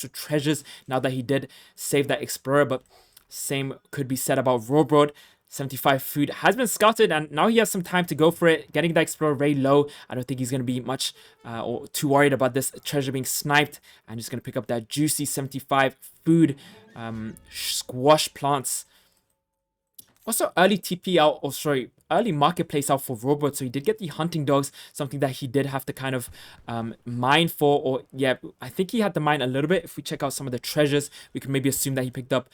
extra treasures now that he did save that explorer. But same could be said about Rohbrot. 75 food has been scouted, and now he has some time to go for it. Getting the explorer very low, I don't think he's going to be much or too worried about this treasure being sniped. I'm just going to pick up that juicy 75 food. Squash plants. Also early TP out, or sorry, early marketplace out for Rohbrot, so he did get the hunting dogs, something that he did have to kind of mine for, or yeah, I think he had to mine a little bit. If we check out some of the treasures, we can maybe assume that he picked up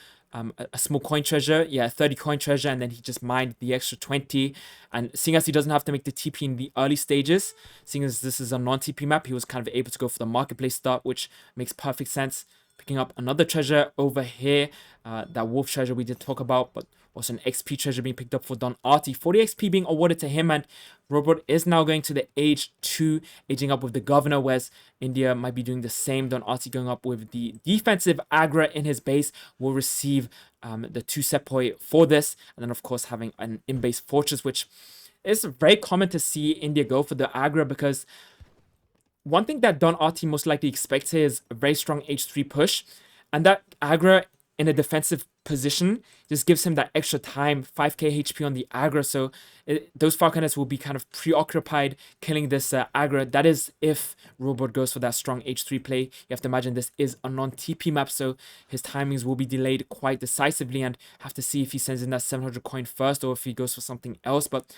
a small coin treasure, yeah, 30 coin treasure, and then he just mined the extra 20. And seeing as he doesn't have to make the TP in the early stages, seeing as this is a non-TP map, he was kind of able to go for the marketplace start, which makes perfect sense. Picking up another treasure over here, that wolf treasure we did talk about, but also an XP treasure being picked up for Don Artie. 40 XP being awarded to him, and Rohbrot is now going to the age 2, aging up with the governor, whereas India might be doing the same. Don Artie going up with the defensive Agra in his base will receive the 2 Sepoy for this, and then of course having an in-base fortress, which is very common to see India go for the Agra, because one thing that Don Artie most likely expects here is a very strong H3 push, and that Agra in a defensive position just gives him that extra time, 5k HP on the Agra, so those falconers will be kind of preoccupied killing this Agra. That is if Rohbrot goes for that strong H3 play. You have to imagine this is a non-TP map, so his timings will be delayed quite decisively, and have to see if he sends in that 700 coin first or if he goes for something else. But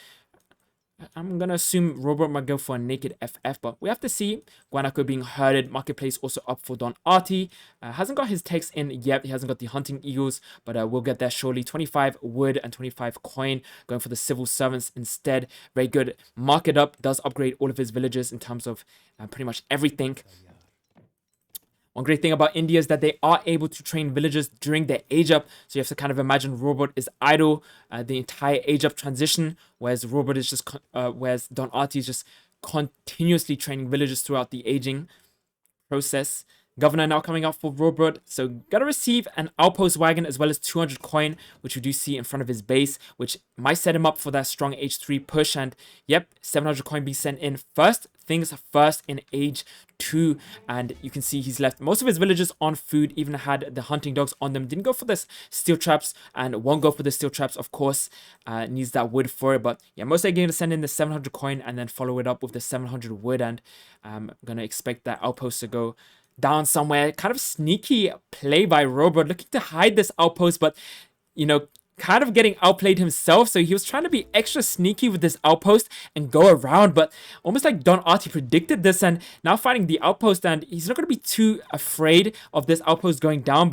I'm going to assume Rohbrot might go for a naked FF, but we have to see. Guanaco being herded. Marketplace also up for Don Artie. Hasn't got his text in yet. He hasn't got the hunting eagles, but we'll get there shortly. 25 wood and 25 coin. Going for the civil servants instead. Very good. Market up. Does upgrade all of his villages in terms of pretty much everything. One great thing about India is that they are able to train villagers during their age up. So you have to kind of imagine Rohbrot is idle the entire age up transition, whereas Rohbrot is just, whereas Don Artie is just continuously training villagers throughout the aging process. Governor now coming out for Rohbrot, so gotta receive an outpost wagon as well as 200 coin, which we do see in front of his base, which might set him up for that strong H3 push. And yep, 700 coin be sent in first things first in age 2, and you can see he's left most of his villagers on food, even had the hunting dogs on them. Didn't go for this steel traps and won't go for the steel traps, of course. Needs that wood for it, but yeah, most likely going to send in the 700 coin and then follow it up with the 700 wood, and I'm gonna expect that outpost to go down somewhere. Kind of sneaky play by Rohbrot, looking to hide this outpost, but you know, kind of getting outplayed himself. So he was trying to be extra sneaky with this outpost and go around, but almost like Don Artie predicted this and now fighting the outpost, and he's not going to be too afraid of this outpost going down,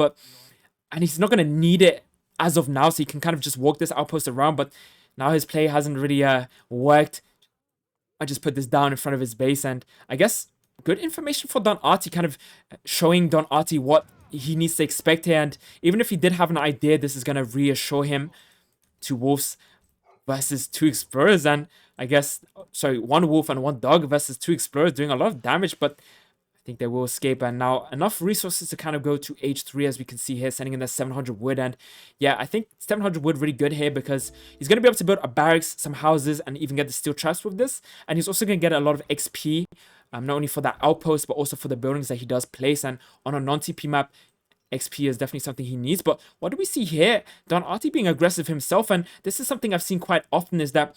and he's not going to need it as of now, so he can kind of just walk this outpost around. But now his play hasn't really worked. I just put this down in front of his base, and I guess good information for Don Artie, kind of showing Don Artie what he needs to expect here. And even if he did have an idea, this is going to reassure him. 2 wolves versus 2 explorers, and I guess, sorry, 1 wolf and 1 dog versus 2 explorers, doing a lot of damage, but I think they will escape. And now enough resources to kind of go to H3, as we can see here, sending in that 700 wood. And yeah, I think 700 wood really good here, because he's going to be able to build a barracks, some houses, and even get the steel traps with this. And he's also going to get a lot of XP, not only for that outpost, but also for the buildings that he does place. And on a non-TP map, XP is definitely something he needs. But what do we see here? Don Artie being aggressive himself, and this is something I've seen quite often, is that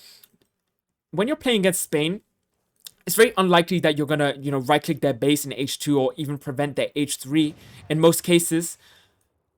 when you're playing against Spain, it's very unlikely that you're gonna, right-click their base in H2 or even prevent their H3 in most cases.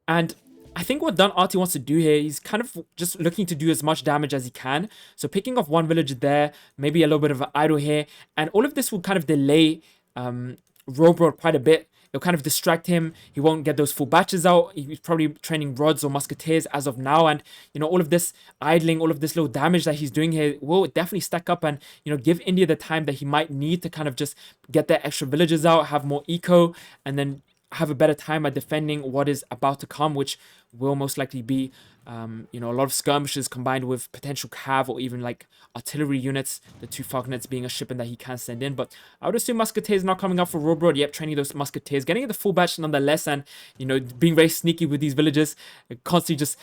And I think what Don Artie wants to do here, he's kind of just looking to do as much damage as he can. So picking off 1 village there, maybe a little bit of an idle here, and all of this will kind of delay Rohbrot quite a bit. It'll kind of distract him. He won't get those full batches out. He's probably training rods or musketeers as of now. And, all of this idling, all of this little damage that he's doing here will definitely stack up and, give India the time that he might need to kind of just get their extra villages out, have more eco, and then have a better time at defending what is about to come, which will most likely be You know, a lot of skirmishes combined with potential cav or even like artillery units, the 2 falconets being a shipment that he can send in. But I would assume musketeers not coming up for Rohbrot. Yep, training those musketeers, getting the full batch nonetheless, and you know, being very sneaky with these villages, constantly just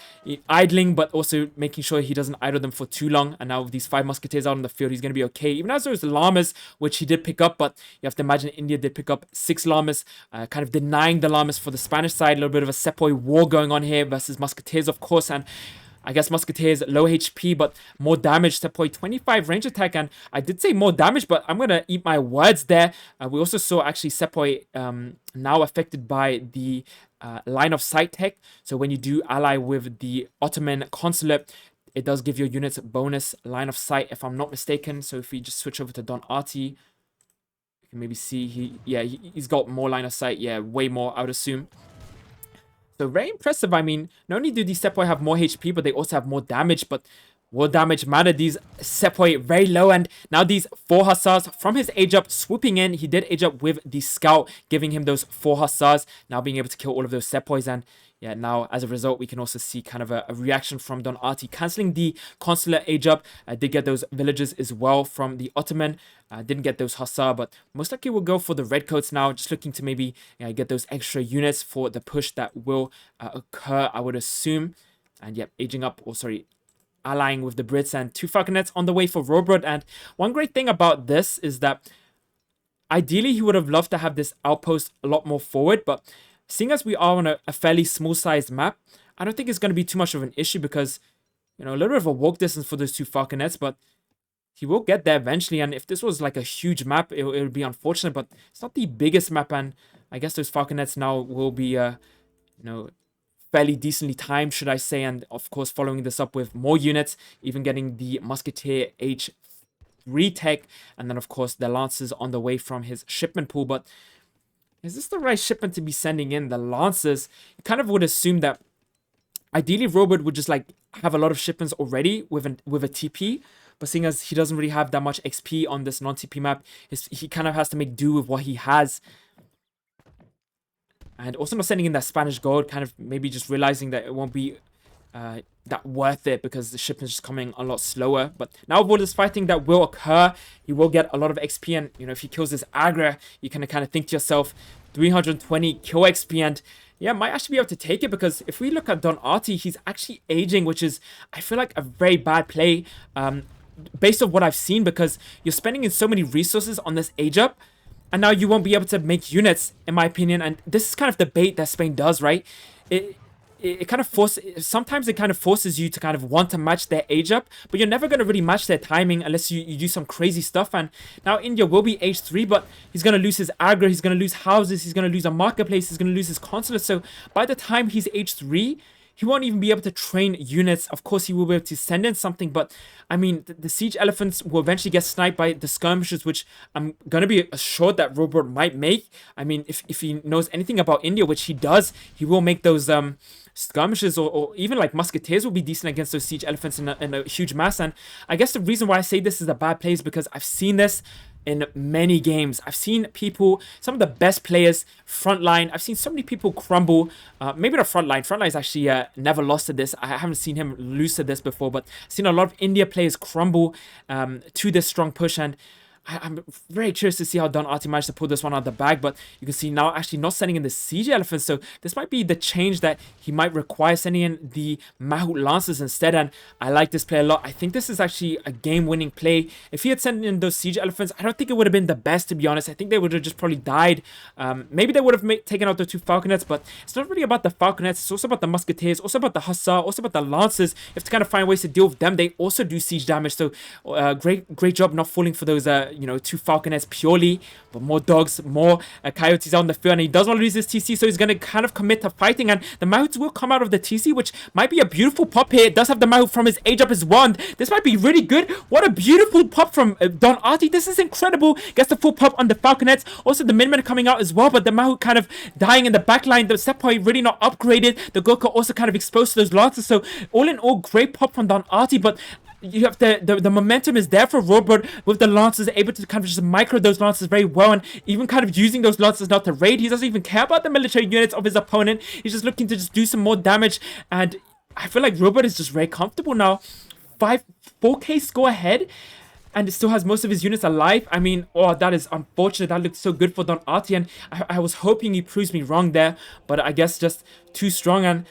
idling, but also making sure he doesn't idle them for too long. And now with these 5 musketeers out on the field, he's going to be okay. Even as those llamas, which he did pick up, but you have to imagine India did pick up 6 llamas, kind of denying the llamas for the Spanish side. A little bit of a sepoy war going on here versus musketeers, of course, and I guess musketeers low HP but more damage. Sepoy 25 range attack, and I did say more damage, but I'm gonna eat my words there. We also saw actually Sepoy now affected by the line of sight tech. So when you do ally with the Ottoman consulate, it does give your units bonus line of sight, if I'm not mistaken. So if we just switch over to Don Arti, you can maybe see he's got more line of sight. Yeah, way more, I would assume. So very impressive. I mean, not only do these Sepoy have more HP, but they also have more damage. But more damage matter. These Sepoy very low. And now these 4 Hussars from his age up swooping in. He did age up with the Scout, giving him those 4 Hussars. Now being able to kill all of those Sepoys. And yeah, now as a result, we can also see kind of a reaction from Don Arti. Cancelling the consular age up. Did get those villages as well from the Ottoman. Didn't get those Hussar, but most likely we'll go for the Redcoats now. Just looking to maybe get those extra units for the push that will occur, I would assume. And yep, aging up, or sorry, allying with the Brits, and 2 falconets on the way for Rohbrot. And one great thing about this is that ideally he would have loved to have this outpost a lot more forward, but seeing as we are on a fairly small sized map, I don't think it's going to be too much of an issue because, you know, a little bit of a walk distance for those 2 falconets, but he will get there eventually. And if this was like a huge map, it would be unfortunate, but it's not the biggest map, and I guess those falconets now will be, you know, fairly decently timed, should I say, and of course following this up with more units, even getting the Musketeer H3 tech, and then of course the Lancers on the way from his shipment pool. But is this the right shipment to be sending in? The Lancers, you kind of would assume that ideally Rohbrot would just like have a lot of shipments already with a TP, but seeing as he doesn't really have that much XP on this non-TP map, he kind of has to make do with what he has. And also not sending in that Spanish gold, kind of maybe just realizing that it won't be that worth it because the shipment's just coming a lot slower. But now with all this fighting that will occur, he will get a lot of XP, and you know, if he kills this Agra, you can kind of think to yourself, 320 kill XP, and yeah, might actually be able to take it, because if we look at Don Arti, he's actually aging, which is, I feel like, a very bad play based on what I've seen, because you're spending in so many resources on this age up, and now you won't be able to make units, in my opinion. And this is kind of the bait that Spain does, right? It kind of sometimes it kind of forces you to kind of want to match their age up, but you're never going to really match their timing unless you do some crazy stuff. And now India will be age 3, but he's going to lose his Agra, he's going to lose houses, he's going to lose a marketplace, he's going to lose his consulate. So by the time he's age 3, he won't even be able to train units. Of course, he will be able to send in something, but I mean, the siege elephants will eventually get sniped by the skirmishers, which I'm going to be assured that Rohbrot might make. I mean, if he knows anything about India, which he does, he will make those skirmishes, or even like musketeers will be decent against those siege elephants in a huge mass. And I guess the reason why I say this is a bad play is because I've seen this in many games. I've seen people, some of the best players, frontline. I've seen so many people crumble. Maybe not frontline. Frontline is actually never lost to this. I haven't seen him lose to this before, but I've seen a lot of India players crumble to this strong push. And I'm very curious to see how Don Arti managed to pull this one out of the bag, but you can see now actually not sending in the siege elephants, so this might be the change that he might require, sending in the Mahout Lancers instead. And I like this play a lot. I think this is actually a game-winning play. If he had sent in those siege elephants, I don't think it would have been the best, to be honest. I think they would have just probably died. Maybe they would have taken out the 2 falconets, but it's not really about the falconets. It's also about the musketeers, also about the hussar, also about the lancers. You have to kind of find ways to deal with them. They also do siege damage, so great job not falling for those 2 falconets purely, but more dogs, more coyotes out on the field, and he doesn't want to lose his TC, so he's going to kind of commit to fighting. And the Mahouts will come out of the TC, which might be a beautiful pop here. It does have the Mahout from his age up as well, and this might be really good. What a beautiful pop from Don Arti. This is incredible. Gets the full pop on the falconets. Also the Minmen coming out as well, but the Mahout kind of dying in the back line. The Sepoy really not upgraded. The Gurkha also kind of exposed to those lancers, so all in all, great pop from Don Arti. But you have the momentum is there for Rohbrot with the lancers, able to kind of just micro those lancers very well, and even kind of using those lancers now to raid. He doesn't even care about the military units of his opponent. He's just looking to just do some more damage. And I feel like Rohbrot is just very comfortable now. 4K score ahead, and it still has most of his units alive. I mean, oh, that is unfortunate. That looked so good for Don Artie, and I was hoping he proves me wrong there, but I guess just too strong. And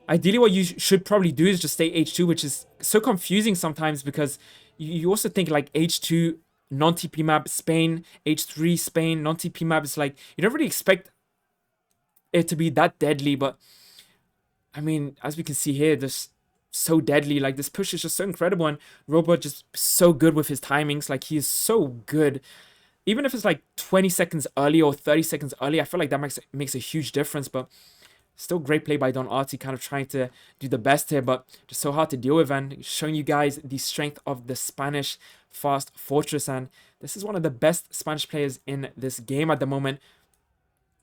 ideally, what you should probably do is just stay H2, which is so confusing sometimes because you also think like H2 non-TP map Spain, H3 Spain non-TP map is like you don't really expect it to be that deadly, but I mean, as we can see here, this so deadly. Like this push is just so incredible, and Rohbrot just so good with his timings. Like he is so good. Even if it's like 20 seconds early or 30 seconds early, I feel like that makes a huge difference. But still great play by Don Artie, kind of trying to do the best here, but just so hard to deal with, and showing you guys the strength of the Spanish fast fortress. And this is one of the best Spanish players in this game at the moment.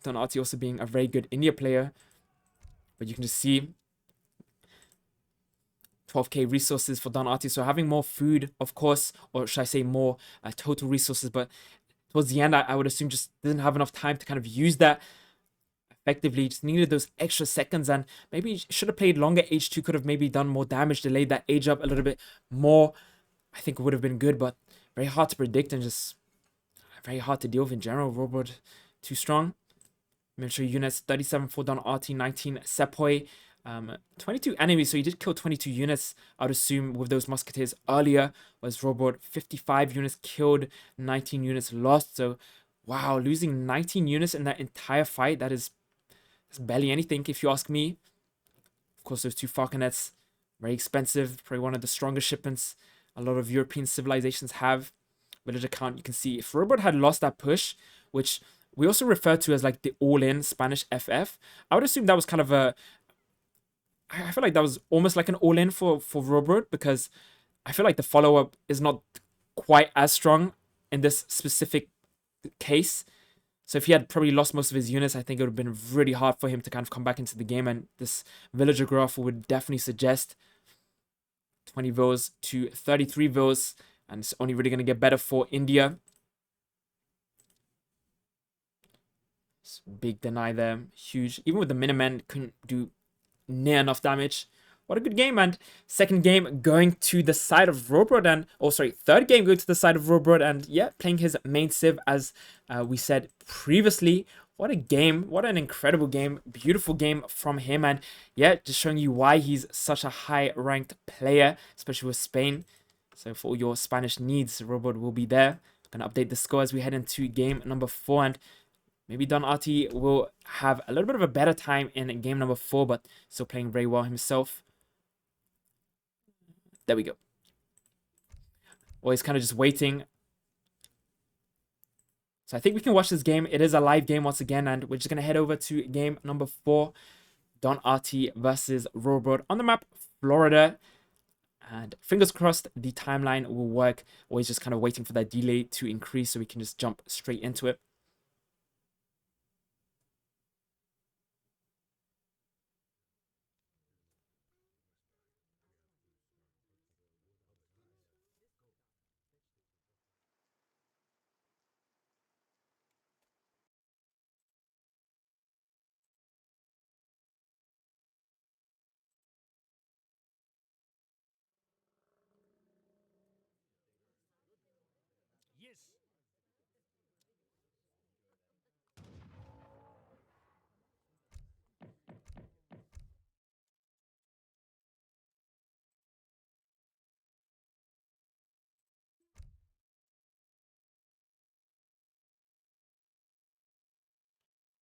Don Artie also being a very good India player. But you can just see 12k resources for Don Artie. So having more food, of course, or should I say more total resources. But towards the end, I would assume just didn't have enough time to kind of use that effectively. Just needed those extra seconds, and maybe should have played longer. H2 could have maybe done more damage, delayed that age up a little bit more. I think it would have been good, but very hard to predict and just very hard to deal with in general. Rohbrot too strong. Military units, 37 for Don Artie, 19 Sepoy, 22 enemies, so he did kill 22 units, I'd assume, with those musketeers earlier, was Rohbrot 55 units killed, 19 units lost. So wow, losing 19 units in that entire fight, that's barely anything if you ask me. Of course, those two falconets, very expensive, probably one of the strongest shipments a lot of European civilizations have. Villager count, you can see if Rohbrot had lost that push, which we also refer to as like the all-in Spanish FF, I would assume that was kind of a, I feel like that was almost like an all-in for Rohbrot, because I feel like the follow-up is not quite as strong in this specific case. So if he had probably lost most of his units, I think it would have been really hard for him to kind of come back into the game, and this villager graph would definitely suggest 20 vills to 33 vills, and it's only really going to get better for India. Big deny there, huge. Even with the Minutemen, couldn't do near enough damage. What a good game. And second game going to the side of Rohbrot, and third game going to the side of Rohbrot, and yeah, playing his main civ as we said previously. What a game, what an incredible game, beautiful game from him. And yeah, just showing you why he's such a high ranked player, especially with Spain. So for all your Spanish needs, Rohbrot will be there. Gonna update the score as we head into game number 4, and maybe Don Artie will have a little bit of a better time in game number 4, but still playing very well himself. There we go. Or he's kind of just waiting. So I think we can watch this game. It is a live game once again, and we're just going to head over to game number 4. Don Artie versus Rohbrot on the map Florida. And fingers crossed the timeline will work. Always just kind of waiting for that delay to increase so we can just jump straight into it.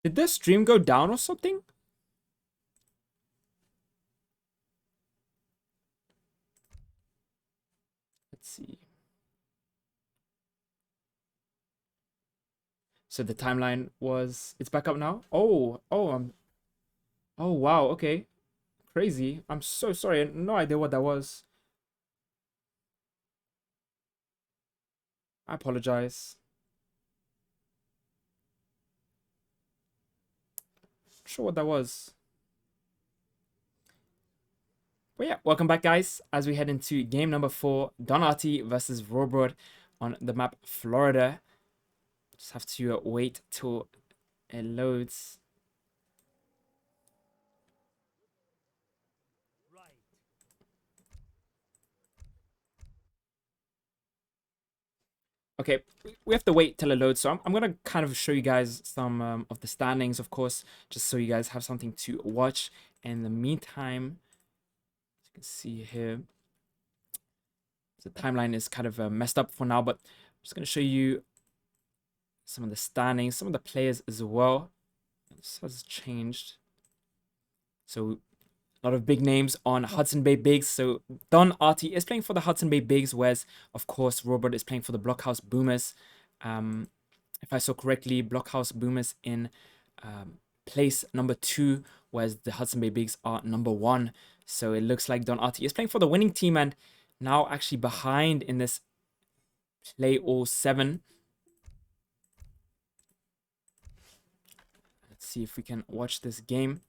Did the stream go down or something? Let's see. So the timeline was, it's back up now? Oh, oh, wow, okay. Crazy. I'm so sorry. I had no idea what that was. I apologize. Not sure what that was. But yeah, welcome back, guys, as we head into game number 4, Don Artie versus Rohbrot on the map Florida. Just have to wait till it loads. Okay, we have to wait till it loads. So I'm gonna kind of show you guys some of the standings, of course, just so you guys have something to watch. In the meantime, as you can see here, the timeline is kind of messed up for now, but I'm just gonna show you some of the standings, some of the players as well. This has changed. So a lot of big names on Hudson Bay Bigs. So Don Artie is playing for the Hudson Bay Bigs, whereas of course Rohbrot is playing for the Blockhouse Boomers. If I saw correctly, Blockhouse Boomers in place number 2, whereas the Hudson Bay Bigs are number 1. So it looks like Don Artie is playing for the winning team and now actually behind in this play all 7. Let's see if we can watch this game.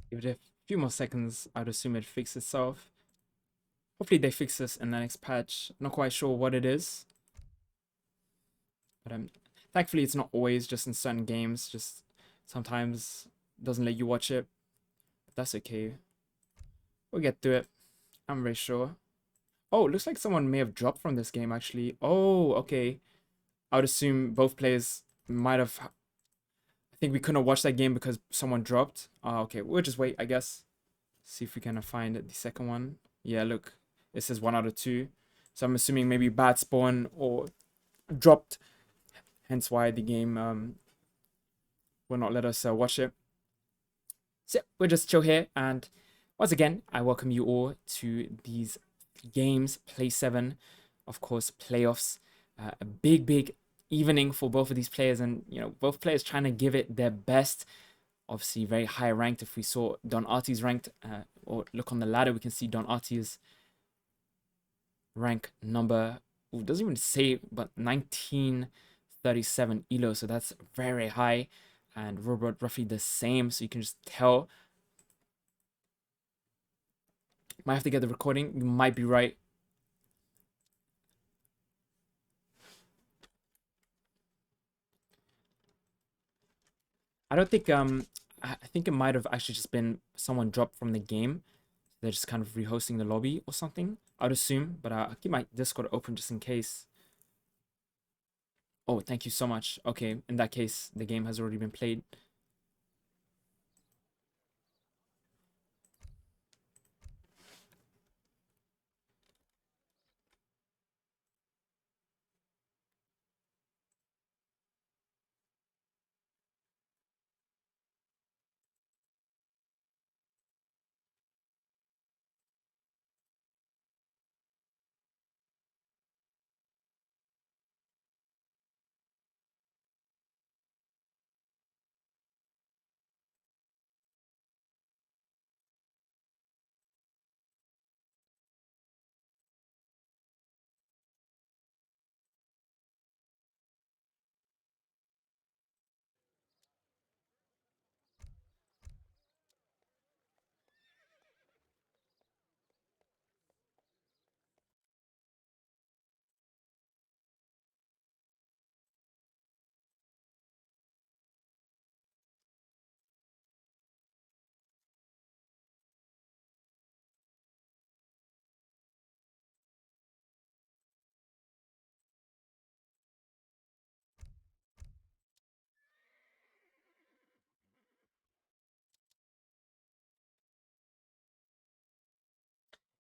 Give it a few more seconds. I'd assume it fixes itself. Hopefully they fix this in the next patch. Not quite sure what it is. But thankfully it's not always, just in certain games. Just sometimes doesn't let you watch it. But that's okay. We'll get through it. I'm very sure. Oh, it looks like someone may have dropped from this game actually. Oh, okay. I would assume both players might have. I think we couldn't watch that game because someone dropped. Okay, we'll just wait, I guess. See if we can find the second one. Yeah, look. It says 1 out of 2. So I'm assuming maybe bad spawn or dropped. Hence why the game will not let us watch it. So we'll just chill here. And once again, I welcome you all to these games. Play 7. Of course, playoffs. A big evening for both of these players. And, you know, both players trying to give it their best. Obviously, very high ranked. If we saw Don Artie's ranked, or look on the ladder, we can see Don Artie's rank number, doesn't even say, but 1937 elo, so that's very high. And Rohbrot roughly the same, so you can just tell. Might have to get the recording. You might be right. I don't think I think it might have actually just been someone dropped from the game. They're just kind of rehosting the lobby or something, I'd assume. But I'll keep my Discord open just in case. Oh, thank you so much. Okay, in that case, the game has already been played.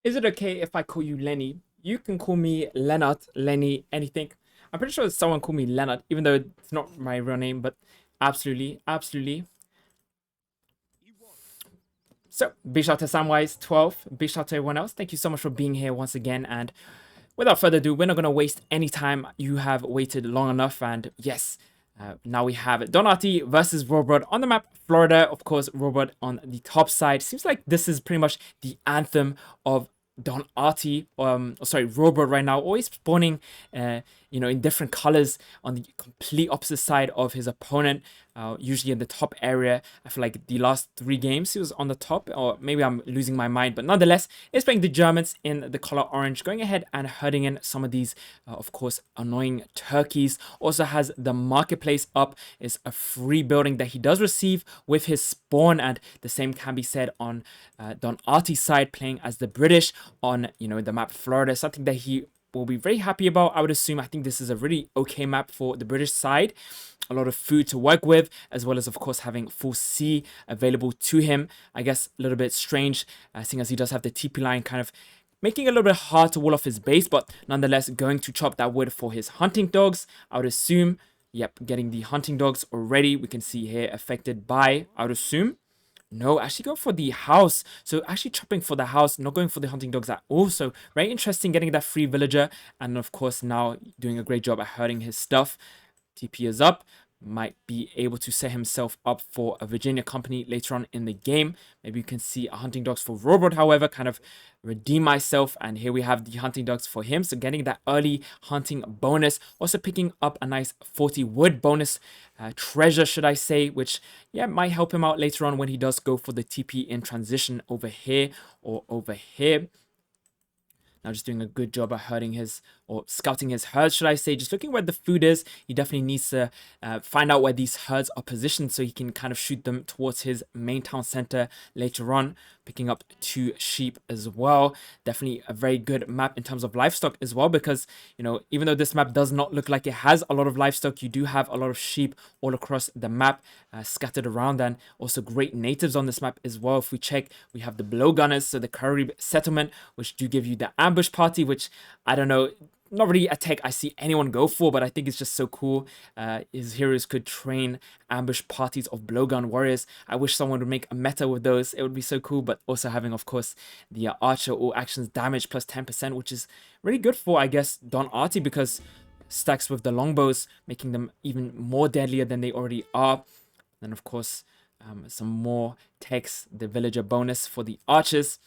Is it okay if I call you Lenny? You can call me Leonard, Lenny, anything. I'm pretty sure someone called me Leonard, even though it's not my real name, but absolutely, absolutely. So, big shout out to Samwise12, big shout out to everyone else. Thank you so much for being here once again. And without further ado, we're not going to waste any time. You have waited long enough. And yes, now we have Donati versus Rohbrot on the map, Florida. Of course, Rohbrot on the top side. Seems like this is pretty much the anthem of Rohbrot right now, always spawning, in different colors on the complete opposite side of his opponent, usually in the top area. I feel like the last 3 games he was on the top, or maybe I'm losing my mind, but nonetheless, is playing the Germans in the color orange, going ahead and herding in some of these, of course, annoying turkeys. Also has the marketplace up, is a free building that he does receive with his spawn, and the same can be said on Don Artie's side, playing as the British on, the map Florida, something that he will be very happy about, I would assume. I think this is a really okay map for the British side. A lot of food to work with, as well as, of course, having full C available to him. I guess a little bit strange, seeing as he does have the TP line kind of making it a little bit hard to wall off his base, but nonetheless going to chop that wood for his hunting dogs, I would assume. Yep, getting the hunting dogs already. We can see here affected by, I would assume. No, actually go for the house. So actually chopping for the house, not going for the hunting dogs at all. So very interesting getting that free villager. And of course now doing a great job at hurting his stuff. TP is up. Might be able to set himself up for a Virginia company later on in the game. Maybe you can see a hunting dogs for Rohbrot, however, kind of redeem myself. And here we have the hunting dogs for him. So getting that early hunting bonus. Also picking up a nice 40 wood bonus treasure, should I say, which, yeah, might help him out later on when he does go for the TP in transition over here or over here. Now just doing a good job at herding his, or scouting his herds, should I say. Just looking where the food is. He definitely needs to find out where these herds are positioned so he can kind of shoot them towards his main town center later on. Picking up 2 sheep as well. Definitely a very good map in terms of livestock as well, because, even though this map does not look like it has a lot of livestock, you do have a lot of sheep all across the map scattered around, and also great natives on this map as well. If we check, we have the blowgunners, so the Carib settlement, which do give you the ambush party, which I don't know, not really a tech I see anyone go for, but I think it's just so cool. His heroes could train ambush parties of blowgun warriors. I wish someone would make a meta with those. It would be so cool. But also having, of course, the archer all actions damage plus 10%, which is really good for, I guess, Don Artie, because stacks with the longbows, making them even more deadlier than they already are. Then, of course, some more techs, the villager bonus for the archers.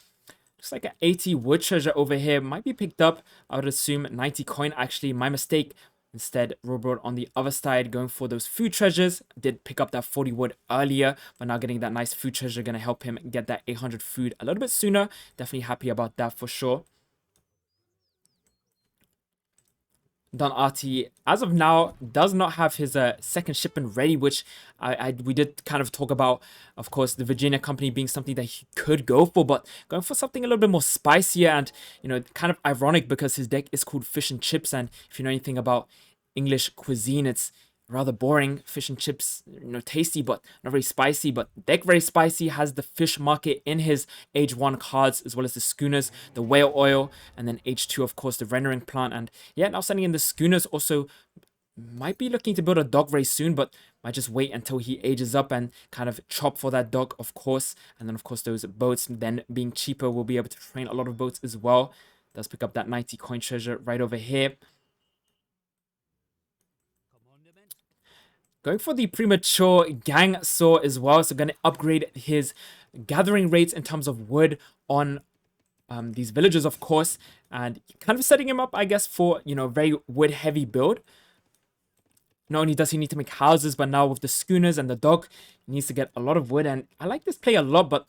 Looks like an 80 wood treasure over here. Might be picked up. I would assume 90 coin. Actually, my mistake. Instead, Rohbrot on the other side going for those food treasures. Did pick up that 40 wood earlier, but now getting that nice food treasure going to help him get that 800 food a little bit sooner. Definitely happy about that for sure. Don Artie, as of now, does not have his second shipment ready, which we did kind of talk about, of course, the Virginia company being something that he could go for, but going for something a little bit more spicier and, kind of ironic because his deck is called Fish and Chips, and if you know anything about English cuisine, it's rather boring. Fish and chips, tasty, but not very spicy. But deck very spicy, has the fish market in his age 1 cards, as well as the schooners, the whale oil, and then age 2, of course, the rendering plant. And yeah, now sending in the schooners. Also might be looking to build a dock very soon, but might just wait until he ages up and kind of chop for that dock, of course. And then, of course, those boats then being cheaper, will be able to train a lot of boats as well. Does pick up that 90 coin treasure right over here. Going for the premature gang saw as well. So going to upgrade his gathering rates in terms of wood on these villagers, of course. And kind of setting him up, I guess, for, a very wood heavy build. Not only does he need to make houses, but now with the schooners and the dock, he needs to get a lot of wood. And I like this play a lot, but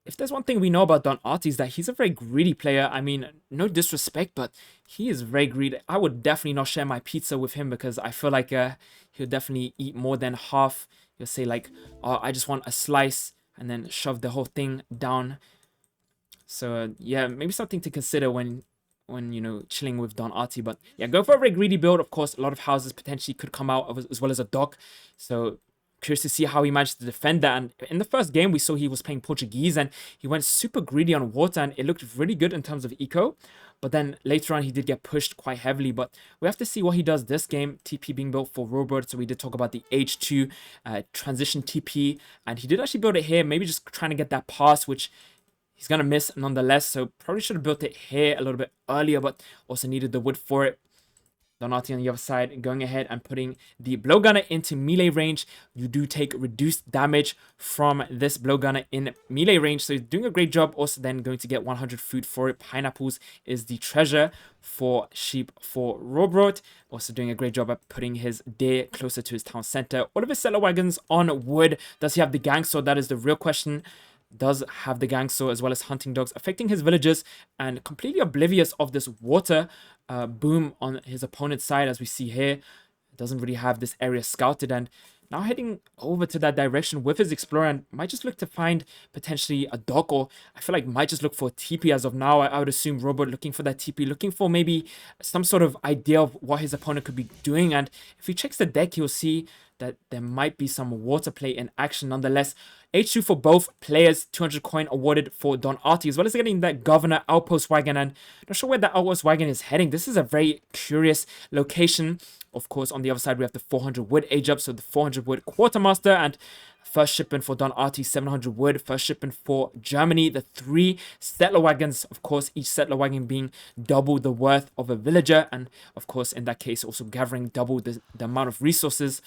if there's one thing we know about Don Artie is that he's a very greedy player. I mean, no disrespect, but he is very greedy. I would definitely not share my pizza with him because I feel like he'll definitely eat more than half. He'll say like, oh, I just want a slice, and then shove the whole thing down. So yeah, maybe something to consider when chilling with Don Artie. But yeah, go for a very greedy build. Of course, a lot of houses potentially could come out as well as a dock. So curious to see how he managed to defend that. And in the first game, we saw he was playing Portuguese and he went super greedy on water and it looked really good in terms of eco. But then later on, he did get pushed quite heavily. But we have to see what he does this game. TP being built for Rohbrot. So we did talk about the H2 transition TP. And he did actually build it here. Maybe just trying to get that pass, which he's going to miss nonetheless. So probably should have built it here a little bit earlier. But also needed the wood for it. Donati on the other side, going ahead and putting the blowgunner into melee range. You do take reduced damage from this blowgunner in melee range, so he's doing a great job. Also then going to get 100 food for it. Pineapples is the treasure for sheep for Rohbrot. Also doing a great job at putting his deer closer to his town center. All of his settler wagons on wood. Does he have the gang sword? That is the real question. Does have the gang sword as well as hunting dogs affecting his villagers, and completely oblivious of this water boom on his opponent's side, as we see here. Doesn't really have this area scouted, and now heading over to that direction with his explorer, and might just look to find potentially a dock, or I feel like might just look for a TP as of now. I would assume Rohbrot looking for that TP, looking for maybe some sort of idea of what his opponent could be doing. And if he checks the deck, he'll see that there might be some water play in action nonetheless. H2 for both players, 200 coin awarded for Don Artie, as well as getting that Governor Outpost Wagon. And not sure where that Outpost Wagon is heading. This is a very curious location. Of course, on the other side, we have the 400 wood age up, so the 400 wood quartermaster, and first shipment for Don Artie, 700 wood. First shipment for Germany, the 3 settler wagons. Of course, each settler wagon being double the worth of a villager. And of course, in that case, also gathering double the amount of resources.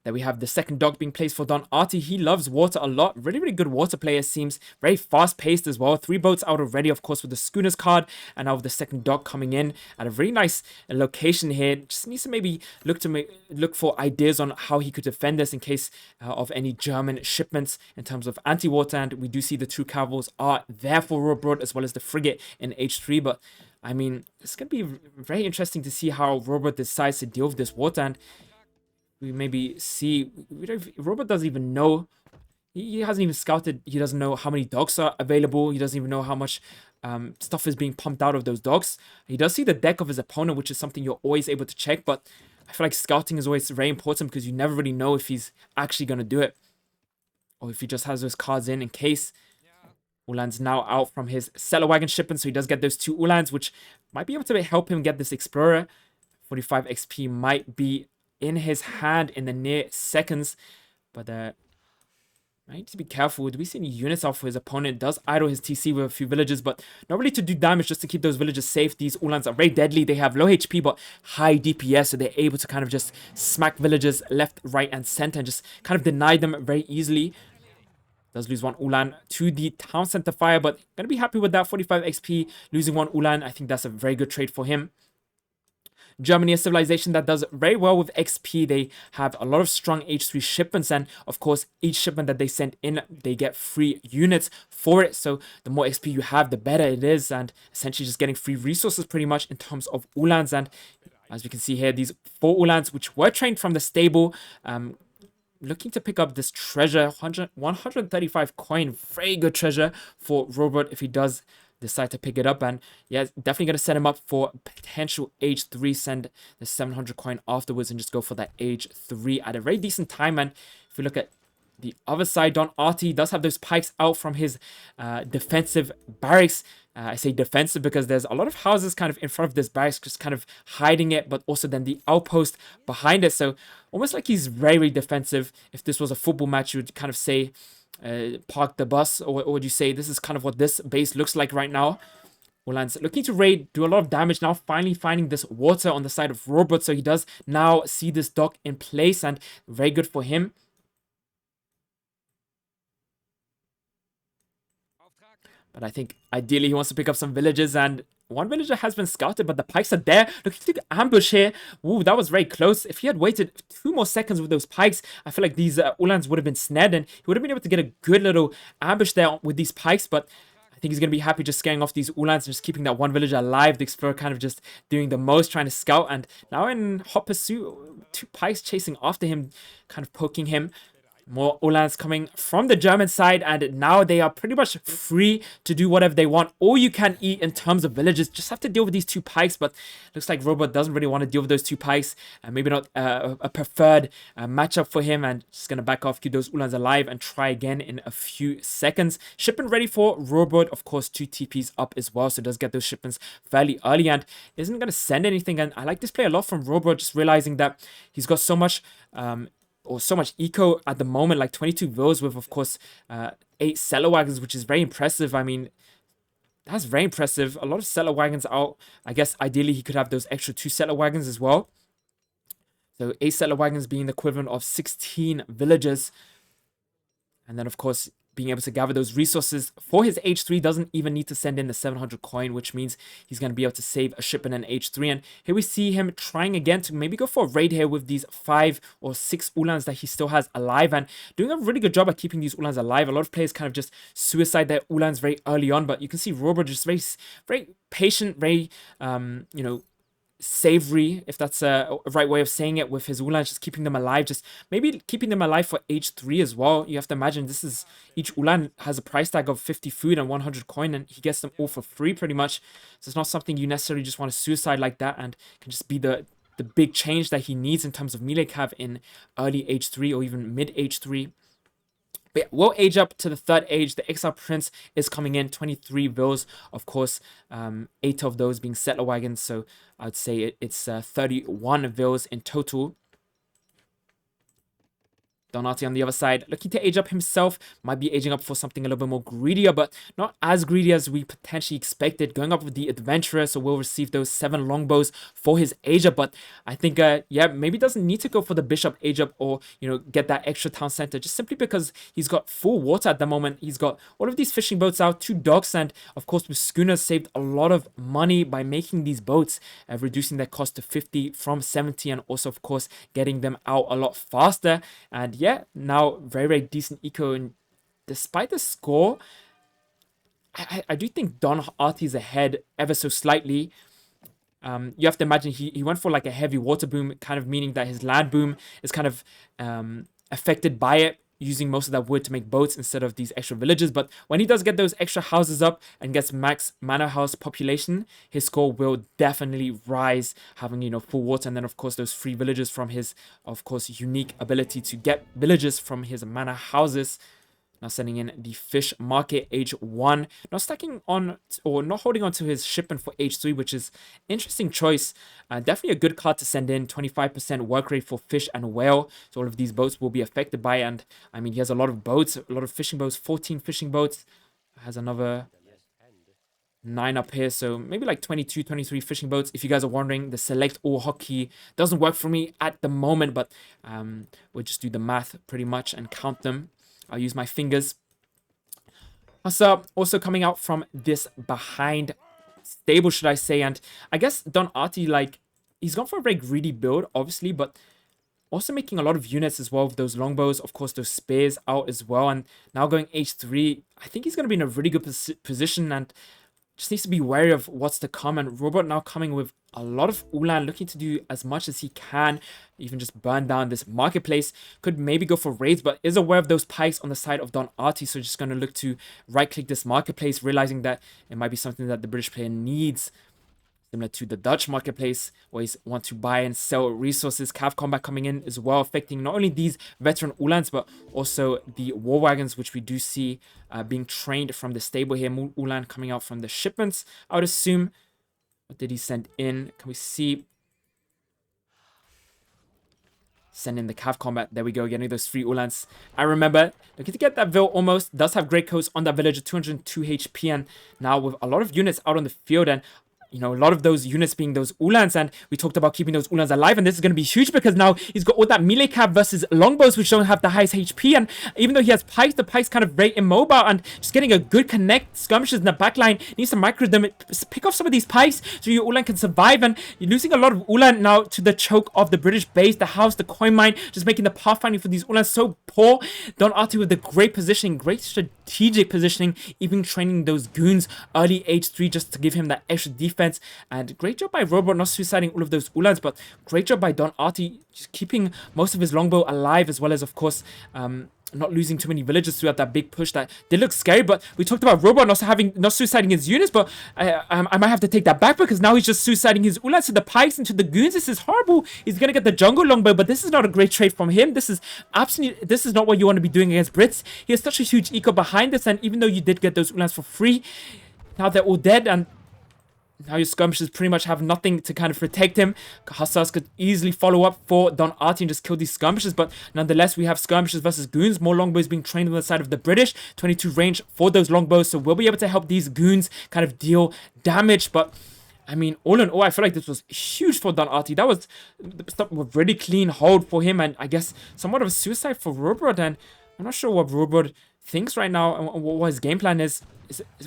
Then we have the second dock being placed for Don Artie. He loves water a lot. Really, really good water player. Seems very fast-paced as well. 3 boats out already, of course, with the schooners card. And now with the second dock coming in at a very nice location here. Just needs to maybe look for ideas on how he could defend this in case of any German shipments in terms of anti-water. And we do see the 2 cavalries are there for Rohbrot, as well as the frigate in H3. But I mean, it's going to be very interesting to see how Rohbrot decides to deal with this water. And we maybe see, Rohbrot doesn't even know, he hasn't even scouted, he doesn't know how many dogs are available, he doesn't even know how much stuff is being pumped out of those dogs. He does see the deck of his opponent, which is something you're always able to check, but I feel like scouting is always very important because you never really know if he's actually going to do it, or if he just has those cards in case. Ulan's now out from his settler wagon shipment, so he does get those 2 Ulans, which might be able to help him get this explorer. 45 XP might be in his hand in the near seconds, but I need to be careful. Do we see any units out for his opponent? Does idle his TC with a few villagers, but not really to do damage, just to keep those villagers safe. These Ulans are very deadly. They have low HP but high DPS, so they're able to kind of just smack villagers left, right, and center and just kind of deny them very easily. Does lose 1 Ulan to the town center fire, but gonna be happy with that. 45 XP, losing 1 Ulan. I think that's a very good trade for him. Germany, a civilization that does very well with XP. They have a lot of strong H3 shipments, and of course, each shipment that they send in, they get free units for it. So the more XP you have, the better it is, and essentially just getting free resources pretty much in terms of Ulans. And as we can see here, these 4 Ulans, which were trained from the stable, looking to pick up this treasure, 135 coin, very good treasure for Rohbrot if he does decide to pick it up. And yeah, definitely going to set him up for potential age 3, send the 700 coin afterwards and just go for that age 3 at a very decent time. And if we look at the other side, Don Artie does have those pikes out from his defensive barracks. I say defensive because there's a lot of houses kind of in front of this barracks, just kind of hiding it, but also then the outpost behind it. So almost like he's very defensive. If this was a football match, you would kind of say park the bus, or would you say this is kind of what this base looks like right now? Ulan's looking to raid, do a lot of damage now, finally finding this water on the side of Rohbrot, so he does now see this dock in place, and very good for him. But I think ideally he wants to pick up some villages, and 1 villager has been scouted, but the pikes are there. Looking to ambush here. Ooh, that was very close. If he had waited 2 more seconds with those pikes, I feel like these Ulans would have been snared, and he would have been able to get a good little ambush there with these pikes. But I think he's going to be happy just scaring off these Ulans and just keeping that 1 villager alive. The explorer kind of just doing the most, trying to scout, and now in hot pursuit, 2 pikes chasing after him, kind of poking him. More Ulans coming from the German side, and now they are pretty much free to do whatever they want. All you can eat in terms of villages. Just have to deal with these 2 pikes, but looks like Rohbrot doesn't really want to deal with those 2 pikes. And maybe not a preferred matchup for him, and just going to back off, keep those Ulans alive, and try again in a few seconds. Shipment ready for Rohbrot. Of course, 2 TPs up as well, so does get those shipments fairly early, and isn't going to send anything. And I like this play a lot from Rohbrot, just realizing that he's got so much or so much eco at the moment, like 22 vills with, of course, 8 settler wagons, which is very impressive. I mean, that's very impressive. A lot of settler wagons out. I guess ideally he could have those extra 2 settler wagons as well. So 8 settler wagons being the equivalent of 16 villagers. And then, of course, being able to gather those resources for his H3, doesn't even need to send in the 700 coin, which means he's going to be able to save a shipment and H3. And here we see him trying again to maybe go for a raid here with these 5 or 6 Ulans that he still has alive, and doing a really good job at keeping these Ulans alive. A lot of players kind of just suicide their Ulans very early on, but you can see Rohbrot just very patient, very, you know, savory, if that's a right way of saying it, with his Ulans, just keeping them alive, just maybe keeping them alive for H3 as well. You have to imagine this is, each Ulan has a price tag of 50 food and 100 coin, and he gets them all for free pretty much. So it's not something you necessarily just want to suicide like that, and can just be the big change that he needs in terms of melee cav in early H3 or even mid H3. But yeah, we'll age up to the 3rd age. The Exile Prince is coming in, 23 vills, of course, 8 of those being settler wagons, so I'd say it's 31 vills in total. Donati on the other side, looking to age up himself, might be aging up for something a little bit more greedier, but not as greedy as we potentially expected. Going up with the Adventurer, so we'll receive those 7 longbows for his age up, but I think, yeah, maybe doesn't need to go for the Bishop age up or, you know, get that extra town center, just simply because he's got full water at the moment. He's got all of these fishing boats out, 2 docks, and of course with schooners saved a lot of money by making these boats, reducing their cost to 50 from 70, and also of course getting them out a lot faster. And yeah, now very decent eco, and despite the score, I do think Don Artie's ahead ever so slightly. You have to imagine he went for like a heavy water boom, kind of meaning that his land boom is kind of affected by it, using most of that wood to make boats instead of these extra villages. But when he does get those extra houses up and gets max manor house population, his score will definitely rise, having, you know, full water, and then of course those 3 villages from his, of course, unique ability to get villages from his manor houses. Now sending in the fish market H1. Not stacking on, or not holding on to his shipment for H3, which is interesting choice. Definitely a good card to send in. 25% work rate for fish and whale. So all of these boats will be affected by it. And I mean, he has a lot of boats, a lot of fishing boats, 14 fishing boats. Has another 9 up here, so maybe like 22, 23 fishing boats. If you guys are wondering, the select all hotkey doesn't work for me at the moment, but we'll just do the math pretty much and count them. I'll use my fingers. So also coming out from this behind stable, should I say, and I guess Don Artie, like, he's gone for a very greedy build, obviously, but also making a lot of units as well with those longbows, of course, those spears out as well, and now going H3, I think he's going to be in a really good position, and just needs to be wary of what's to come. And Rohbrot now coming with a lot of Ulan, looking to do as much as he can, even just burn down this marketplace. Could maybe go for raids, but is aware of those pikes on the side of Don Artie, so just going to look to right-click this marketplace, realizing that it might be something that the British player needs. Similar to the Dutch marketplace, where you want to buy and sell resources. Cav combat coming in as well, affecting not only these veteran Ulans, but also the war wagons, which we do see being trained from the stable here. More Ulan coming out from the shipments, I would assume. What did he send in? Can we see? Send in the Cav combat. There we go, getting those 3 Ulans. I remember, looking to get that Vil almost. Does have great coats on that villager, 202 HP, and now with a lot of units out on the field, and you know, a lot of those units being those Ulans, and we talked about keeping those Ulans alive, and this is going to be huge because now he's got all that melee cap versus longbows, which don't have the highest HP, and even though he has pikes, the pikes kind of very immobile, and just getting a good connect, skirmishes in the backline, needs to micro them, pick off some of these pikes so your Ulan can survive, and you're losing a lot of Ulan now to the choke of the British base, the house, the coin mine, just making the pathfinding for these Ulans so poor. Don Artie with the great positioning, great strategic positioning, even training those goons early H3 just to give him that extra defense. And great job by Rohbrot not suiciding all of those Ulans, but great job by Don Artie just keeping most of his longbow alive, as well as, of course, not losing too many villagers throughout that big push that did look scary. But we talked about Rohbrot not suiciding his units, but I might have to take that back because now he's just suiciding his ulats to the pikes and to the goons. This is horrible. He's gonna get the jungle longbow, but this is not a great trade from him. This is not what you want to be doing against Brits. He has such a huge eco behind this, and even though you did get those ulats for free, now they're all dead, and now your skirmishers pretty much have nothing to kind of protect him. Hussars could easily follow up for Don Artie and just kill these skirmishers, but nonetheless, we have skirmishers versus goons. More longbows being trained on the side of the British. 22 range for those longbows, so we'll be able to help these goons kind of deal damage, but I mean, all in all, I feel like this was huge for Don Artie. That was a really clean hold for him, and I guess somewhat of a suicide for Rohbrot, and I'm not sure what Rohbrot thinks right now and what his game plan is.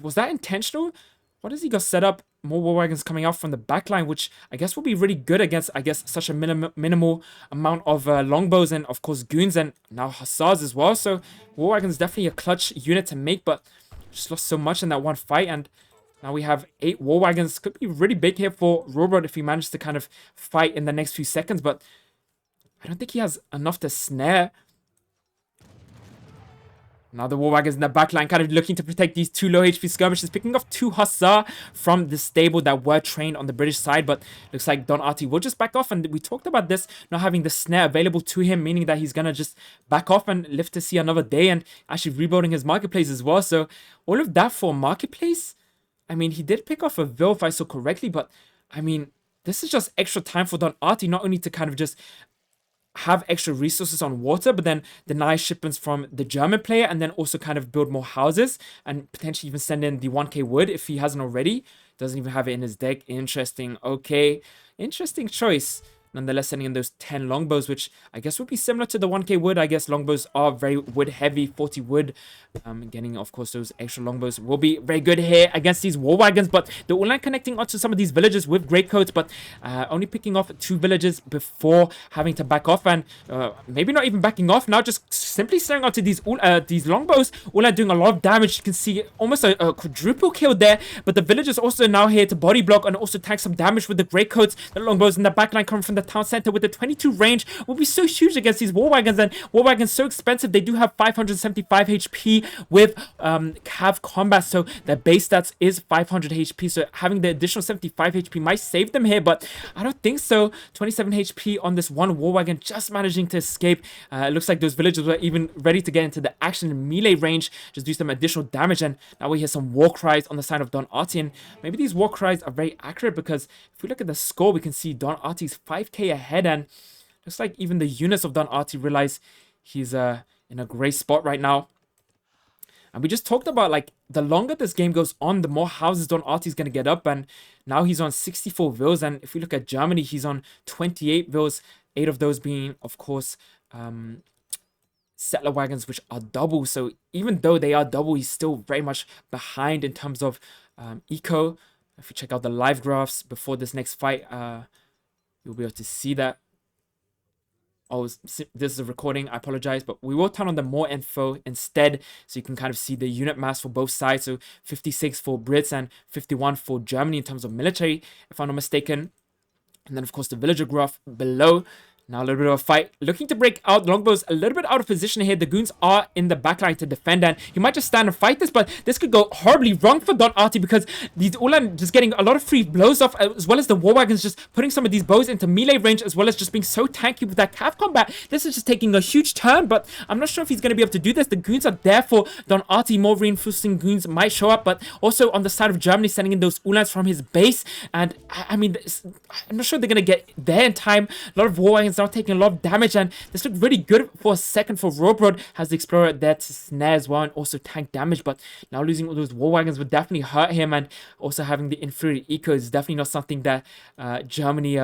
Was that intentional? What has he got set up? More war wagons coming out from the backline, which I guess will be really good against, I guess, such a minimal amount of longbows and, of course, goons and now hussars as well. So war wagons definitely a clutch unit to make, but just lost so much in that one fight. And now we have 8 war wagons. Could be really big here for Rohbrot if he manages to kind of fight in the next few seconds, but I don't think he has enough to snare. Now the war wagons in the backline kind of looking to protect these 2 low HP skirmishers, picking off 2 hussar from the stable that were trained on the British side, but looks like Don Artie will just back off, and we talked about this not having the snare available to him, meaning that he's gonna just back off and live to see another day, and actually rebuilding his marketplace as well. So all of that for marketplace. I mean, he did pick off a Vil if I saw correctly, but I mean, this is just extra time for Don Artie, not only to kind of just have extra resources on water, but then deny shipments from the German player, and then also kind of build more houses and potentially even send in the 1k wood if he hasn't already. Doesn't even have it in his deck. Interesting. Okay, interesting choice. Nonetheless, sending in those 10 longbows, which I guess would be similar to the 1k wood. I guess longbows are very wood heavy, 40 wood. Getting, of course, those extra longbows will be very good here against these war wagons. But the online connecting onto some of these villages with greatcoats, but only picking off 2 villages before having to back off. And maybe not even backing off, now just simply staring onto these longbows. Ula doing a lot of damage. You can see almost a quadruple kill there. But the villagers also now here to body block and also tank some damage with the greatcoats. The longbows in the backline coming from the town center with the 22 range will be so huge against these war wagons, and war wagons so expensive. They do have 575 HP with cav combat, so their base stats is 500 HP, so having the additional 75 HP might save them here, but I don't think so. 27 HP on this one war wagon, just managing to escape. It looks like those villagers were even ready to get into the action in melee range, just do some additional damage, and now we hear some war cries on the side of Don Artie, and maybe these war cries are very accurate because if we look at the score, we can see Don Artie's 5k ahead, and looks like even the units of Don Artie realize he's in a great spot right now. And we just talked about, like, the longer this game goes on, the more houses Don Artie's going to get up, and now he's on 64 vils, and if we look at Germany, he's on 28 vils, 8 of those being, of course, settler wagons, which are double. So even though they are double, he's still very much behind in terms of eco. If you check out the live graphs before this next fight, you'll be able to see that. Oh, this is a recording, I apologize, but we will turn on the more info instead, so you can kind of see the unit mass for both sides. So 56 for Brits and 51 for Germany in terms of military, if I'm not mistaken. And then, of course, the villager graph below. Now a little bit of a fight. Looking to break out. Longbows a little bit out of position here. The goons are in the backline to defend, and he might just stand and fight this, but this could go horribly wrong for Don Artie because these Ulan just getting a lot of free blows off, as well as the war wagons just putting some of these bows into melee range, as well as just being so tanky with that cav combat. This is just taking a huge turn, but I'm not sure if he's going to be able to do this. The goons are there for Don Artie. More reinforcing goons might show up, but also on the side of Germany, sending in those Ulans from his base, and I mean, I'm not sure they're going to get there in time. A lot of war wagons now taking a lot of damage, and this looked really good for a second for Rohbrot. Has the Explorer there to snare as well and also tank damage, but now losing all those war wagons would definitely hurt him, and also having the inferior eco is definitely not something that Germany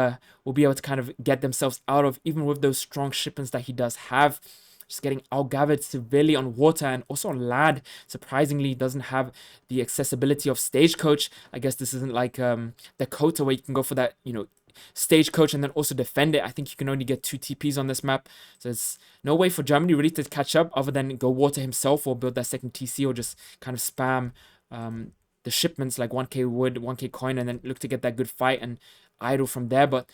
will be able to kind of get themselves out of, even with those strong shipments that he does have. Just getting outgathered severely on water and also on land. Surprisingly, doesn't have the accessibility of Stagecoach. I guess this isn't like Dakota where you can go for that, you know, Stagecoach and then also defend it. I think you can only get 2 TPs on this map, so it's no way for Germany really to catch up other than go water himself or build that second TC or just kind of spam the shipments like 1k wood, 1k coin, and then look to get that good fight and idle from there. But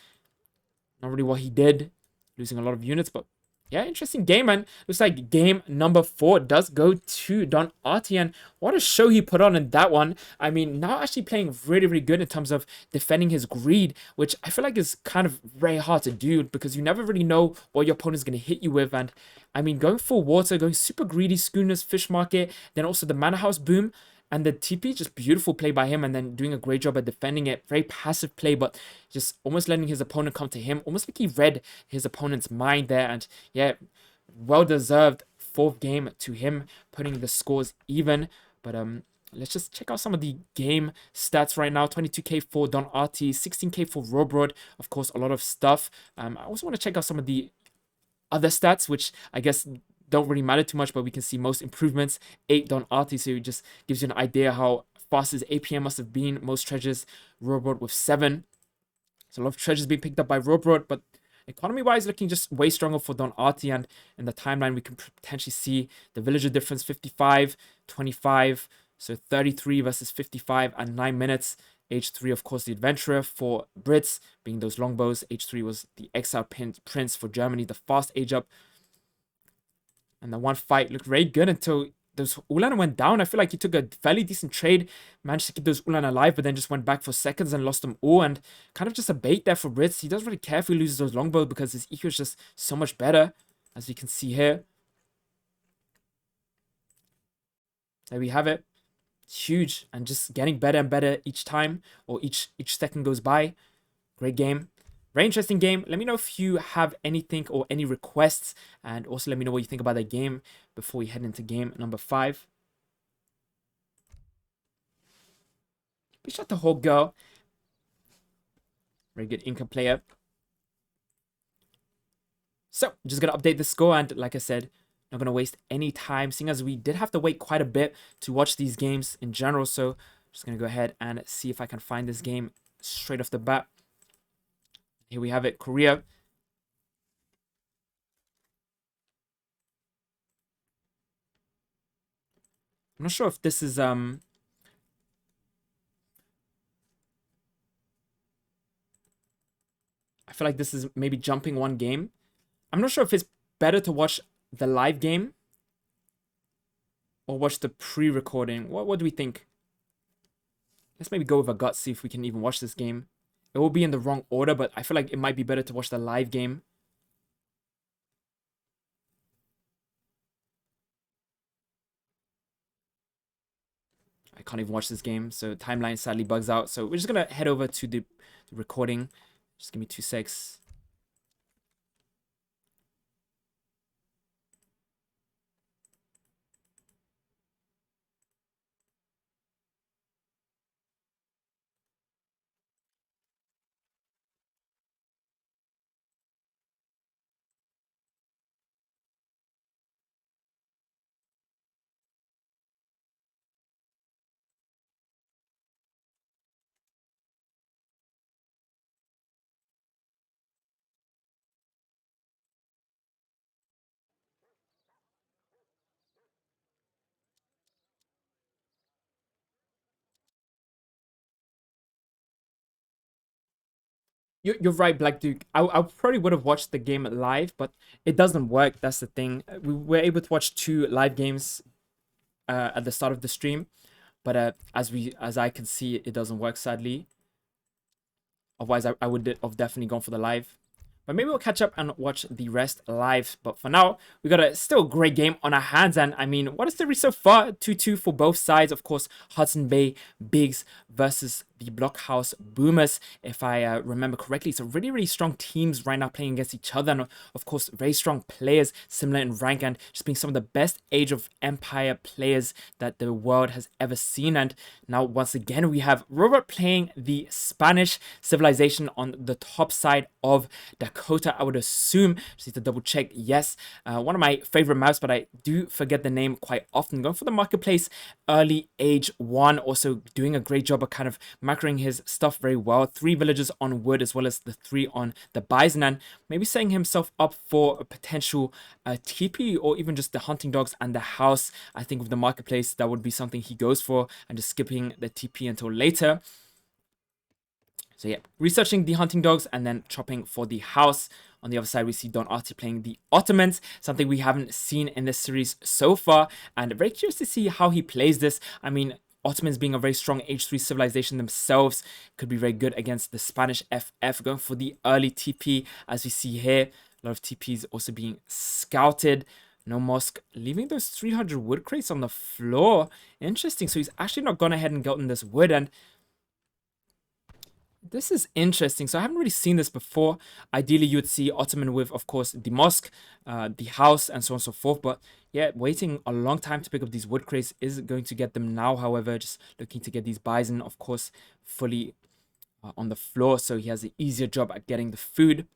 not really what he did, losing a lot of units, but Yeah, interesting game, and looks like game number 4 does go to Don Artie, and what a show he put on in that one. I mean, now actually playing really, really good in terms of defending his greed, which I feel like is kind of very hard to do because you never really know what your opponent's going to hit you with. And I mean, going for water, going super greedy, Schooners, Fish Market, then also the Manor House Boom. And the TP, just beautiful play by him and then doing a great job at defending it. Very passive play, but just almost letting his opponent come to him. Almost like he read his opponent's mind there. And yeah, well-deserved 4th game to him, putting the scores even. But let's just check out some of the game stats right now. 22k for Don Artie, 16k for Rohbrot. Of course, a lot of stuff. I also want to check out some of the other stats, which I guess don't really matter too much, but we can see most improvements, 8 Don Artie, so it just gives you an idea how fast his APM must have been. Most treasures, Rohbrot with 7. So a lot of treasures being picked up by Rohbrot, but economy-wise, looking just way stronger for Don Artie, and in the timeline, we can potentially see the villager difference, 55, 25, so 33 versus 55 and 9 minutes. H3, of course, the adventurer for Brits, being those longbows. H3 was the exile prince for Germany, the fast age up. And the one fight looked very good until those Ulan went down. I feel like he took a fairly decent trade, managed to keep those Ulan alive, but then just went back for seconds and lost them all. And kind of just a bait there for Brits. He doesn't really care if he loses those longbows because his EQ is just so much better, as we can see here. There we have it. Huge and just getting better and better each time, or each second goes by. Great game. Very interesting game. Let me know if you have anything or any requests, and also let me know what you think about the game before we head into game number 5. Big shot to whole girl. Very good Inca player. So, just gonna update the score, and like I said, not gonna waste any time, seeing as we did have to wait quite a bit to watch these games in general. So, just gonna go ahead and see if I can find this game straight off the bat. Here we have it, Korea. I'm not sure if this is I feel like this is maybe jumping one game. I'm not sure if it's better to watch the live game or watch the pre-recording. What do we think? Let's maybe go with a gut, see if we can even watch this game. It will be in the wrong order, but I feel like it might be better to watch the live game. I can't even watch this game, so timeline sadly bugs out. So we're just gonna head over to the recording. Just give me 2 secs. You're right, Black Duke. I probably would have watched the game live, but it doesn't work. That's the thing. We were able to watch 2 live games at the start of the stream, but as I can see, it doesn't work sadly. Otherwise, I would have definitely gone for the live. But maybe we'll catch up and watch the rest live. But for now, we got a still great game on our hands. And I mean, what is the read so far? 2-2 for both sides. Of course, Hudson Bay BIGS versus the Blockhouse Boomers, if I remember correctly. So really, really strong teams right now playing against each other. And of course, very strong players, similar in rank, and just being some of the best Age of Empire players that the world has ever seen. And now, once again, we have Rohbrot playing the Spanish civilization on the top side of Dakota, I would assume. Just need to double check. Yes, one of my favorite maps, but I do forget the name quite often. Going for the marketplace, early age 1, also doing a great job of kind of macroing his stuff very well. 3 villages on wood as well as the 3 on the bison, and maybe setting himself up for a potential TP or even just the hunting dogs and the house. I think with the marketplace, that would be something he goes for, and just skipping the TP until later. So yeah, researching the hunting dogs and then chopping for the house. On the other side, we see Don Artie playing the Ottomans, something we haven't seen in this series so far, and very curious to see how he plays this. I mean, Ottomans being a very strong H3 civilization themselves could be very good against the Spanish FF, going for the early TP as we see here. A lot of TPs also being scouted. No mosque, leaving those 300 wood crates on the floor. Interesting. So he's actually not gone ahead and gotten this wood, and this is interesting. So I haven't really seen this before. Ideally, you would see Ottoman with, of course, the mosque, the house, and so on and so forth. But yeah, waiting a long time to pick up these wood crates is going to get them now. However, just looking to get these bison, of course, fully on the floor. So he has an easier job at getting the food.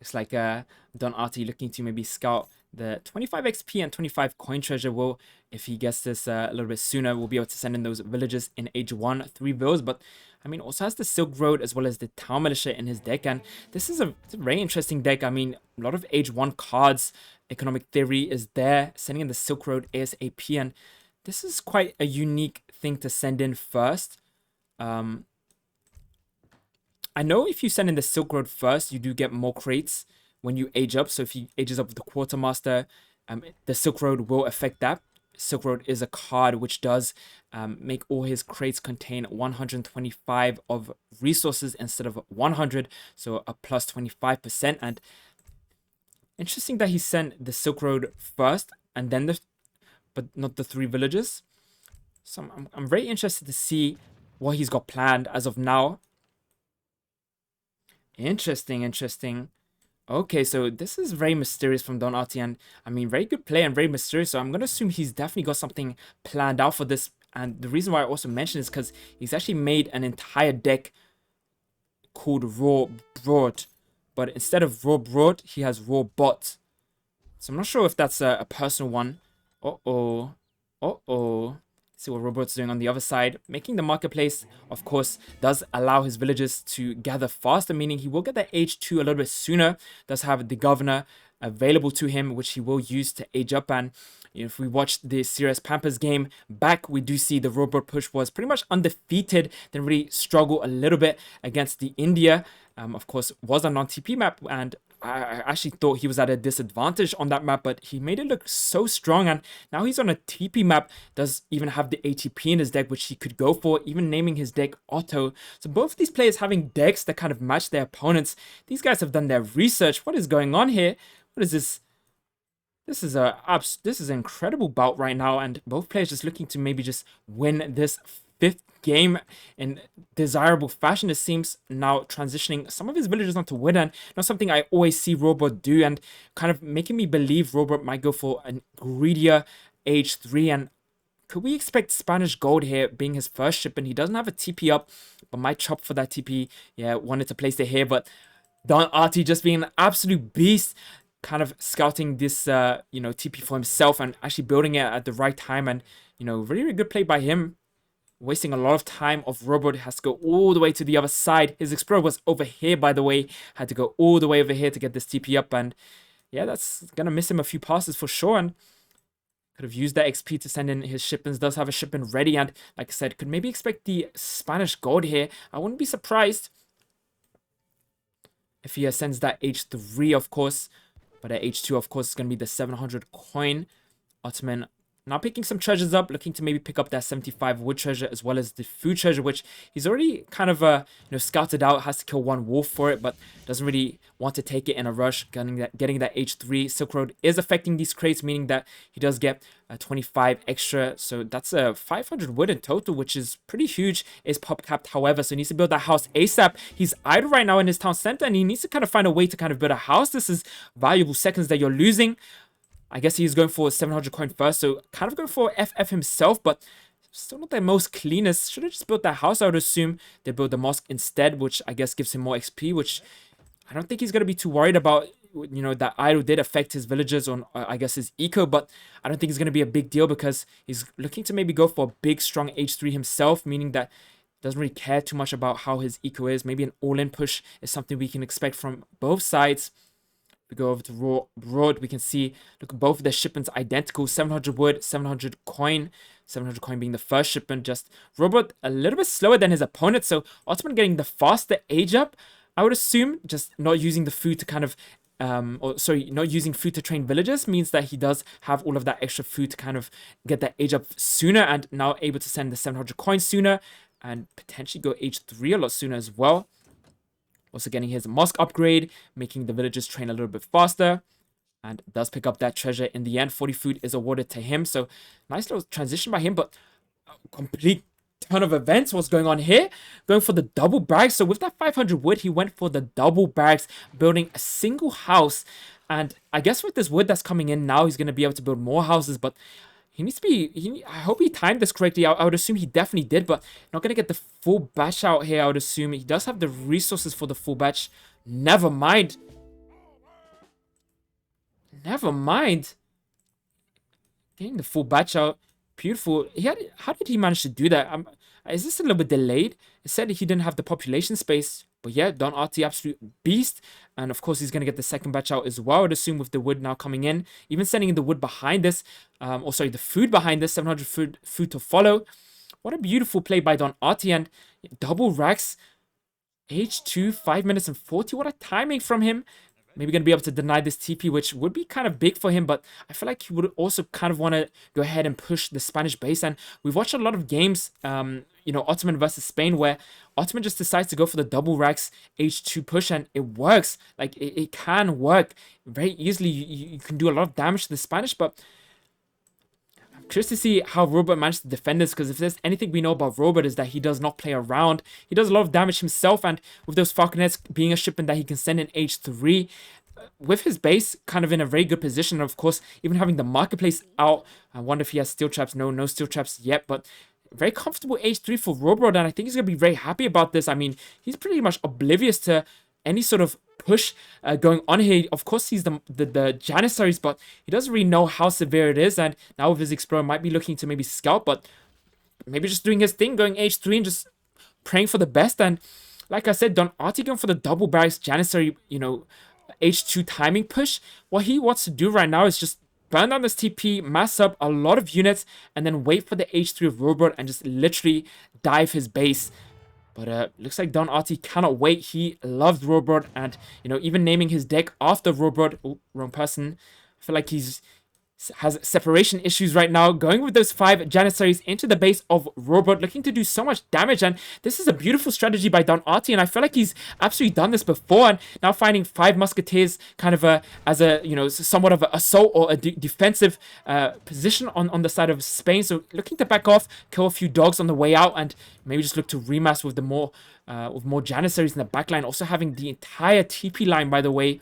Looks like Don Artie looking to maybe scout the 25 XP and 25 coin treasure. Will, if he gets this a little bit sooner, we'll be able to send in those villagers in age 1, 3 bills. But I mean, also has the Silk Road as well as the Town Militia in his deck, and this is it's a very interesting deck. I mean, a lot of age 1 cards. Economic Theory is there, sending in the Silk Road ASAP, and this is quite a unique thing to send in first. I know if you send in the Silk Road first, you do get more crates when you age up. So if he ages up with the Quartermaster, the Silk Road will affect that. Silk Road is a card which does make all his crates contain 125 of resources instead of 100, so a plus 25%. And interesting that he sent the Silk Road first and then but not the 3 villages. So I'm very interested to see what he's got planned as of now. Interesting. Okay, so this is very mysterious from Don Artie, and I mean, very good play and very mysterious. So I'm going to assume he's definitely got something planned out for this. And the reason why I also mention is because he's actually made an entire deck called Rohbrot. But instead of Rohbrot, he has Rohbrot. So I'm not sure if that's a personal one. Uh-oh. See what Rohbrot's doing on the other side. Making the marketplace, of course, does allow his villagers to gather faster, meaning he will get that age 2 a little bit sooner. Does have the governor available to him, which he will use to age up. And if we watch the Serious Pampers game back, we do see the Rohbrot push was pretty much undefeated. Didn't really struggle a little bit against the India. Of course, was a non-TP map, and I actually thought he was at a disadvantage on that map, but he made it look so strong, and now he's on a TP map, does even have the ATP in his deck, which he could go for, even naming his deck Otto. So both of these players having decks that kind of match their opponents. These guys have done their research. What is going on here? What is this? This is an incredible bout right now, and both players just looking to maybe just win this 5th game in desirable fashion. It seems now transitioning some of his villagers onto win, and not something I always see Rohbrot do, and kind of making me believe Rohbrot might go for a greedier age 3. And could we expect Spanish Gold here being his first ship? And he doesn't have a TP up, but might chop for that TP. Yeah, wanted to place it here, but Don Artie just being an absolute beast, kind of scouting this TP for himself and actually building it at the right time. And really, really good play by him. Wasting a lot of time of Rohbrot, has to go all the way to the other side. His Explorer was over here, by the way. Had to go all the way over here to get this TP up. And yeah, that's going to miss him a few passes for sure. And could have used that XP to send in his shipments. Does have a shipment ready. And like I said, could maybe expect the Spanish Gold here. I wouldn't be surprised if he sends that H3, of course. But at H2, of course, is going to be the 700 coin. Ottoman now picking some treasures up, looking to maybe pick up that 75 wood treasure as well as the food treasure, which he's already kind of scouted out. Has to kill 1 wolf for it, but doesn't really want to take it in a rush. Getting that H3 Silk Road is affecting these crates, meaning that he does get 25 extra. So that's a 500 wood in total, which is pretty huge. Is pop capped, however, so he needs to build that house ASAP. He's idle right now in his town center, and he needs to kind of find a way to kind of build a house. This is valuable seconds that you're losing. I guess he's going for 700 coin first, so kind of going for FF himself, but still not the most cleanest. Should have just built that house, I would assume. They built the mosque instead, which I guess gives him more XP, which I don't think he's going to be too worried about. That idol did affect his villagers on, I guess, his eco, but I don't think it's going to be a big deal because he's looking to maybe go for a big, strong H3 himself, meaning that doesn't really care too much about how his eco is. Maybe an all-in push is something we can expect from both sides. We go over to Rohbrot. We can see, look, both of their shipments identical. 700 wood, 700 coin. 700 coin being the first shipment. Just Rohbrot a little bit slower than his opponent. So Ottoman getting the faster age up, I would assume. Just not using the food to kind of, not using food to train villagers means that he does have all of that extra food to kind of get that age up sooner, and now able to send the 700 coins sooner and potentially go age 3 a lot sooner as well. Also getting his mosque upgrade, making the villagers train a little bit faster, and does pick up that treasure in the end. 40 food is awarded to him, so nice little transition by him, but complete ton of events. What's going on here? Going for the double barracks. So with that 500 wood, he went for the double barracks, building a single house. And I guess with this wood that's coming in now, he's going to be able to build more houses, but he needs to be, I hope he timed this correctly. I would assume he definitely did, but not going to get the full batch out here, I would assume. He does have the resources for the full batch. Never mind. Never mind. Getting the full batch out. Beautiful. How did he manage to do that? Is this a little bit delayed? It said he didn't have the population space. But yeah, Don Artie, absolute beast. And of course, he's going to get the second batch out as well, I would assume, with the wood now coming in. Even sending in the wood behind this. The food behind this. 700 food to follow. What a beautiful play by Don Artie. And double racks. H2, 5 minutes and 40. What a timing from him. Maybe going to be able to deny this TP, which would be kind of big for him, but I feel like he would also kind of want to go ahead and push the Spanish base. And we've watched a lot of games, Ottoman versus Spain, where Ottoman just decides to go for the double racks H2 push, and it works. Like, it can work very easily. You can do a lot of damage to the Spanish, but I'm curious to see how Rohbrot managed to defend this, because if there's anything we know about Rohbrot is that he does not play around. He does a lot of damage himself, and with those falconets being a shipment that he can send in H3, with his base kind of in a very good position, and of course, even having the marketplace out, I wonder if he has steel traps. No steel traps yet, but very comfortable H3 for Rohbrot, and I think he's going to be very happy about this. I mean, he's pretty much oblivious to any sort of push going on here. Of course, he's the Janissaries, but he doesn't really know how severe it is, and now with his Explorer, might be looking to maybe scout, but maybe just doing his thing, going H3 and just praying for the best. And like I said, Don Artie going for the double barracks Janissary, H2 timing push. What he wants to do right now is just burn down this TP, mass up a lot of units, and then wait for the H3 of Rohbrot and just literally dive his base. But looks like Don Artie cannot wait. He loves Rohbrot, and even naming his deck after Rohbrot. Oh, wrong person. I feel like has separation issues right now, going with those 5 Janissaries into the base of Rohbrot, looking to do so much damage. And this is a beautiful strategy by Don Artie, and I feel like he's absolutely done this before, and now finding 5 musketeers kind of as a somewhat of an assault or a defensive position on the side of Spain. So looking to back off, kill a few dogs on the way out, and maybe just look to remass with more Janissaries in the backline. Also having the entire TP line, by the way,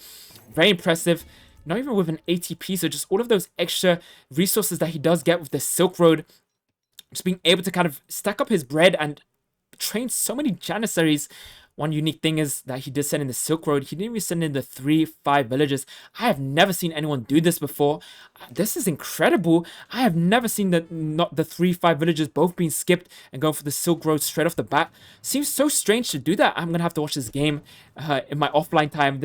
very impressive. Not even with an ATP, so just all of those extra resources that he does get with the Silk Road. Just being able to kind of stack up his bread and train so many Janissaries. One unique thing is that he did send in the Silk Road. He didn't even send in the 3-5 villages. I have never seen anyone do this before. This is incredible. I have never seen the 3-5 villages both being skipped and going for the Silk Road straight off the bat. Seems so strange to do that. I'm going to have to watch this game in my offline time.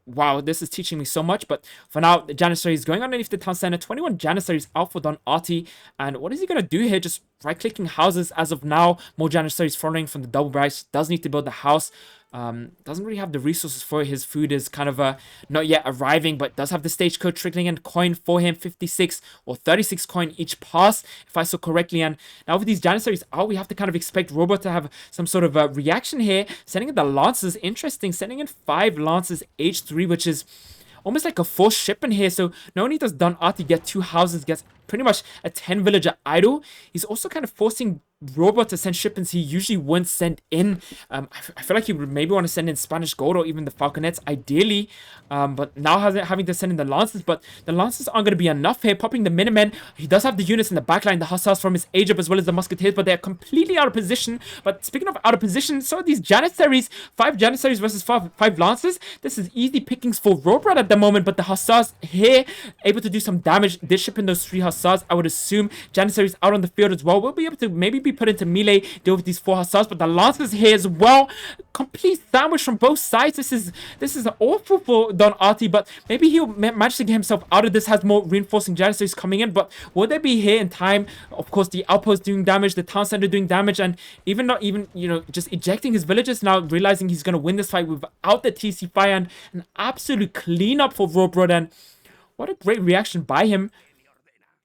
Wow, this is teaching me so much. But for now, the Janissary is going underneath the town center. 21 Janissaries out for Don Artie. And what is he going to do here? Just right-clicking houses as of now. More Janissaries following from the double barracks. Does need to build the house. Doesn't really have the resources for it. His food is kind of not yet arriving, but does have the stagecoach trickling in coin for him. 56 or 36 coin each pass, if I saw correctly. And now with these Janissaries out, we have to kind of expect Rohbrot to have some sort of a reaction here. Sending in the Lancers, interesting. Sending in 5 Lancers H3, which is almost like a forced shipment here. So not only does Don Artie get 2 houses, gets pretty much a 10 villager idle, he's also kind of forcing Rohbrot to send shipments he usually wouldn't send in. I feel like he would maybe want to send in Spanish Gold or even the Falconets, ideally. But now having to send in the Lancers, but the Lancers aren't going to be enough here. Popping the Minutemen, he does have the units in the backline, the Hussars from his age up, as well as the Musketeers, but they're completely out of position. But speaking of out of position, so are these Janissaries. 5 Janissaries versus 5 Lancers. This is easy pickings for Rohbrot at the moment, but the Hussars here able to do some damage. They're shipping those 3 Hussars Hussars. I would assume Janissaries out on the field as well. We'll be able to maybe be put into melee, deal with these 4 Hussars, but the Lancers here as well. Complete sandwich from both sides. This is awful for Don Artie, but maybe he'll manage to get himself out of this. Has more reinforcing Janissaries coming in, but will they be here in time? Of course, the outpost doing damage, the town center doing damage, and even not even, you know, just ejecting his villagers now, realizing he's going to win this fight without the TC fire, and an absolute cleanup for Rohbrot. And what a great reaction by him.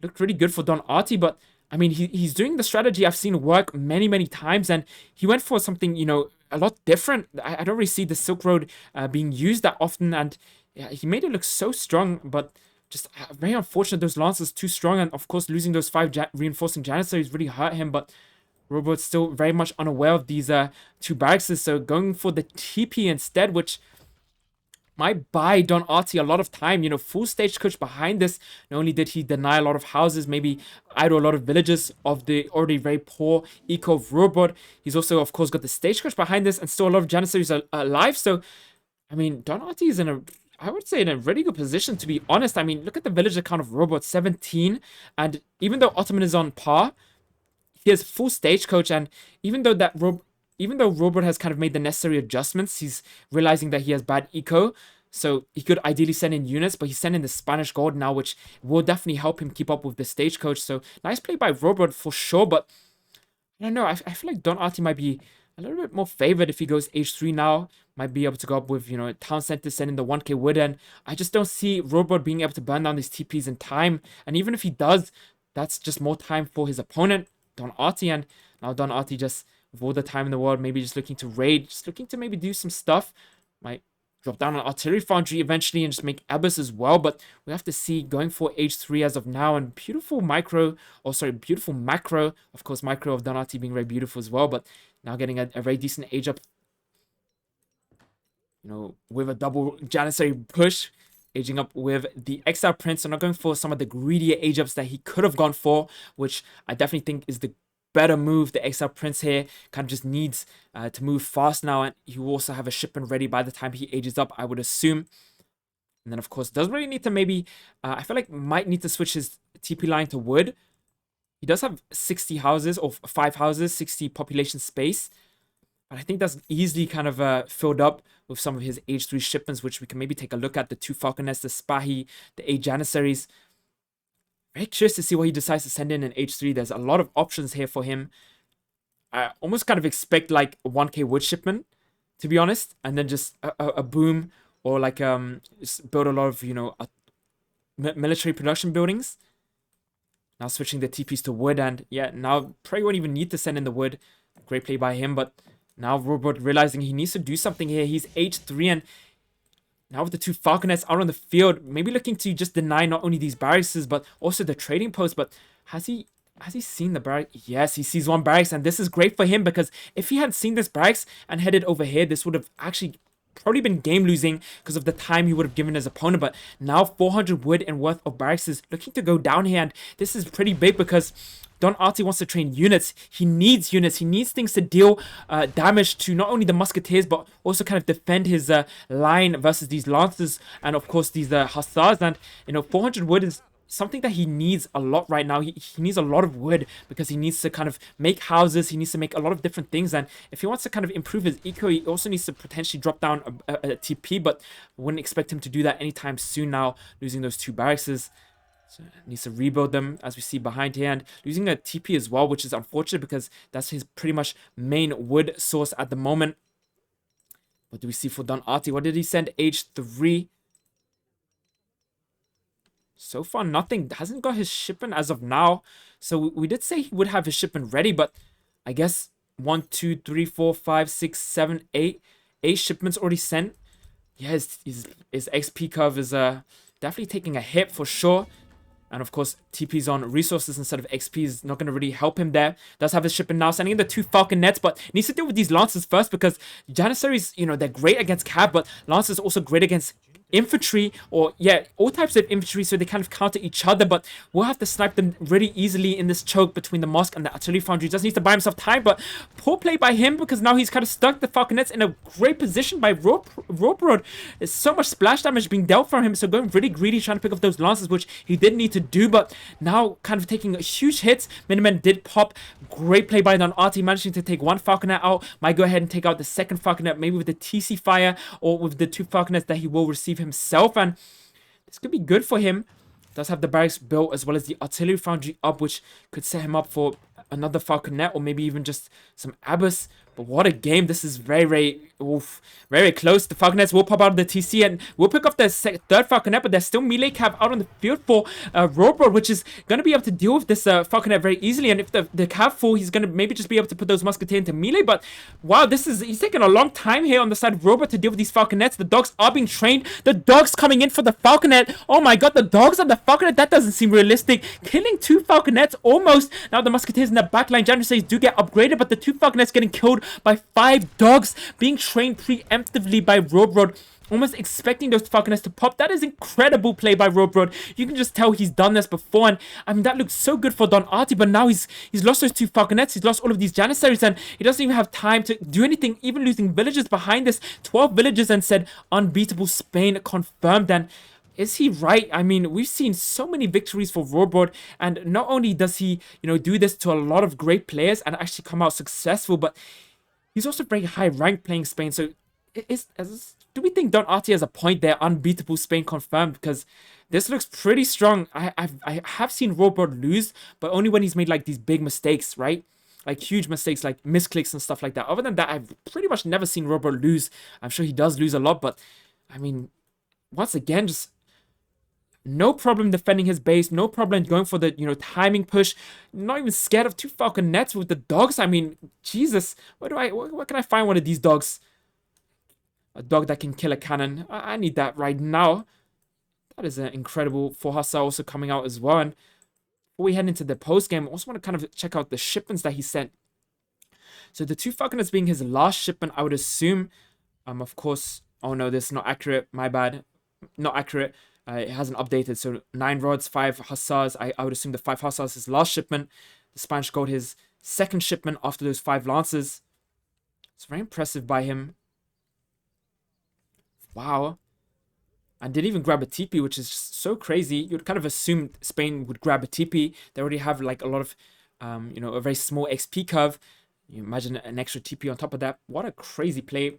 Looked really good for Don Artie, but I mean, he's doing the strategy I've seen work many times, and he went for something, you know, a lot different. I don't really see the Silk Road being used that often, and yeah, he made it look so strong, but just very unfortunate those Lancers too strong, and of course losing those 5 reinforcing Janissaries really hurt him, but Rohbrot's still very much unaware of these 2 barracks, so going for the TP instead, which might buy Don Artie a lot of time. You know, full stagecoach behind this. Not only did he deny a lot of houses, maybe idle a lot of villages of the already very poor eco of Rohbrot, he's also, of course, got the stagecoach behind this, and still a lot of Janissaries are alive. So, I mean, Don Artie is in a, I would say, in a really good position, to be honest. I mean, look at the village account of Rohbrot, 17. And even though Ottoman is on par, he has full stagecoach, and even though Rohbrot has kind of made the necessary adjustments, he's realizing that he has bad eco, so he could ideally send in units, but he's sending the Spanish gold now, which will definitely help him keep up with the stagecoach. So nice play by Rohbrot for sure, but I don't know. I feel like Don Artie might be a little bit more favored if he goes H3 now. Might be able to go up with, you know, town center, sending the 1k wood, and I just don't see Rohbrot being able to burn down these TPs in time. And even if he does, that's just more time for his opponent, Don Artie, and now Don Artie just, with all the time in the world, maybe just looking to raid, just looking to maybe do some stuff. Might drop down an artillery foundry eventually and just make Abyss as well, but we have to see, going for H3 as of now. And beautiful macro, of course, micro of Don Artie being very beautiful as well, but now getting a very decent age up, you know, with a double Janissary push, aging up with the Exile Prince. So not going for some of the greedier age ups that he could have gone for, which I definitely think is the better move. The Exile Prince here kind of just needs to move fast now, and he will also have a shipment ready by the time he ages up, I would assume. And then, of course, does really need to maybe, I feel like might need to switch his TP line to wood. He does have 60 houses, or 5 houses, 60 population space. But I think that's easily kind of filled up with some of his H3 shipments, which we can maybe take a look at. The 2 Falconets, the Spahi, the 8 Janissaries. Very curious to see what he decides to send in H3. There's a lot of options here for him. I almost kind of expect like a 1k wood shipment, to be honest. And then just a boom, or like just build a lot of, you know, military production buildings. Now switching the TPs to wood, and yeah, now probably won't even need to send in the wood. Great play by him, but now Rohbrot realizing he needs to do something here. He's H3, and now with the 2 Falconets out on the field, maybe looking to just deny not only these barracks, but also the trading posts. But has he seen the barrack? Yes, he sees 1 barracks, and this is great for him, because if he had seen this barracks and headed over here, this would have actually probably been game losing because of the time he would have given his opponent. But now 400 wood and worth of barracks is looking to go down here, and this is pretty big because Don Artie wants to train units. He needs units. He needs things to deal damage to not only the musketeers, but also kind of defend his line versus these lancers, and of course these hussars. And you know, 400 wood is something that he needs a lot right now. He needs a lot of wood because he needs to kind of make houses. He needs to make a lot of different things, and if he wants to kind of improve his eco, he also needs to potentially drop down a TP, but wouldn't expect him to do that anytime soon now, losing those 2 barracks. So needs to rebuild them, as we see behind here, and losing a TP as well, which is unfortunate because that's his pretty much main wood source at the moment. What do we see for Don Artie? What did he send? H3. So far, nothing. Hasn't got his shipment as of now. So we did say he would have his shipment ready, but I guess 1, 2, 3, 4, 5, 6, 7, 8. 8 shipments already sent. Yeah, his XP curve is definitely taking a hit for sure. And of course, TP's on resources instead of XP is not going to really help him there. Does have his shipment now, sending in the 2 Falconets, but needs to deal with these Lancers first, because Janissaries, you know, they're great against Cav, but Lancers also great against infantry, or yeah, all types of infantry, so they kind of counter each other, but we'll have to snipe them really easily in this choke between the mosque and the artillery foundry. Just needs to buy himself time, but poor play by him, because now he's kind of stuck the falconets in a great position by Rohbrot. There's so much splash damage being dealt from him, so going really greedy, trying to pick up those lances, which he did need to do, but now kind of taking huge hits. Miniman did pop. Great play by Don Artie, managing to take one falconet out. Might go ahead and take out the second falconet, maybe with the TC fire, or with the two falconets that he will receive himself, and this could be good for him. Does have the barracks built as well as the artillery foundry up, which could set him up for another falconet, or maybe even just some abyss. But what a game. This is very close. The falconets will pop out of the TC, and we'll pick up the third falconet, but there's still melee cav out on the field for Rohbrot, which is going to be able to deal with this falconet very easily. And if the cav fall, he's going to maybe just be able to put those musketeers into melee. But wow, he's taking a long time here on the side of Rohbrot to deal with these falconets. The dogs are being trained. The dogs coming in for the falconet. Oh my god, the dogs on the falconet. That doesn't seem realistic. Killing two falconets almost. Now the musketeers in the backline, Januaries do get upgraded, but the two falconets getting killed by 5 dogs, being trained preemptively by Rohbrot, almost expecting those falconets to pop. That is incredible play by Rohbrot. You can just tell he's done this before, and I mean, that looks so good for Don Artie, but now he's lost those 2 falconets, he's lost all of these Janissaries, and he doesn't even have time to do anything, even losing villages behind this. 12 villages, and said unbeatable Spain confirmed. And is he right? I mean, we've seen so many victories for Rohbrot, and not only does he, do this to a lot of great players and actually come out successful, but he's also very high ranked playing Spain. So do we think Don Artie has a point there? Unbeatable Spain confirmed, because this looks pretty strong. I have seen Rohbrot lose, but only when he's made like these big mistakes, right? Like huge mistakes, like misclicks and stuff like that. Other than that, I've pretty much never seen Rohbrot lose. I'm sure he does lose a lot, but I mean, once again, just no problem defending his base. No problem going for the, timing push. Not even scared of 2 falconets with the dogs. I mean, Jesus. Where can I find one of these dogs? A dog that can kill a cannon. I need that right now. That is an incredible for Hassa also coming out as well. And before we head into the post game, I also want to kind of check out the shipments that he sent. So the 2 falconets being his last shipment, I would assume. Of course. Oh no, this is not accurate. My bad. Not accurate. It hasn't updated. So 9 rods, 5 hussars. I would assume the 5 hussars is his last shipment. The Spanish got his second shipment after those 5 lances. It's very impressive by him. Wow. And didn't even grab a TP, which is just so crazy. You'd kind of assume Spain would grab a TP. They already have like a lot of, a very small XP curve. You imagine an extra TP on top of that. What a crazy play.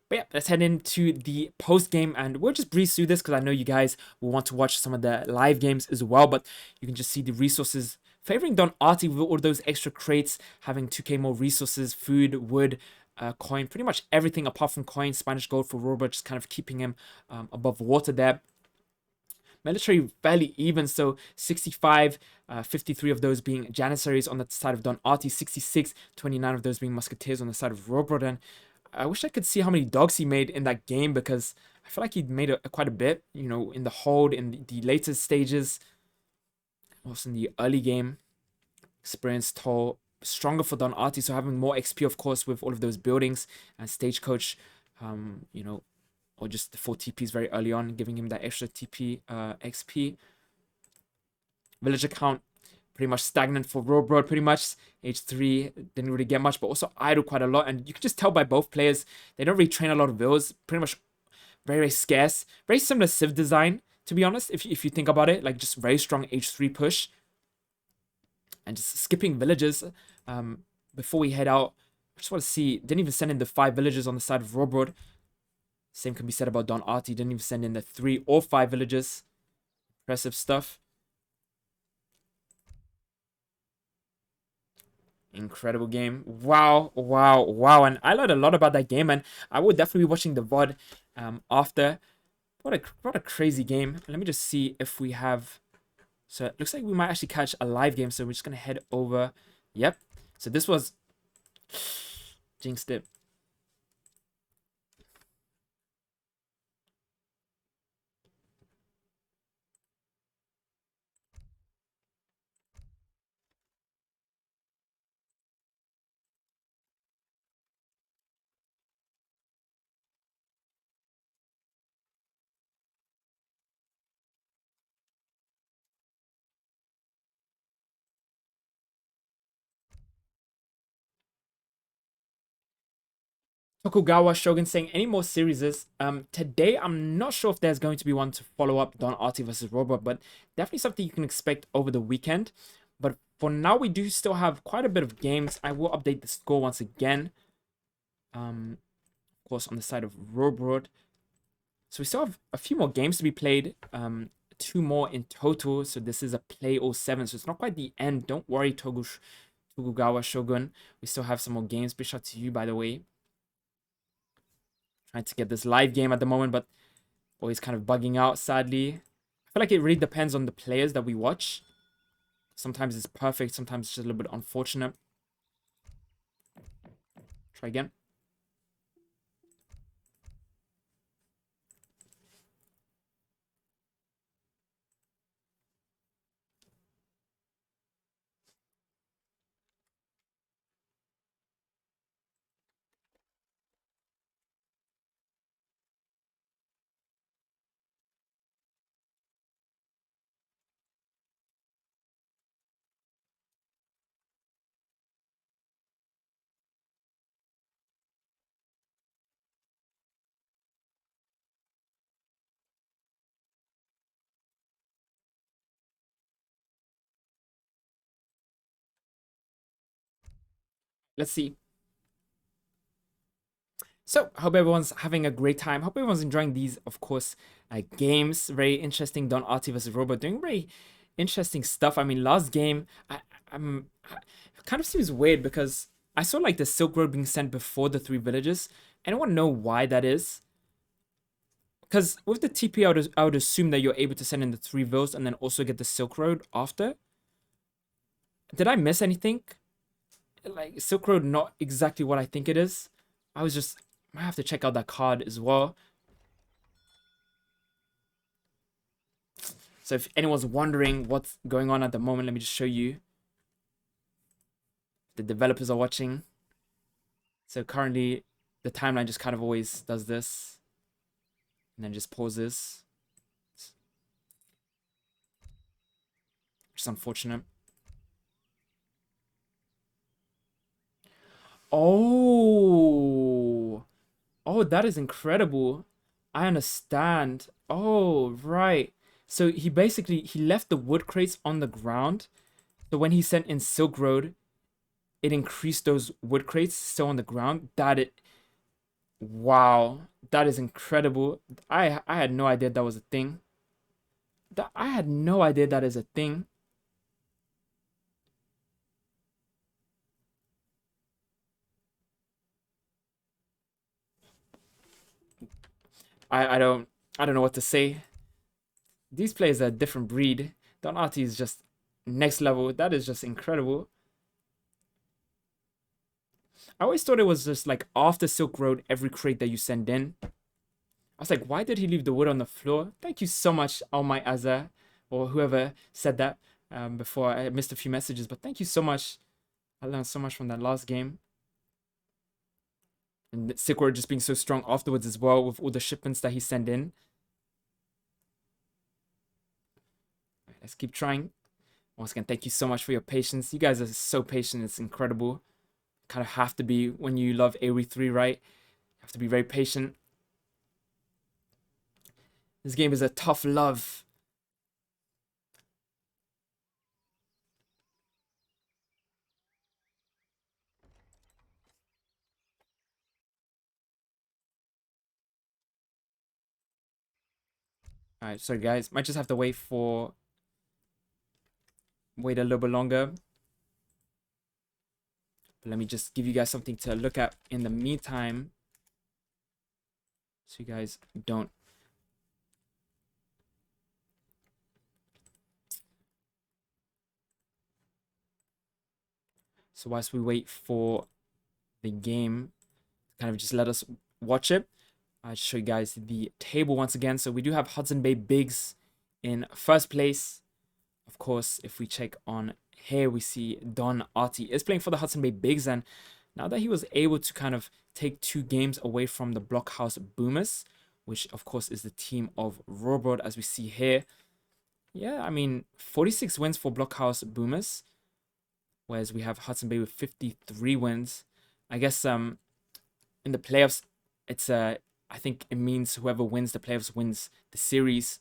But yeah, let's head into the post game, and we'll just breeze through this because I know you guys will want to watch some of the live games as well. But you can just see the resources favoring Don Artie with all those extra crates, having 2k more resources, food, wood, coin, pretty much everything apart from coin. Spanish gold for Rohbrot, just kind of keeping him above water there. Military fairly even, so 65, 53 of those being Janissaries on the side of Don Artie, 66, 29 of those being Musketeers on the side of Rohbrot. And I wish I could see how many dogs he made in that game, because I feel like he made quite a bit, in the hold, in the later stages. Also in the early game. Experience toll stronger for Don Artie, so having more XP, of course, with all of those buildings and Stagecoach, or just the 4 TPs very early on, giving him that extra TP XP. Villager count pretty much stagnant for Rohbrot, pretty much. H3 didn't really get much, but also idle quite a lot. And you can just tell by both players, they don't really train a lot of vills. Pretty much very, very scarce. Very similar Civ design, to be honest, if you think about it. Like, just very strong H3 push. And just skipping villages before we head out. I just want to see, didn't even send in the 5 villagers on the side of Rohbrot. Same can be said about Don Artie. Didn't even send in the 3 or 5 villagers. Impressive stuff. Incredible game. Wow, wow, wow. And I learned a lot about that game, and I will definitely be watching the VOD after. What a crazy game. Let me just see if we have... So it looks like we might actually catch a live game, so we're just going to head over. Yep. So this was... Jinxed it. Tokugawa Shogun saying any more series. Today I'm not sure if there's going to be one to follow up Don Artie versus Rohbrot, but definitely something you can expect over the weekend. But for now, we do still have quite a bit of games. I will update the score once again. Of course, on the side of Rohbrot. So we still have a few more games to be played. 2 more in total. So this is a play 07. So it's not quite the end. Don't worry, Tokugawa Shogun. We still have some more games. Big shout to you, by the way. Trying to get this live game at the moment, but always kind of bugging out, sadly. I feel like it really depends on the players that we watch. Sometimes it's perfect. Sometimes it's just a little bit unfortunate. Try again. Let's see. So, hope everyone's having a great time. Hope everyone's enjoying these, of course, games. Very interesting. Don Artie versus Rohbrot doing very interesting stuff. I mean, last game, it kind of seems weird because I saw like the Silk Road being sent before the 3 villages. Anyone know why that is? Because with the TP, I would assume that you're able to send in the 3 vills and then also get the Silk Road after. Did I miss anything? Like, Silk Road not exactly what I think it is. I have to check out that card as well. So if anyone's wondering what's going on at the moment, let me just show you. The developers are watching. So currently, the timeline just kind of always does this. And then just pauses. Which is unfortunate. Oh. Oh, that is incredible. I understand. Oh, right. So he left the wood crates on the ground. So when he sent in Silk Road, it increased those wood crates still on the ground. Wow, that is incredible. I had no idea that was a thing. I had no idea that is a thing. I don't know what to say. These players are a different breed. Don Artie is just next level. That is just incredible. I always thought it was just like after Silk Road, every crate that you send in. I was like, why did he leave the wood on the floor? Thank you so much, All My Azza, or whoever said that before. I missed a few messages, but thank you so much. I learned so much from that last game. And Silk Road just being so strong afterwards as well with all the shipments that he sent in. Right, let's keep trying. Once again, thank you so much for your patience. You guys are so patient. It's incredible. Kind of have to be when you love AoE 3, right? You have to be very patient. This game is a tough love. Alright, sorry guys. Might just have to wait a little bit longer. But let me just give you guys something to look at in the meantime. So you guys don't. So whilst we wait for the game, kind of just let us watch it. I'll show you guys the table once again. So we do have Hudson Bay BIGS in first place. Of course, if we check on here, we see Don Artie is playing for the Hudson Bay BIGS. And now that he was able to kind of take 2 games away from the Blockhouse Boomers, which of course is the team of Rohbrot, as we see here. Yeah, I mean, 46 wins for Blockhouse Boomers, whereas we have Hudson Bay with 53 wins. I guess in the playoffs, it's I think it means whoever wins the playoffs wins the series.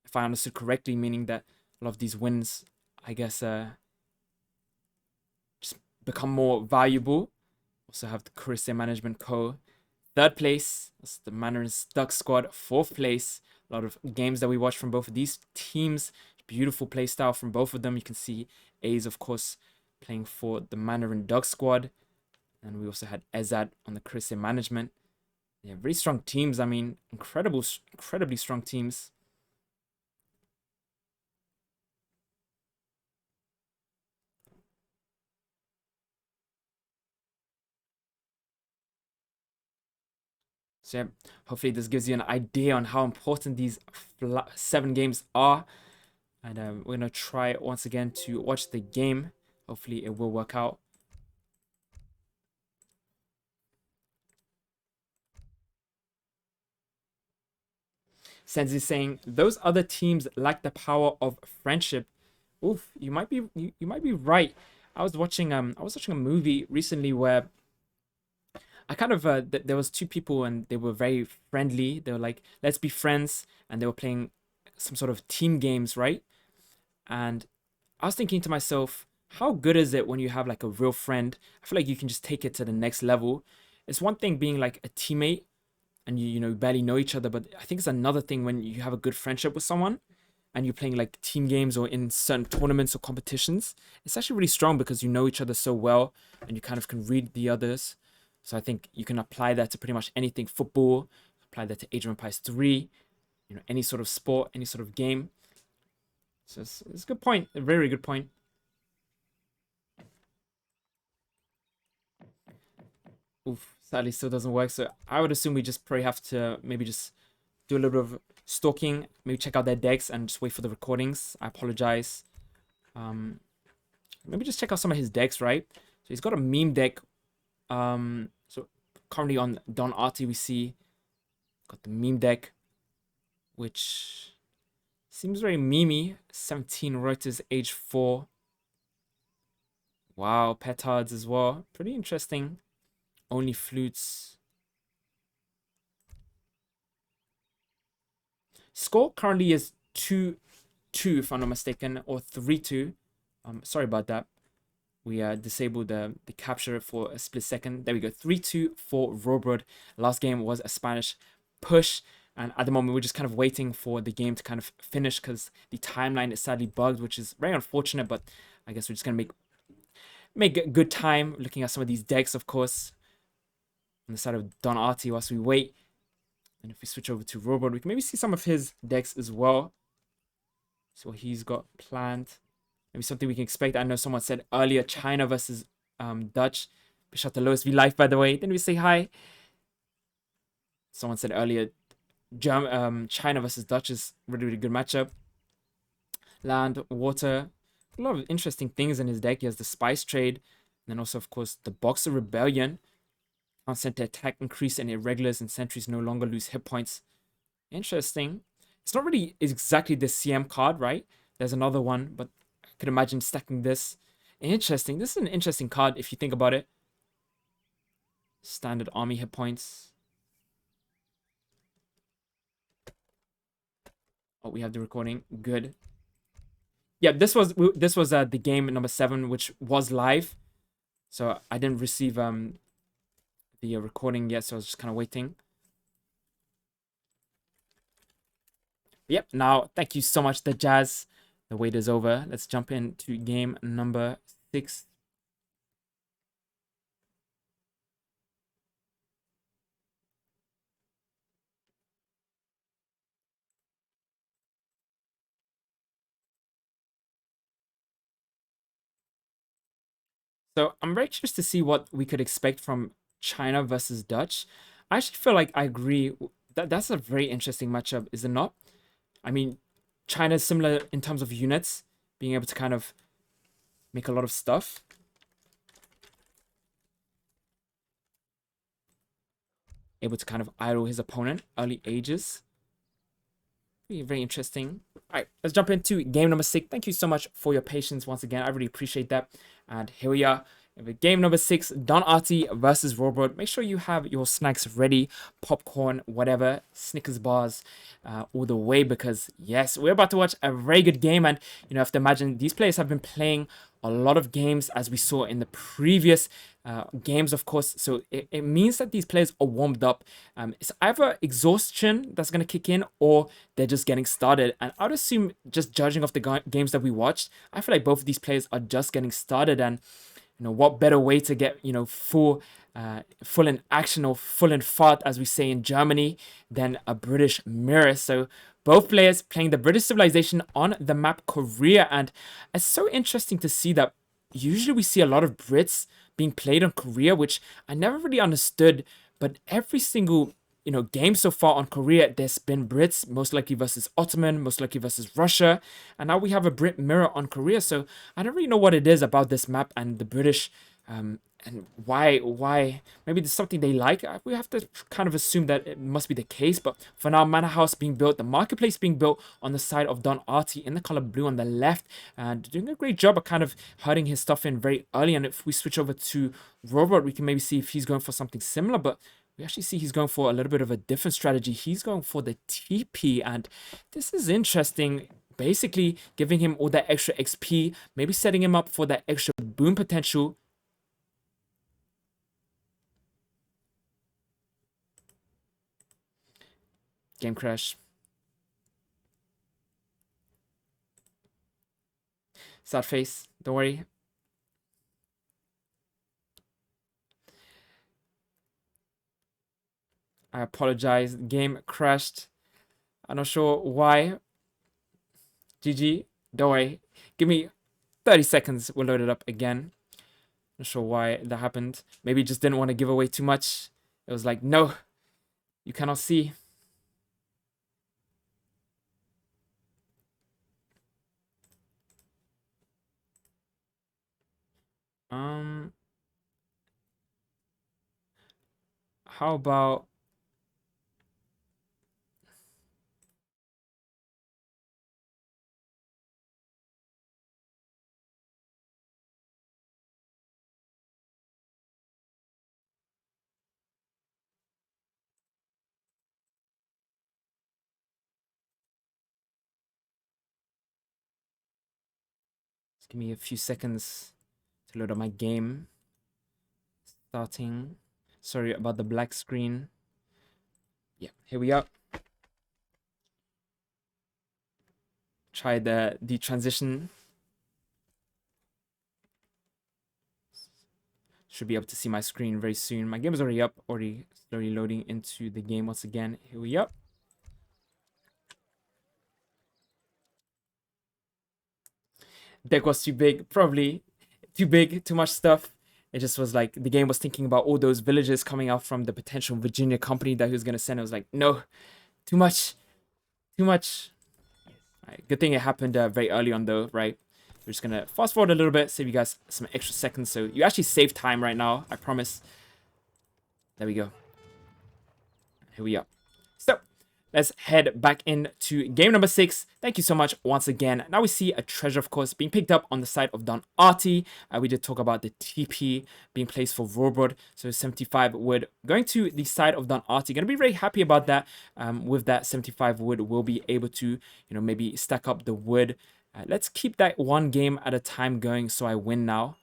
If I understood correctly, meaning that a lot of these wins, I guess, just become more valuable. Also have the Career Management Co. Third place, that's the Mandarin's Duck Squad. Fourth place, a lot of games that we watched from both of these teams. Beautiful play style from both of them. You can see A's, of course, playing for the Mandarin Duck Squad. And we also had Ezad on the Career Management. Yeah, very strong teams. I mean, incredibly strong teams. So yeah, hopefully this gives you an idea on how important these 7 games are. And we're going to try once again to watch the game. Hopefully it will work out. Senzi saying those other teams lack the power of friendship. Oof, you might be right. I was watching a movie recently where I kind of there was two people and they were very friendly. They were like, let's be friends, and they were playing some sort of team games, right? And I was thinking to myself, how good is it when you have like a real friend? I feel like you can just take it to the next level. It's one thing being like a teammate and you know barely know each other, but I think it's another thing when you have a good friendship with someone and you're playing like team games or in certain tournaments or competitions. It's actually really strong because you know each other so well and you kind of can read the others. So I think you can apply that to pretty much anything. Football, apply that to Age of Empires 3, you know, any sort of sport, any sort of game. So it's a good point, a very good point. Oof, sadly still doesn't work. So I would assume we just probably have to maybe just do a little bit of stalking, maybe check out their decks and just wait for the recordings. I apologize. Maybe just check out some of his decks, right? So he's got a meme deck. So currently on Don Arty we see got the meme deck, which seems very memey. 17 Reuters, age 4. Wow, petards as well. Pretty interesting. Only flutes. Score currently is 2-2, if I'm not mistaken, or 3-2. Sorry about that. We disabled the capture for a split second. There we go. 3-2 for Rohbrot. Last game was a Spanish push. And at the moment, we're just kind of waiting for the game to kind of finish because the timeline is sadly bugged, which is very unfortunate. But I guess we're just going to make good time looking at some of these decks, of course, on the side of Don Arty whilst we wait. And if we switch over to Rohbrot, we can maybe see some of his decks as well. So what he's got planned. Maybe something we can expect. I know someone said earlier China versus Dutch. Bishop the lowest V life, by the way. Didn't we say hi? Someone said earlier China versus Dutch is really, really good matchup. Land, water. A lot of interesting things in his deck. He has the Spice Trade. And then also, of course, the Boxer Rebellion. Constant attack increase and irregulars and sentries no longer lose hit points. Interesting. It's not really exactly the CM card, right? There's another one, but I could imagine stacking this. Interesting. This is an interesting card if you think about it. Standard army hit points. Oh, we have the recording. Good. Yeah, this was the game number 7, which was live. So I didn't receive the recording yet, so I was just kind of waiting. Yep, now thank you so much, the Jazz. The wait is over. Let's jump into game number 6. So I'm very curious to see what we could expect from China versus Dutch. I actually feel like I agree. That's a very interesting matchup, is it not? I mean, China is similar in terms of units, being able to kind of make a lot of stuff. Able to kind of idle his opponent early ages. Very, very interesting. All right, let's jump into game number 6. Thank you so much for your patience once again. I really appreciate that. And here we are Game number 6, Don Artie versus Rohbrot. Make sure you have your snacks ready, popcorn, whatever, Snickers bars, all the way, because yes, we're about to watch a very good game. And you have to imagine these players have been playing a lot of games, as we saw in the previous games, of course. So it means that these players are warmed up. It's either exhaustion that's going to kick in, or they're just getting started. And I'd assume, just judging off the games that we watched, I feel like both of these players are just getting started. And what better way to get, full in action, or full in fart, as we say in Germany, than a British mirror. So both players playing the British civilization on the map Korea. And it's so interesting to see that usually we see a lot of Brits being played on Korea, which I never really understood. But every single game so far on Korea, there's been Brits, most likely versus Ottoman, most likely versus Russia, and now we have a Brit mirror on Korea. So I don't really know what it is about this map and the British, and why maybe there's something they like. We have to kind of assume that it must be the case. But for now, Manor House being built, the marketplace being built on the side of Don Artie in the color blue on the left, and doing a great job of kind of herding his stuff in very early. And if we switch over to Rohbrot, we can maybe see if he's going for something similar, but we actually see he's going for a little bit of a different strategy. He's going for the TP, and this is interesting. Basically giving him all that extra XP, maybe setting him up for that extra boom potential. Game crash. Sad face, don't worry. I apologize, game crashed. I'm not sure why. GG, don't worry. Give me 30 seconds, we'll load it up again. Not sure why that happened. Maybe just didn't want to give away too much. It was like, no, you cannot see. How about just give me a few seconds to load up my game. Starting. Sorry about the black screen. Yeah, here we are. Try the transition. Should be able to see my screen very soon. My game is already up, already slowly loading into the game once again. Here we are. Deck was too big, probably too big, too much stuff. It just was like the game was thinking about all those villages coming out from the potential Virginia company that he was gonna send. It was like, no, too much, too much. Right, good thing it happened very early on though, right? We're just gonna fast forward a little bit, save you guys some extra seconds, so you actually save time right now, I promise. There we go. Here we are. So let's head back into game number 6. Thank you so much once again. Now we see a treasure, of course, being picked up on the side of Don Artie. We did talk about the TP being placed for Rohbrot. So 75 wood going to the side of Don Artie. Going to be very happy about that. With that 75 wood, we'll be able to, maybe stack up the wood. Let's keep that one game at a time going so I win now.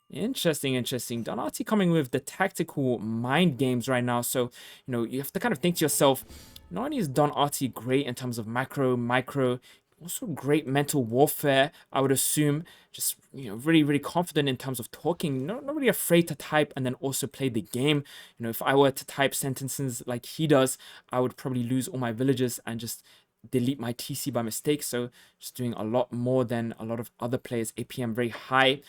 Interesting. Don Artie coming with the tactical mind games right now. So, you have to kind of think to yourself, not only is Don Artie great in terms of macro, micro, also great mental warfare, I would assume. Just, really, really confident in terms of talking. Not really afraid to type and then also play the game. If I were to type sentences like he does, I would probably lose all my villages and just delete my TC by mistake. So just doing a lot more than a lot of other players. APM very high.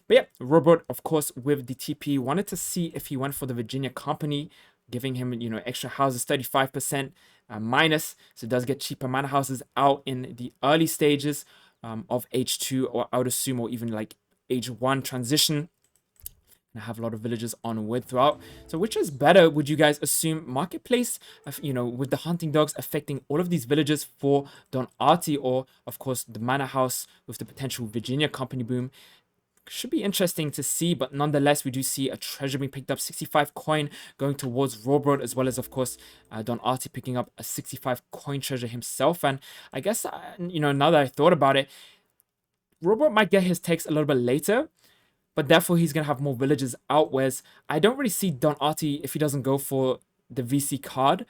But yeah, Rohbrot, of course, with the TP, wanted to see if he went for the Virginia company, giving him, extra houses, 35% minus. So it does get cheaper manor houses out in the early stages of H2, or I would assume, or even like H1 transition. And I have a lot of villagers on wood throughout. So which is better, would you guys assume? Marketplace, with the hunting dogs affecting all of these villages for Don Artie, or, of course, the manor house with the potential Virginia company boom? should be interesting to see, but nonetheless, we do see a treasure being picked up, 65 coin going towards Rohbrot, as well as, of course, Don Artie picking up a 65 coin treasure himself. And I guess, now that I thought about it, Rohbrot might get his takes a little bit later, but therefore he's going to have more villagers out, whereas I don't really see Don Artie, if he doesn't go for the VC card,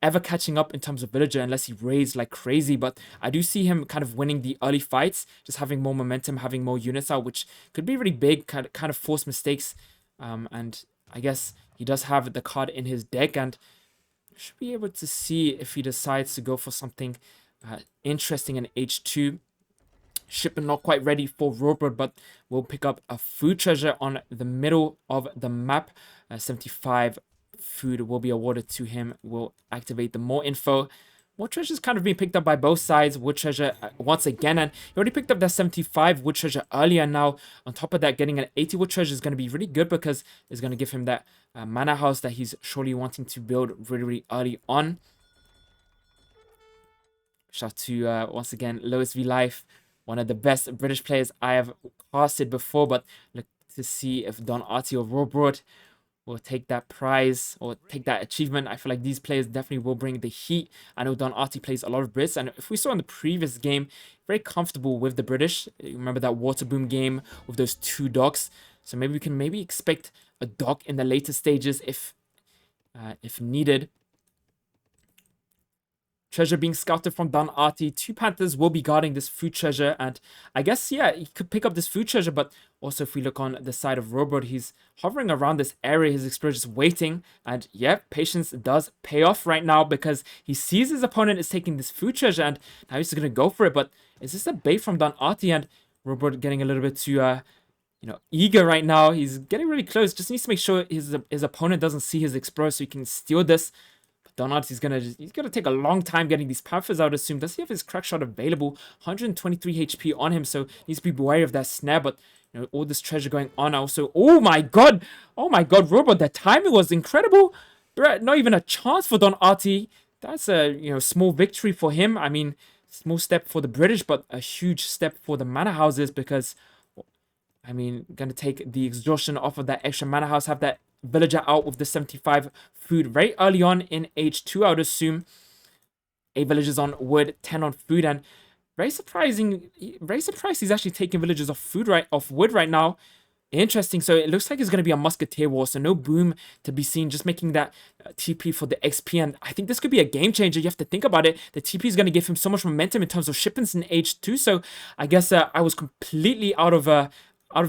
ever catching up in terms of villager unless he raids like crazy. But I do see him kind of winning the early fights, just having more momentum, having more units out, which could be really big, kind of force mistakes. And I guess he does have the card in his deck, and should be able to see if he decides to go for something interesting in H2. Shipment not quite ready for Rohbrot, but we'll pick up a food treasure on the middle of the map. 75 food will be awarded to him. We'll activate the more info. More treasures kind of being picked up by both sides. Wood treasure once again, and he already picked up that 75 wood treasure earlier. Now, on top of that, getting an 80 wood treasure is going to be really good because it's going to give him that manor house that he's surely wanting to build really, really early on. Shout out to, once again, Lois V Life, one of the best British players I have casted before, but look to see if Don Artie or Rohbrot will take that prize or take that achievement. I feel like these players definitely will bring the heat. I know Don Artie plays a lot of Brits, and if we saw in the previous game, very comfortable with the British. You remember that water boom game with those 2 docks? So maybe we can expect a dock in the later stages if needed. Treasure being scouted from Don Artie. 2 Panthers will be guarding this food treasure. And I guess, yeah, he could pick up this food treasure. But also, if we look on the side of Rohbrot, he's hovering around this area. His explorer just waiting. And yeah, patience does pay off right now because he sees his opponent is taking this food treasure. And now he's going to go for it. But is this a bait from Don Artie? And Rohbrot getting a little bit too eager right now. He's getting really close. Just needs to make sure his opponent doesn't see his explorer so he can steal this. Don Artie's gonna take a long time getting these Panthers, I would assume. Does he have his crack shot available? 123 HP on him, so needs to be wary of that snare. But all this treasure going on also. Oh my god, Rohbrot, that timing was incredible. Not even a chance for Don Artie. That's a small victory for him. I mean, small step for the British, but a huge step for the manor houses because, I mean, gonna take the exhaustion off of that extra manor house, have that villager out with the 75 food very early on in H2, I would assume. 8 villagers on wood, 10 on food, and very surprised he's actually taking villagers off wood right now. Interesting. So it looks like it's going to be a musketeer war, so no boom to be seen, just making that TP for the XP. And I think this could be a game changer. You have to think about it. The TP is going to give him so much momentum in terms of shipments in H2. So I guess I was completely out of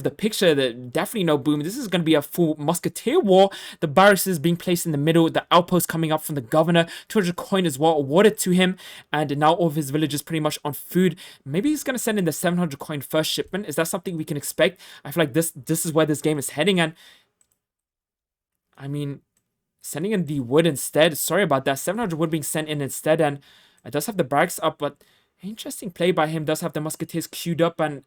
the picture. That definitely no boom. This is going to be a full musketeer war. The barracks is being placed in the middle. The outpost coming up from the governor. 200 coin as well awarded to him. And now all of his villagers pretty much on food. Maybe he's going to send in the 700 coin first shipment. Is that something we can expect? I feel like this is where this game is heading. And I mean, sending in the wood instead. Sorry about that. 700 wood being sent in instead. And it does have the barracks up, but interesting play by him. Does have the musketeers queued up, and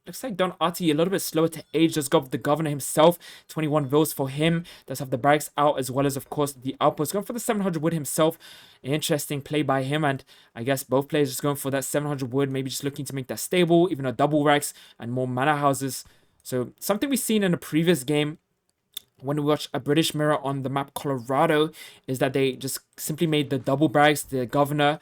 looks like Don Artie a little bit slower to age. Does go with the governor himself. 21 vills for him. Does have the barracks out as well as, of course, the outpost. Going for the 700 wood himself. Interesting play by him. And I guess both players just going for that 700 wood. Maybe just looking to make that stable. Even a double racks and more manor houses. So something we've seen in a previous game when we watched a British mirror on the map Colorado is that they just simply made the double barracks, the governor,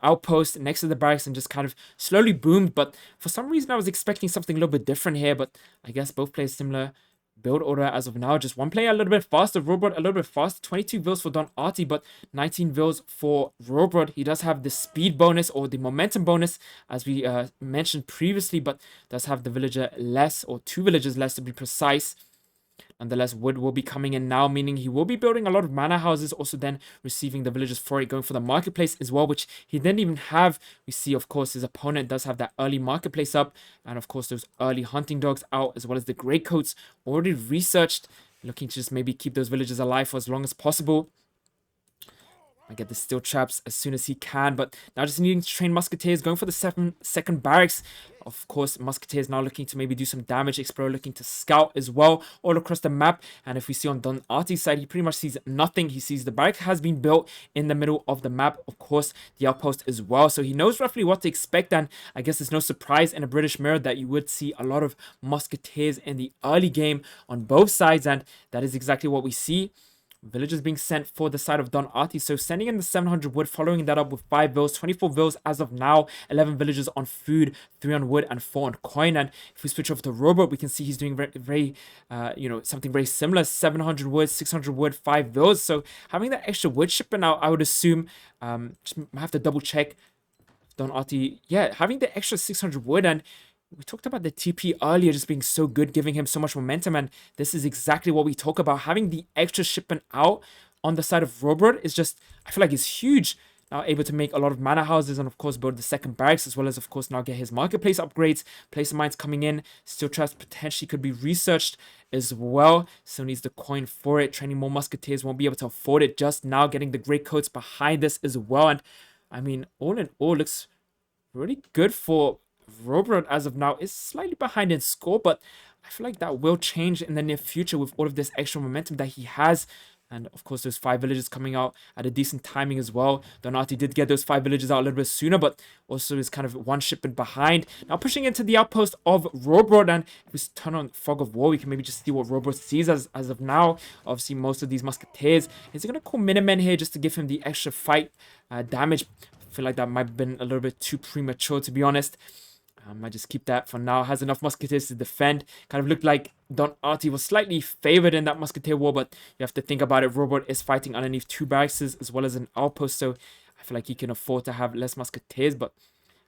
outpost next to the barracks, and just kind of slowly boomed. But for some reason I was expecting something a little bit different here, but I guess both players similar build order as of now. Just one player a little bit faster, Rohbrot a little bit faster. 22 vills for Don Artie, but 19 vills for Rohbrot. He does have the speed bonus or the momentum bonus as we mentioned previously, but does have the villager less, or 2 villagers less to be precise. Nonetheless, wood will be coming in now, meaning he will be building a lot of manor houses, also then receiving the villagers for it, going for the marketplace as well, which he didn't even have. We see, of course, his opponent does have that early marketplace up, and of course, those early hunting dogs out, as well as the greycoats already researched, looking to just maybe keep those villagers alive for as long as possible. I get the steel traps as soon as he can, but now just needing to train musketeers, going for the second barracks. Of course, musketeers now looking to maybe do some damage. Explorer looking to scout as well all across the map. And if we see on Don Artie's side, he pretty much sees nothing. He sees the barrack has been built in the middle of the map. Of course, the outpost as well. So he knows roughly what to expect. And I guess it's no surprise in a British mirror that you would see a lot of musketeers in the early game on both sides. And that is exactly what we see. Villagers being sent for the side of Don Artie. So sending in the 700 wood, following that up with 5 vills, 24 vills as of now, 11 villagers on food, 3 on wood, and 4 on coin. And if we switch over to Rohbrot, we can see he's doing very something very similar. 700 wood, 600 wood, 5 vills. So having that extra wood shipment out, I would assume, just have to double check. Don Artie, yeah, having the extra 600 wood, and we talked about the TP earlier just being so good, giving him so much momentum, and this is exactly what we talk about. Having the extra shipment out on the side of Rohbrot is just, I feel like it's huge. Now able to make a lot of manor houses and of course build the second barracks, as well as of course now get his marketplace upgrades, placer mines coming in, steel traps potentially could be researched as well. Still needs the coin for it. Training more musketeers, won't be able to afford it just now. Getting the great coats behind this as well, and I mean all in all looks really good for Rohbrot as of now. Is slightly behind in score, but I feel like that will change in the near future with all of this extra momentum that he has. And of course, those 5 villages coming out at a decent timing as well. Don Artie did get those 5 villages out a little bit sooner, but also is kind of one shipment behind. Now pushing into the outpost of Rohbrot, and if we turn on Fog of War, we can maybe just see what Rohbrot sees as of now. Obviously, most of these musketeers. Is he going to call Minutemen here just to give him the extra fight damage? I feel like that might have been a little bit too premature, to be honest. I might just keep that for now. Has enough musketeers to defend. Kind of looked like Don Artie was slightly favored in that musketeer war, but you have to think about it. Rohbrot is fighting underneath 2 barracks as well as an outpost, so I feel like he can afford to have less musketeers. But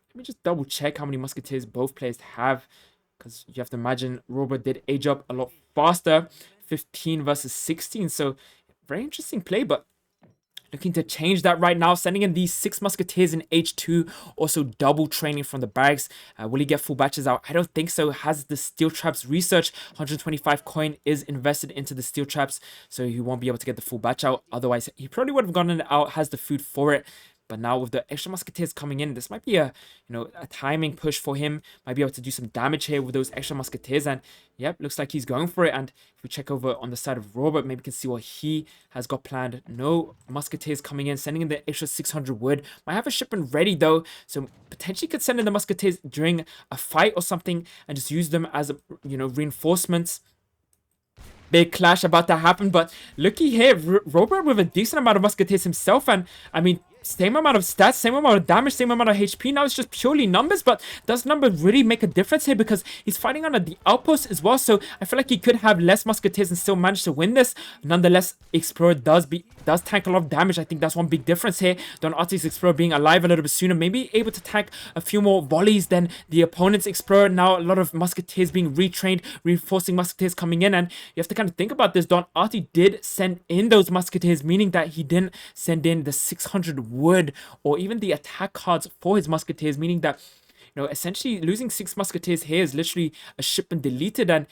let me just double check how many musketeers both players have, because you have to imagine Rohbrot did age up a lot faster. 15 versus 16, so very interesting play, but looking to change that right now, sending in these 6 musketeers in H2, also double training from the barracks. Will he get full batches out? I don't think so. Has the steel traps research. 125 coin is invested into the steel traps, so he won't be able to get the full batch out. Otherwise, he probably would have gotten it out, has the food for it. But now with the extra musketeers coming in, this might be a timing push for him. Might be able to do some damage here with those extra musketeers. And yep, looks like he's going for it. And if we check over on the side of Rohbrot, maybe we can see what he has got planned. No musketeers coming in, sending in the extra 600 wood. Might have a shipment ready though, so potentially could send in the musketeers during a fight or something and just use them as reinforcements. Big clash about to happen, but looky here, Rohbrot with a decent amount of musketeers himself, and I mean, same amount of stats, same amount of damage, same amount of HP. Now it's just purely numbers, but does number really make a difference here? Because he's fighting under the outpost as well, so I feel like he could have less musketeers and still manage to win this. Nonetheless, Explorer does tank a lot of damage. I think that's one big difference here. Don Artie's Explorer being alive a little bit sooner, maybe able to tank a few more volleys than the opponent's Explorer. Now a lot of musketeers being retrained, reinforcing musketeers coming in, and you have to kind of think about this. Don Artie did send in those musketeers, meaning that he didn't send in the 600 wood or even the attack cards for his musketeers, meaning that essentially losing 6 musketeers here is literally a shipment deleted. And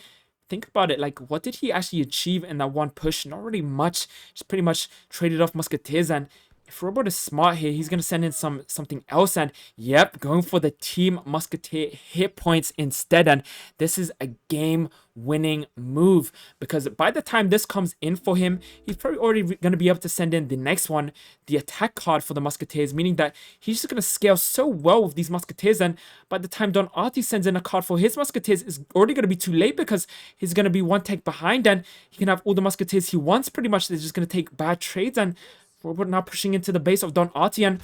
think about it, like, what did he actually achieve in that one push? Not really much. Just pretty much traded off musketeers. And if Rohbrot is smart here, he's going to send in something else. And yep, going for the team musketeer hit points instead. And this is a game-winning move, because by the time this comes in for him, he's probably already going to be able to send in the next one, the attack card for the musketeers, meaning that he's just going to scale so well with these musketeers. And by the time Don Artie sends in a card for his musketeers, it's already going to be too late, because he's going to be one tech behind, and he can have all the musketeers he wants pretty much. They're just going to take bad trades. And Rohbrot now pushing into the base of Don Artie and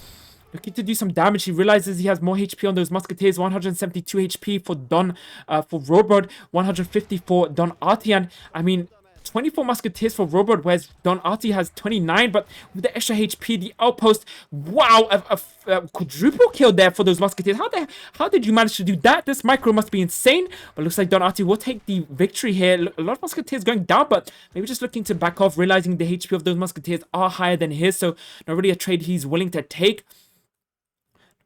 looking to do some damage. He realizes he has more HP on those musketeers. 172 HP for Rohbrot, 150 for Don Artie. And I mean, 24 musketeers for Rohbrot, whereas Don Artie has 29, but with the extra HP, the outpost, wow, a quadruple kill there for those musketeers. How did you manage to do that? This micro must be insane, but looks like Don Artie will take the victory here. A lot of musketeers going down, but maybe just looking to back off, realizing the HP of those musketeers are higher than his, so not really a trade he's willing to take.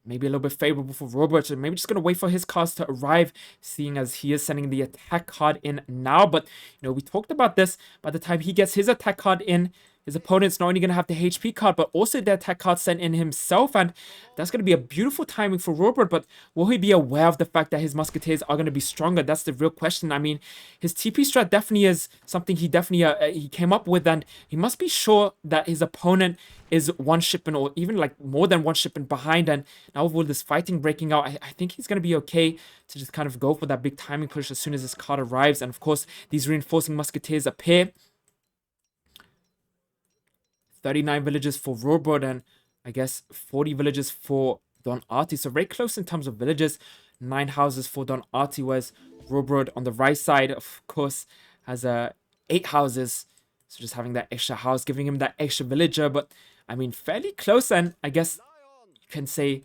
Maybe a little bit favorable for Rohbrot, so maybe just going to wait for his cards to arrive, seeing as he is sending the attack card in now. But, we talked about this. By the time he gets his attack card in, his opponent's not only going to have the HP card, but also the attack card sent in himself, and that's going to be a beautiful timing for Rohbrot, but will he be aware of the fact that his Musketeers are going to be stronger? That's the real question. I mean, his TP strat definitely is something he definitely he came up with, and he must be sure that his opponent is one shipment or even like more than one shipment behind, and now with all this fighting breaking out, I think he's going to be okay to just kind of go for that big timing push as soon as this card arrives, and of course, these reinforcing Musketeers appear. 39 villages for Rohbrot and I guess 40 villages for Don Artie. So very close in terms of villages. 9 houses for Don Artie, whereas Rohbrot on the right side, of course, has 8 houses. So just having that extra house, giving him that extra villager. But I mean, fairly close, and I guess you can say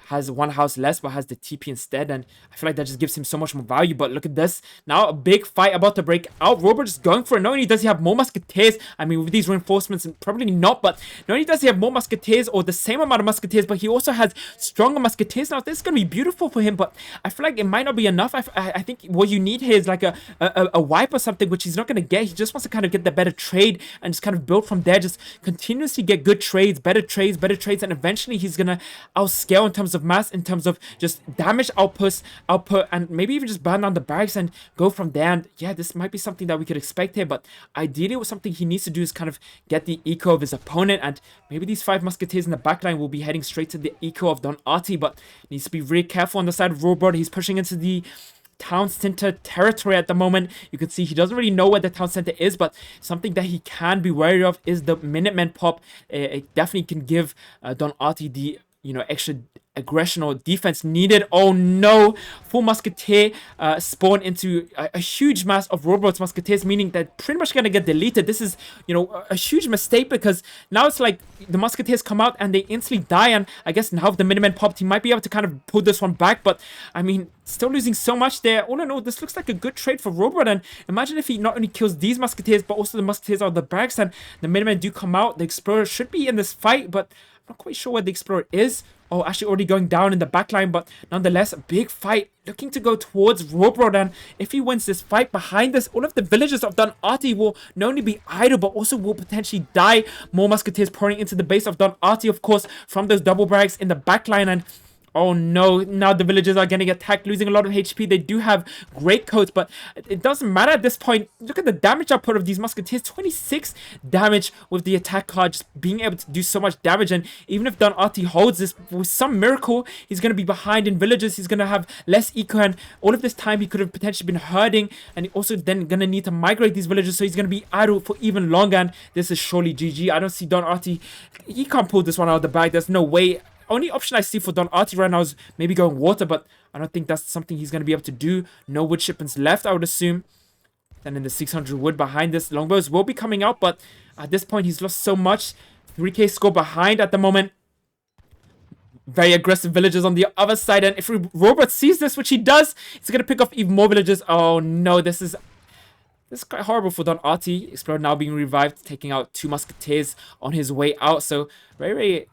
has 1 house less but has the TP instead, and I feel like that just gives him so much more value. But look at this, now a big fight about to break out. Rohbrot just going for it. Not only does he have more Musketeers, I mean with these reinforcements probably not, but not only does he have more Musketeers or the same amount of Musketeers, but he also has stronger Musketeers. Now this is going to be beautiful for him, but I feel like it might not be enough. I think what you need here is like a wipe or something, which he's not going to get. He just wants to kind of get the better trade and just kind of build from there, just continuously get good trades, better trades, and eventually he's going to outscale in terms of mass, in terms of just damage output, and maybe even just burn down the barracks and go from there. And yeah, this might be something that we could expect here, but ideally what something he needs to do is kind of get the eco of his opponent, and maybe these 5 Musketeers in the backline will be heading straight to the eco of Don Artie, but needs to be really careful on the side of Rohbrot. He's pushing into the town center territory at the moment. You can see he doesn't really know where the town center is, but something that he can be wary of is the Minutemen pop. It definitely can give Don Artie the extra aggression or defense needed. Oh no, full Musketeer spawn into a huge mass of Rohbrot's Musketeers, meaning that pretty much gonna get deleted. This is a huge mistake, because now it's like the Musketeers come out and they instantly die, and I guess now if the Minutemen popped, he might be able to kind of pull this one back, but I mean, still losing so much there. All in all, this looks like a good trade for Rohbrot, and imagine if he not only kills these Musketeers, but also the Musketeers out of the barracks, and the Minutemen do come out. The Explorer should be in this fight, but I'm not quite sure where the Explorer is. Oh, actually already going down in the backline, but nonetheless, a big fight looking to go towards Rohbrot, and if he wins this fight behind this, all of the villagers of Don Artie will not only be idle, but also will potentially die. More Musketeers pouring into the base of Don Artie, of course, from those double barracks in the backline, and oh no, now the villagers are getting attacked, losing a lot of HP. They do have great coats, but it doesn't matter at this point. Look at the damage output of these Musketeers. 26 damage with the attack card, just being able to do so much damage. And even if Don Artie holds this, with some miracle, he's going to be behind in villages. He's going to have less eco, and all of this time he could have potentially been herding, and he also then going to need to migrate these villagers, so he's going to be idle for even longer, and this is surely GG. I don't see Don Artie. He can't pull this one out of the bag. There's no way. Only option I see for Don Artie right now is maybe going water, but I don't think that's something he's going to be able to do. No wood shipments left, I would assume. Then in the 600 wood behind this, longbows will be coming out, but at this point he's lost so much. 3k score behind at the moment. Very aggressive villagers on the other side, and if Rohbrot sees this, which he does, he's going to pick off even more villagers. Oh no, this is quite horrible for Don Artie. Explorer now being revived, taking out 2 Musketeers on his way out. So very,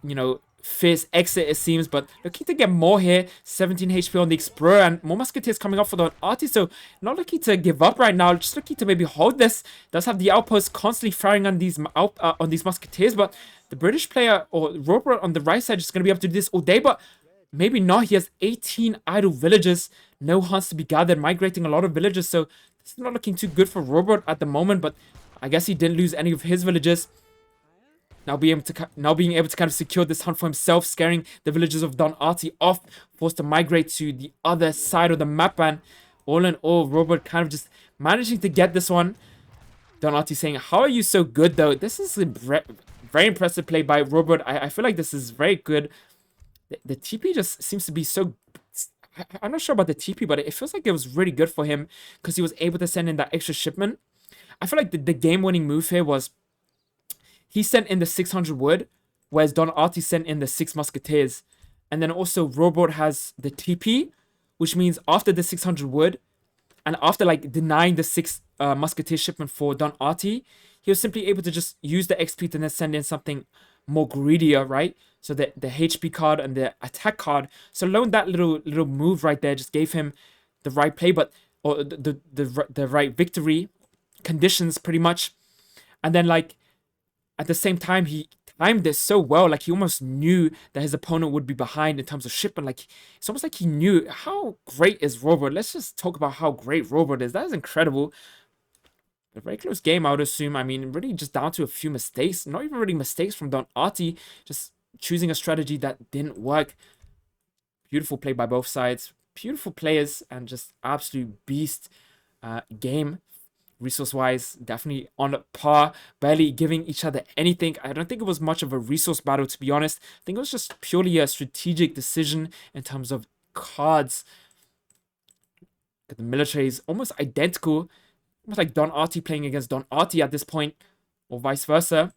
fierce exit it seems, but looking to get more here. 17 HP on the Explorer, and more Musketeers coming up for Don Artie, so not looking to give up right now, just looking to maybe hold this. Does have the outpost constantly firing on these Musketeers, but the British player or Rohbrot on the right side is going to be able to do this all day, but maybe not. He has 18 idle villages, no hunts to be gathered, migrating a lot of villages, so this is not looking too good for Rohbrot at the moment, but I guess he didn't lose any of his villages. Now being able to kind of secure this hunt for himself, scaring the villagers of Don Artie off, forced to migrate to the other side of the map, and all in all, Rohbrot kind of just managing to get this one. Don Artie saying, "How are you so good though?" This is a very impressive play by Rohbrot. I feel like this is very good. The TP just seems to be so... I'm not sure about the TP, but it feels like it was really good for him because he was able to send in that extra shipment. I feel like the game-winning move here was he sent in the 600 wood, whereas Don Artie sent in the 6 Musketeers. And then also Rohbrot has the TP, which means after the 600 wood, and after like denying the 6 Musketeer shipment for Don Artie, he was simply able to just use the XP to then send in something more greedier, right? So the HP card and the attack card. So alone that little move right there just gave him the right play, but or the right victory conditions pretty much. And then like at the same time, he timed this so well. Like he almost knew that his opponent would be behind in terms of shipment. Like it's almost like he knew how great is Rohbrot. Let's just talk about how great Rohbrot is. That is incredible. A very close game, I would assume. I mean, really just down to a few mistakes. Not even really mistakes from Don Artie. Just choosing a strategy that didn't work. Beautiful play by both sides. Beautiful players and just absolute beast game. Resource-wise, definitely on par. Barely giving each other anything. I don't think it was much of a resource battle, to be honest. I think it was just purely a strategic decision in terms of cards. The military is almost identical. Almost like Don Artie playing against Don Artie at this point, or vice versa.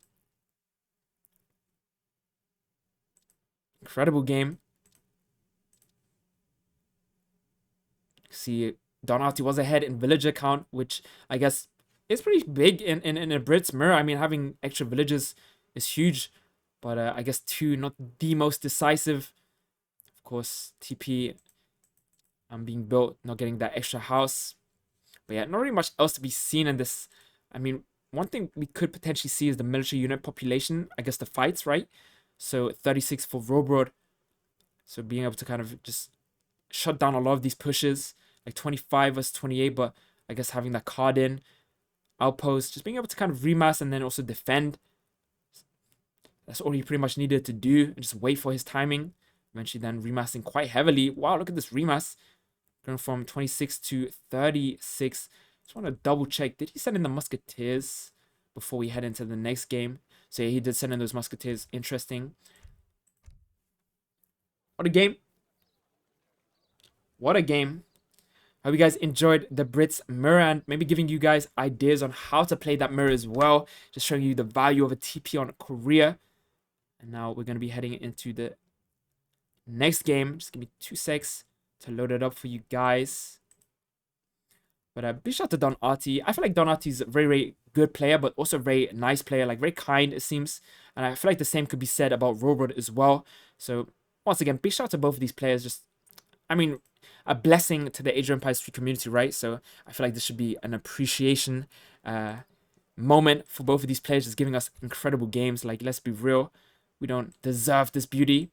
Incredible game. See, Don Artie was ahead in villager count, which I guess is pretty big in a Brit's mirror. I mean, having extra villagers is huge, but I guess 2 not the most decisive. Of course, TP being built, not getting that extra house. But yeah, not really much else to be seen in this. I mean, one thing we could potentially see is the military unit population. I guess the fights, right? So 36 for Rohbrot. So being able to kind of just shut down a lot of these pushes. Like 25 versus 28, but I guess having that card in. Outpost. Just being able to kind of remass and then also defend. That's all he pretty much needed to do. And just wait for his timing. Eventually then remassing quite heavily. Wow, look at this remass. Going from 26 to 36. Just want to double check. Did he send in the Musketeers before we head into the next game? So yeah, he did send in those Musketeers. Interesting. What a game. What a game. Hope you guys enjoyed the Brits mirror and maybe giving you guys ideas on how to play that mirror as well. Just showing you the value of a TP on Korea. And now we're going to be heading into the next game. Just give me 2 secs to load it up for you guys. But big shout out to Don Artie. I feel like Don Artie's a very, very good player, but also a very nice player. Like very kind, it seems. And I feel like the same could be said about Rohbrot as well. So once again, big shout out to both of these players. Just, I mean, a blessing to the Age of Empires 3 community, right? So I feel like this should be an appreciation moment for both of these players, just giving us incredible games. Like, let's be real, we don't deserve this beauty.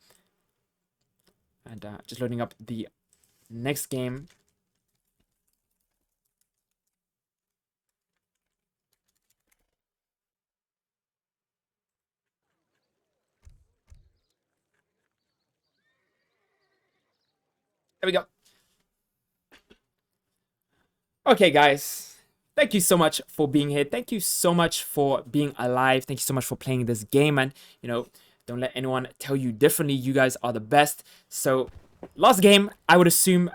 And just loading up the next game. There we go. Okay, guys. Thank you so much for being here. Thank you so much for being alive. Thank you so much for playing this game. And, you know, don't let anyone tell you differently. You guys are the best. So, last game, I would assume,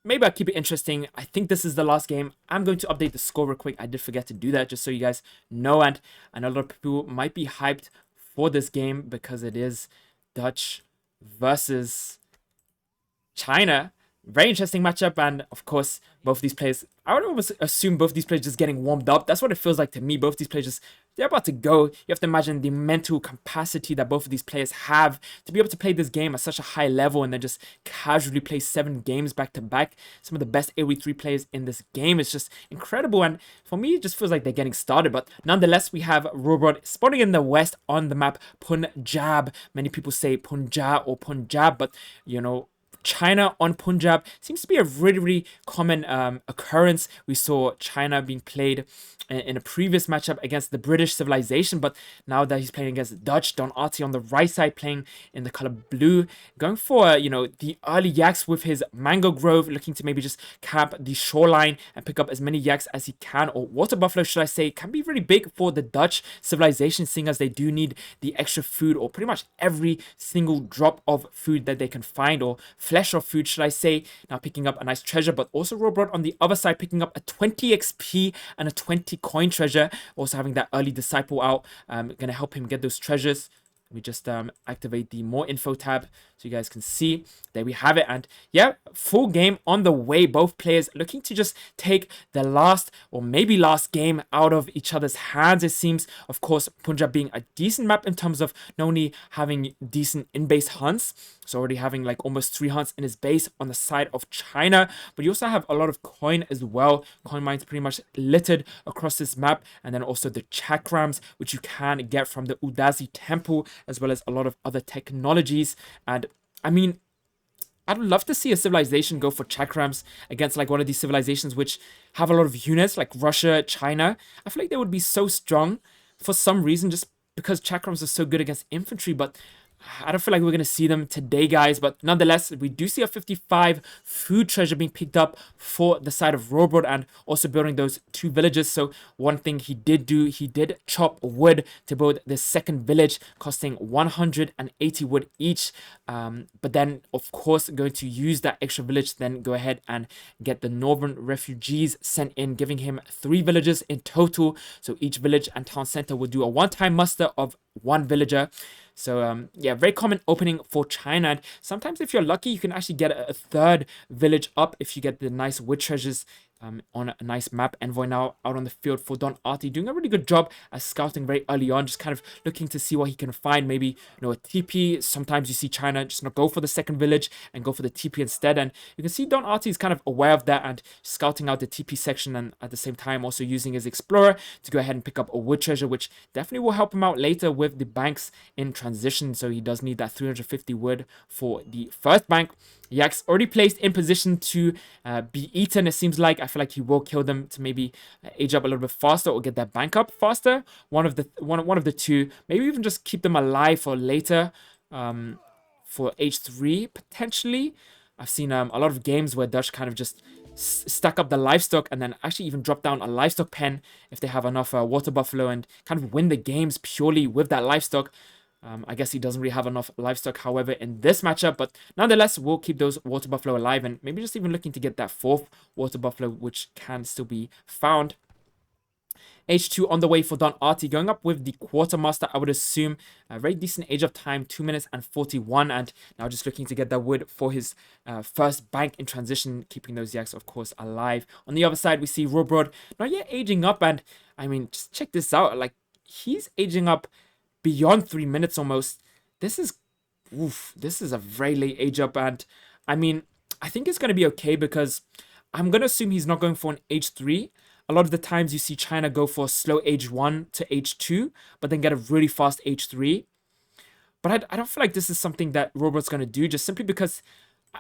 maybe I'll keep it interesting. I think this is the last game. I'm going to update the score real quick. I did forget to do that, just so you guys know. And I know a lot of people might be hyped for this game because it is Dutch versus China. Very interesting matchup, and of course, both these players, I would almost assume both these players just getting warmed up. That's what it feels like to me. Both these players just, they're about to go. You have to imagine the mental capacity that both of these players have to be able to play this game at such a high level and then just casually play 7 games back to back. Some of the best AoE3 players in this game. It's just incredible, and for me, it just feels like they're getting started. But nonetheless, we have Rohbrot spawning in the west on the map, Punjab. Many people say Punjab or Punjab, but, you know, China on Punjab seems to be a really, really common occurrence. We saw China being played in a previous matchup against the British civilization, but now that he's playing against Dutch, Don Artie on the right side playing in the color blue, going for, you know, the early yaks with his mango grove, looking to maybe just cap the shoreline and pick up as many yaks as he can, or water buffalo, should I say, can be really big for the Dutch civilization, seeing as they do need the extra food, or pretty much every single drop of food that they can find, or flesh of food, should I say. Now picking up a nice treasure, but also Rohbrot on the other side picking up a 20 XP and a 20 coin treasure, also having that early disciple out, gonna help him get those treasures. Let me just activate the more info tab so you guys can see. There we have it. And yeah, full game on the way. Both players looking to just take the last or maybe last game out of each other's hands, it seems. Of course, Punjab being a decent map in terms of not only having decent in-base hunts, so already having like almost 3 hunts in his base on the side of China, but you also have a lot of coin as well. Coin mines pretty much littered across this map, and then also the chakrams, which you can get from the Udasi temple, as well as a lot of other technologies. And I mean, I'd love to see a civilization go for chakrams against like one of these civilizations which have a lot of units like Russia, China. I feel like they would be so strong for some reason, just because chakrams are so good against infantry, but I don't feel like we're going to see them today, guys. But nonetheless, we do see a 55 food treasure being picked up for the side of Rohbrot, and also building those 2 villages. So one thing he did do, he did chop wood to build the second village, costing 180 wood each. But then, of course, going to use that extra village, then go ahead and get the northern refugees sent in, giving him 3 villages in total. So each village and town center will do a one-time muster of 1 villager. So yeah, very common opening for China. And sometimes if you're lucky, you can actually get a 3rd village up if you get the nice wood treasures on a nice map. Envoy now out on the field for Don Artie, doing a really good job at scouting very early on, just kind of looking to see what he can find. Maybe, a TP. Sometimes you see China just not go for the 2nd village and go for the TP instead. And you can see Don Artie is kind of aware of that and scouting out the TP section, and at the same time also using his explorer to go ahead and pick up a wood treasure, which definitely will help him out later with the banks in transition. So he does need that 350 wood for the first bank. Yak's already placed in position to be eaten, it seems like. I feel like he will kill them to maybe age up a little bit faster or get that bank up faster. One of the two. Maybe even just keep them alive for later, for H3 potentially. I've seen a lot of games where Dutch kind of just stack up the livestock and then actually even drop down a livestock pen if they have enough water buffalo, and kind of win the games purely with that livestock. I guess he doesn't really have enough livestock, however, in this matchup, but nonetheless, we'll keep those water buffalo alive, and maybe just even looking to get that 4th water buffalo, which can still be found. H2 on the way for Don Artie, going up with the quartermaster, I would assume. A very decent age of time, 2 minutes and 41, and now just looking to get that wood for his first bank in transition, keeping those yaks, of course, alive. On the other side, we see Rohbrot not yet aging up, and I mean, just check this out. Like, he's aging up beyond 3 minutes almost. This is a very late age up, and I mean, I think it's going to be okay because I'm going to assume he's not going for an H3. A lot of the times you see China go for a slow H1 to H2, but then get a really fast H3. But I don't feel like this is something that Rohbrot's going to do, just simply because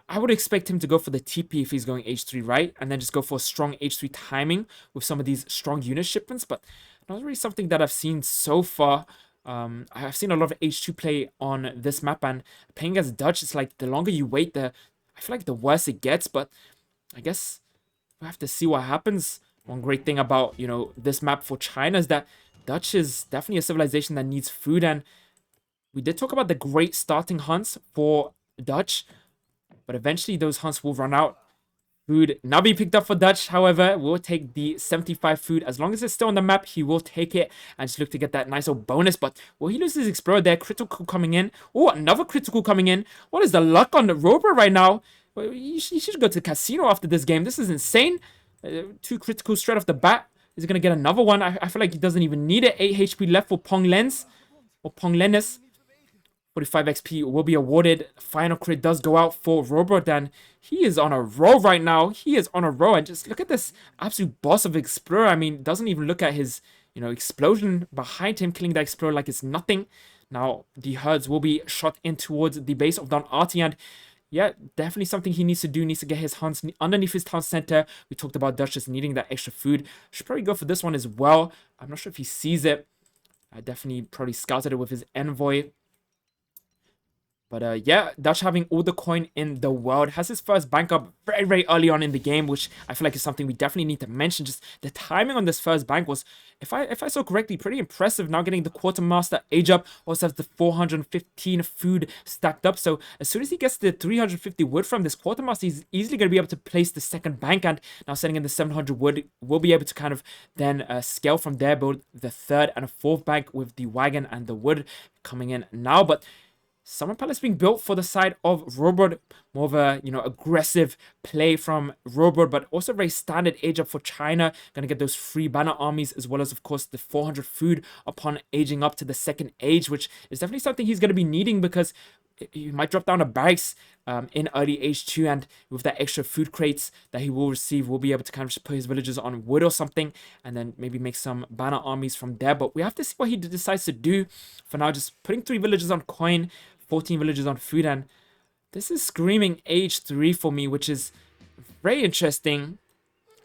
I would expect him to go for the TP if he's going H3, right? And then just go for a strong H3 timing with some of these strong unit shipments, but not really something that I've seen so far. I've seen a lot of H2 play on this map, and playing as Dutch, it's like the longer you wait, I feel like the worse it gets, but I guess we'll have to see what happens. One great thing about, this map for China is that Dutch is definitely a civilization that needs food, and we did talk about the great starting hunts for Dutch, but eventually those hunts will run out. Food now be picked up for Dutch, however, will take the 75 food. As long as it's still on the map, he will take it and just look to get that nice old bonus. But will he lose his Explorer there? Critical coming in. Oh, another critical coming in. What is the luck on the Rohbrot right now? You should go to the casino after this game. This is insane. 2 critical straight off the bat. Is he going to get another one? I feel like he doesn't even need it. 8 HP left for Pong Lens. Or Pong Lennis. 45 XP will be awarded. Final crit does go out for Rohbrot, and he is on a roll right now. He is on a roll, and just look at this absolute boss of Explorer. I mean, doesn't even look at his, explosion behind him, killing the Explorer like it's nothing. Now, the herds will be shot in towards the base of Don Artie, and yeah, definitely something he needs to do. Needs to get his hunts underneath his town center. We talked about Dutch just needing that extra food. Should probably go for this one as well. I'm not sure if he sees it. I definitely probably scouted it with his envoy. But yeah, Dutch having all the coin in the world has his first bank up very, very early on in the game, which I feel like is something we definitely need to mention. Just the timing on this first bank was, if I saw correctly, pretty impressive. Now getting the quartermaster age up, also has the 415 food stacked up. So as soon as he gets the 350 wood from this quartermaster, he's easily going to be able to place the second bank, and now setting in the 700 wood, we'll be able to kind of then scale from there, build the third and a fourth bank with the wagon and the wood coming in now. But Summer Palace being built for the side of Rohbrot, more of a, aggressive play from Rohbrot, but also very standard age up for China. Gonna get those free banner armies, as well as, of course, the 400 food upon aging up to the second age, which is definitely something he's gonna be needing, because he might drop down a barracks in early age 2, and with that extra food crates that he will receive, we'll be able to kind of just put his villagers on wood or something, and then maybe make some banner armies from there. But we have to see what he decides to do. For now, just putting 3 villagers on coin, 14 villagers on food, and this is screaming age 3 for me, which is very interesting.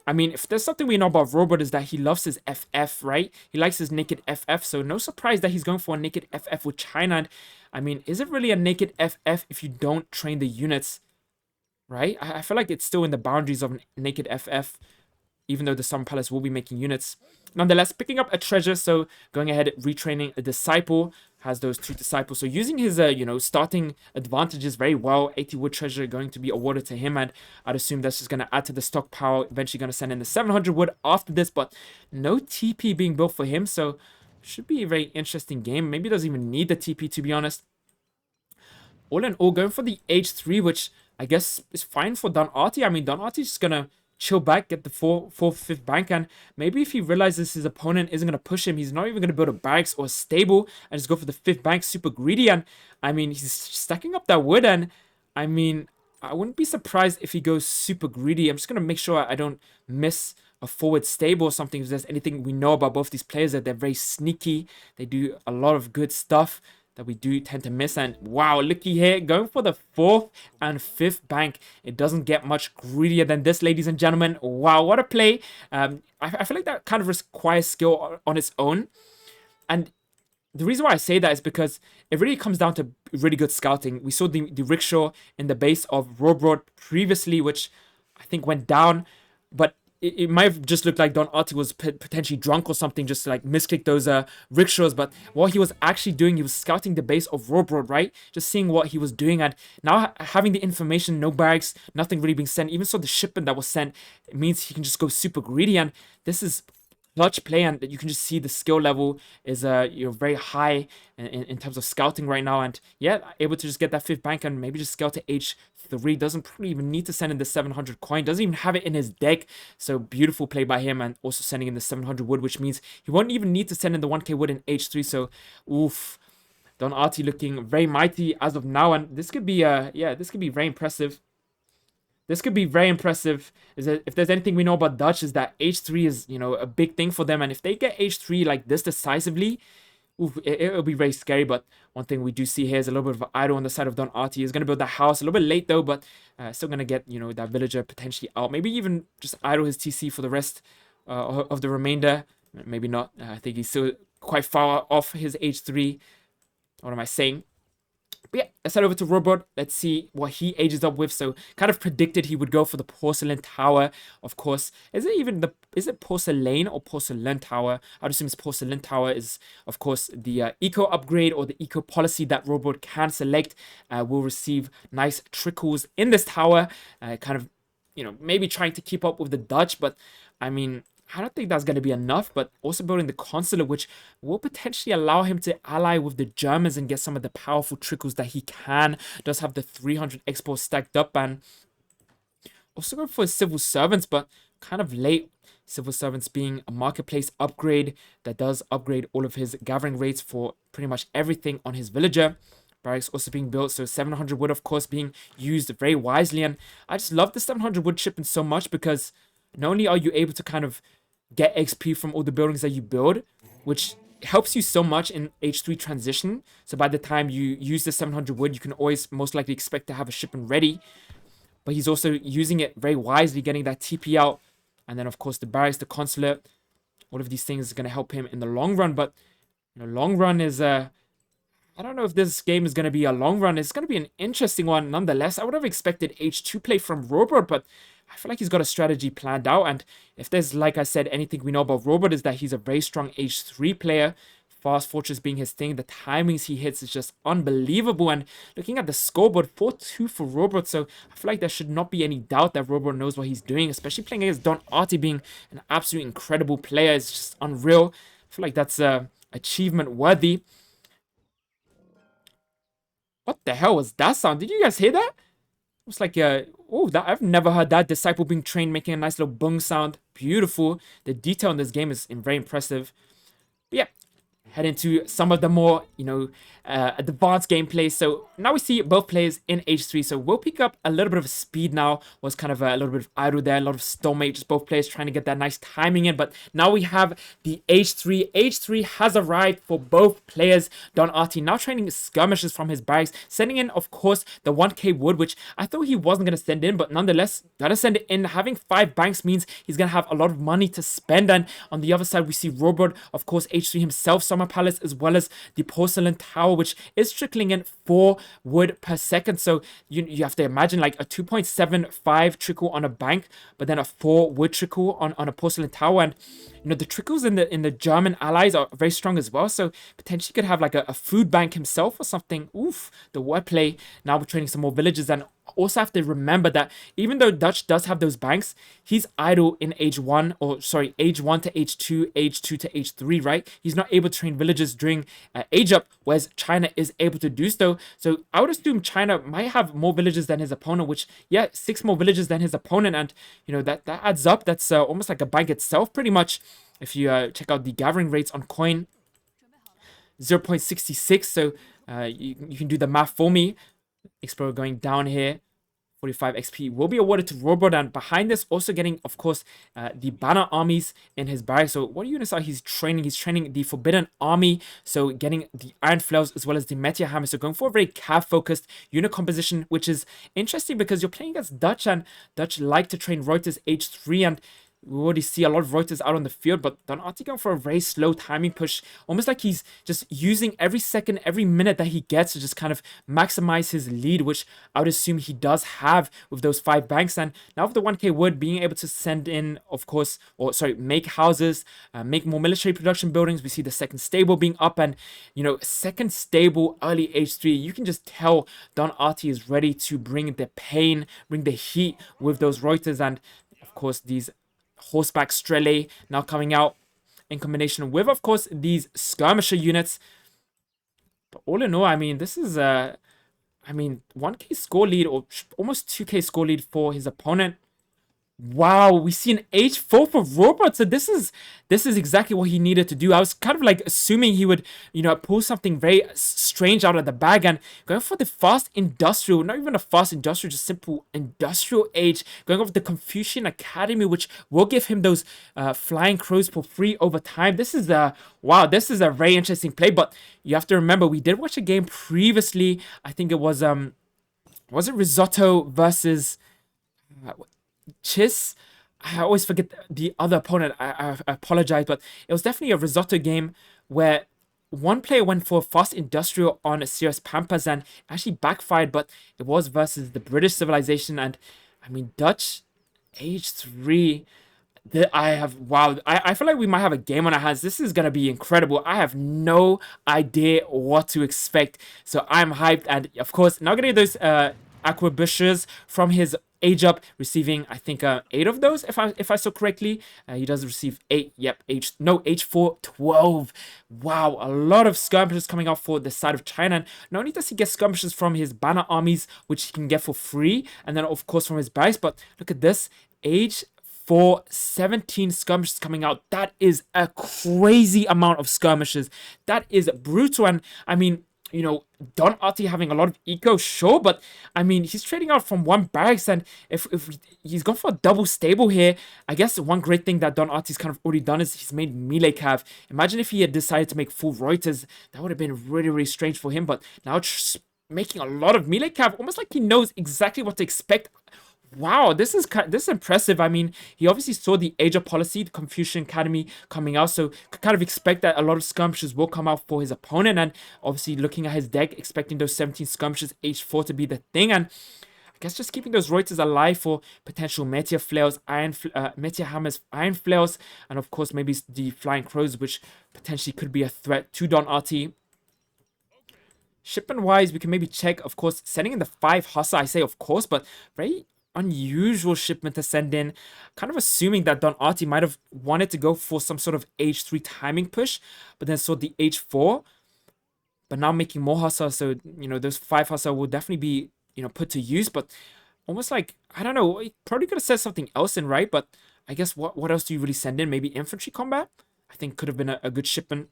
I mean, if there's something we know about Rohbrot, is that he loves his FF, right? He likes his naked FF, so no surprise that he's going for a naked FF with China. And I mean, is it really a naked FF if you don't train the units, right? I feel like it's still in the boundaries of a naked FF, even though the Summer Palace will be making units. Nonetheless, picking up a treasure, so going ahead, retraining a disciple, has those 2 disciples. So using his, starting advantages very well. 80 wood treasure going to be awarded to him, and I'd assume that's just going to add to the stockpile. Eventually going to send in the 700 wood after this, but no TP being built for him, so should be a very interesting game. Maybe doesn't even need the TP, to be honest. All in all, going for the H3, which I guess is fine for Don Artie. I mean, Don Artie's just going to chill back, get the 4th, 5th bank, and maybe if he realizes his opponent isn't going to push him, he's not even going to build a barracks or a stable and just go for the 5th bank, super greedy. And I mean, he's stacking up that wood, and I mean, I wouldn't be surprised if he goes super greedy. I'm just going to make sure I don't miss a forward stable or something. If there's anything we know about both these players, that they're very sneaky, they do a lot of good stuff that we do tend to miss. And wow, looky here, going for the 4th and 5th bank. It doesn't get much greedier than this, ladies and gentlemen. Wow, what a play. I feel like that kind of requires skill on its own. And the reason why I say that is because it really comes down to really good scouting. We saw the rickshaw in the base of Rohbrot previously, which I think went down, but it might have just looked like Don Artie was potentially drunk or something, just to like misclick those rickshaws. But what he was actually doing, he was scouting the base of Rohbrot, right? Just seeing what he was doing, and now having the information, no barracks, nothing really being sent. Even so, the shipment that was sent, it means he can just go super greedy, and this is clutch play, and you can just see the skill level is very high in terms of scouting right now. And yeah, able to just get that 5th bank and maybe just scout to H3. Doesn't probably even need to send in the 700 coin, doesn't even have it in his deck. So beautiful play by him, and also sending in the 700 wood, which means he won't even need to send in the 1k wood in H3. So oof, Don Artie looking very mighty as of now, and this could be this could be very impressive. This could be very impressive. Is that if there's anything we know about Dutch, is that H3 is, a big thing for them. And if they get H3 like this decisively, oof, it'll be very scary. But one thing we do see here is a little bit of idle on the side of Don Artie. He's going to build that house a little bit late, though, but still going to get, that villager potentially out. Maybe even just idle his TC for the rest of the remainder. Maybe not. I think he's still quite far off his H3. What am I saying? But yeah, let's head over to Rohbrot. Let's see what he ages up with. So kind of predicted he would go for the porcelain tower, of course. Is it porcelain or porcelain tower? I'd assume it's porcelain tower is, of course, the eco upgrade or the eco policy that Rohbrot can select. Will receive nice trickles in this tower. Kind of, maybe trying to keep up with the Dutch, but I mean, I don't think that's going to be enough, but also building the consulate, which will potentially allow him to ally with the Germans and get some of the powerful trickles that he can. Does have the 300 exports stacked up, and also going for his civil servants, but kind of late. Civil servants being a marketplace upgrade that does upgrade all of his gathering rates for pretty much everything on his villager. Barracks also being built, so 700 wood, of course, being used very wisely. And I just love the 700 wood shipment so much, because not only are you able to kind of get XP from all the buildings that you build, which helps you so much in H3 transition. So by the time you use the 700 wood, you can always most likely expect to have a shipment ready. But he's also using it very wisely, getting that TP out. And then, of course, the barracks, the consulate, all of these things are going to help him in the long run. But long run is I don't know if this game is going to be a long run. It's going to be an interesting one nonetheless. I would have expected H2 play from Rohbrot, but I feel like he's got a strategy planned out. And if there's, like I said, anything we know about Rohbrot is that he's a very strong H3 player. Fast Fortress being his thing. The timings he hits is just unbelievable. And looking at the scoreboard, 4-2 for Rohbrot. So I feel like there should not be any doubt that Rohbrot knows what he's doing, especially playing against Don Artie being an absolute incredible player. It's just unreal. I feel like that's achievement worthy. What the hell was that sound? Did you guys hear that? It was like oh, that I've never heard that disciple being trained making a nice little boom sound. Beautiful. The detail in this game is very impressive. But yeah, head into some of the more, advanced gameplay. So now we see both players in H3. So we'll pick up a little bit of speed now. Was kind of a little bit of idle there. A lot of stomach, just both players trying to get that nice timing in. But now we have the H3. H3 has arrived for both players. Don Artie now training skirmishes from his barracks. Sending in, of course, the 1k wood, which I thought he wasn't going to send in. But nonetheless, gotta send it in. Having 5 banks means he's going to have a lot of money to spend. And on the other side, we see Rohbrot, of course, H3 himself, Summer Palace, as well as the Porcelain Tower, which is trickling in 4 wood per second. So you have to imagine like a 2.75 trickle on a bank, but then a 4 wood trickle on a Porcelain Tower. And the trickles in the German allies are very strong as well. So potentially could have like a food bank himself or something. Oof, the wordplay. Now we're training some more villages, and also have to remember that even though Dutch does have those banks, he's idle in age 1, or sorry, age 1 to age 2, age 2 to age 3, right? He's not able to train villages during age up, whereas China is able to do so. So I would assume China might have more villages than his opponent, which, yeah, 6 more villages than his opponent. And, that adds up. That's almost like a bank itself, pretty much. If you check out the gathering rates on coin, 0.66. So you can do the math for me. Explorer going down here. 45 XP will be awarded to Rohbrot, and behind this also getting, of course, the banner armies in his barracks. So what units are he's training? He's training the Forbidden Army, so getting the Iron Flails as well as the Meteor Hammer. So going for a very cav-focused unit composition, which is interesting because you're playing against Dutch, and Dutch like to train Reuters H3, and we already see a lot of Reuters out on the field, but Don Artie going for a very slow timing push, almost like he's just using every second, every minute that he gets to just kind of maximize his lead, which I would assume he does have with those 5 banks. And now with the 1k wood, being able to send in, of course, or sorry, make houses, make more military production buildings. We see the second stable being up, and second stable early H3. You can just tell Don Artie is ready to bring the pain, bring the heat with those Reuters, and of course these horseback Strele now coming out in combination with, of course, these skirmisher units. But all in all, I mean, this is 1k score lead, or almost 2k score lead for his opponent. Wow, we see an H4 for Rohbrot. So this is exactly what he needed to do. I was kind of like assuming he would, pull something very strange out of the bag, and going for the fast industrial, not even a fast industrial, just simple industrial age, going over the Confucian Academy, which will give him those flying crows for free over time. This is this is a very interesting play, but you have to remember, we did watch a game previously. I think it was it Risotto versus Chiss? I always forget the other opponent. I apologize, but it was definitely a Risotto game where one player went for fast industrial on Sirius Pampas and actually backfired, but it was versus the British civilization. And I mean, Dutch age 3. I feel like we might have a game on our hands. This is gonna be incredible. I have no idea what to expect, so I'm hyped. And of course, now getting those aqua bushes from his age up, receiving I think 8 of those, if I saw correctly. He does receive 8. Yep, H4 12. Wow, a lot of skirmishes coming out for the side of China. And not only does he get skirmishes from his banner armies, which he can get for free, and then of course from his barracks, but look at this, age 17 skirmishes coming out. That is a crazy amount of skirmishes. That is brutal. And I mean, Don Artie having a lot of eco, sure, but I mean, he's trading out from 1 barracks, and if he's gone for a double stable here, I guess one great thing that Don Artie's kind of already done is he's made melee cav. Imagine if he had decided to make full Reuters, that would have been really, really strange for him, but now making a lot of melee cav, almost like he knows exactly what to expect. Wow, this is impressive. I mean, he obviously saw the Age of Policy, the Confucian Academy coming out, so could kind of expect that a lot of skirmishes will come out for his opponent. And obviously, looking at his deck, expecting those 17 skirmishes H4 to be the thing. And I guess just keeping those Reuters alive for potential Meteor Flails, Meteor Hammers, Iron Flails, and of course maybe the Flying Crows, which potentially could be a threat to Don Artie. Shipment wise, we can maybe check, of course, sending in the 5 Hussar. I say of course, but very unusual shipment to send in. Kind of assuming that Don Artie might have wanted to go for some sort of H3 timing push, but then saw the H4. But now making more Hussar, so, you know, those 5 Hussar will definitely be, you know, put to use. But almost like, I don't know, he probably could have said something else in, right? But I guess what else do you really send in? Maybe infantry combat? I think could have been a good shipment.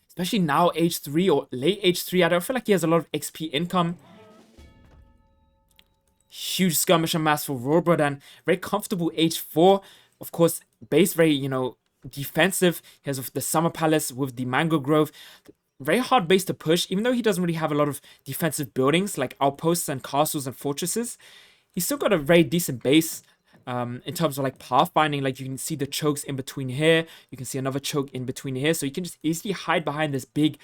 Especially now, H3 or late H3. I don't feel like he has a lot of XP income. Huge skirmisher mass for Rohbrot and very comfortable H4. Of course, base very, you know, defensive. He has the Summer Palace with the Mango Grove. Very hard base to push, even though he doesn't really have a lot of defensive buildings like outposts and castles and fortresses. He's still got a very decent base. In terms of like pathfinding, like you can see the chokes in between here, you can see another choke in between here, so you can just easily hide behind this big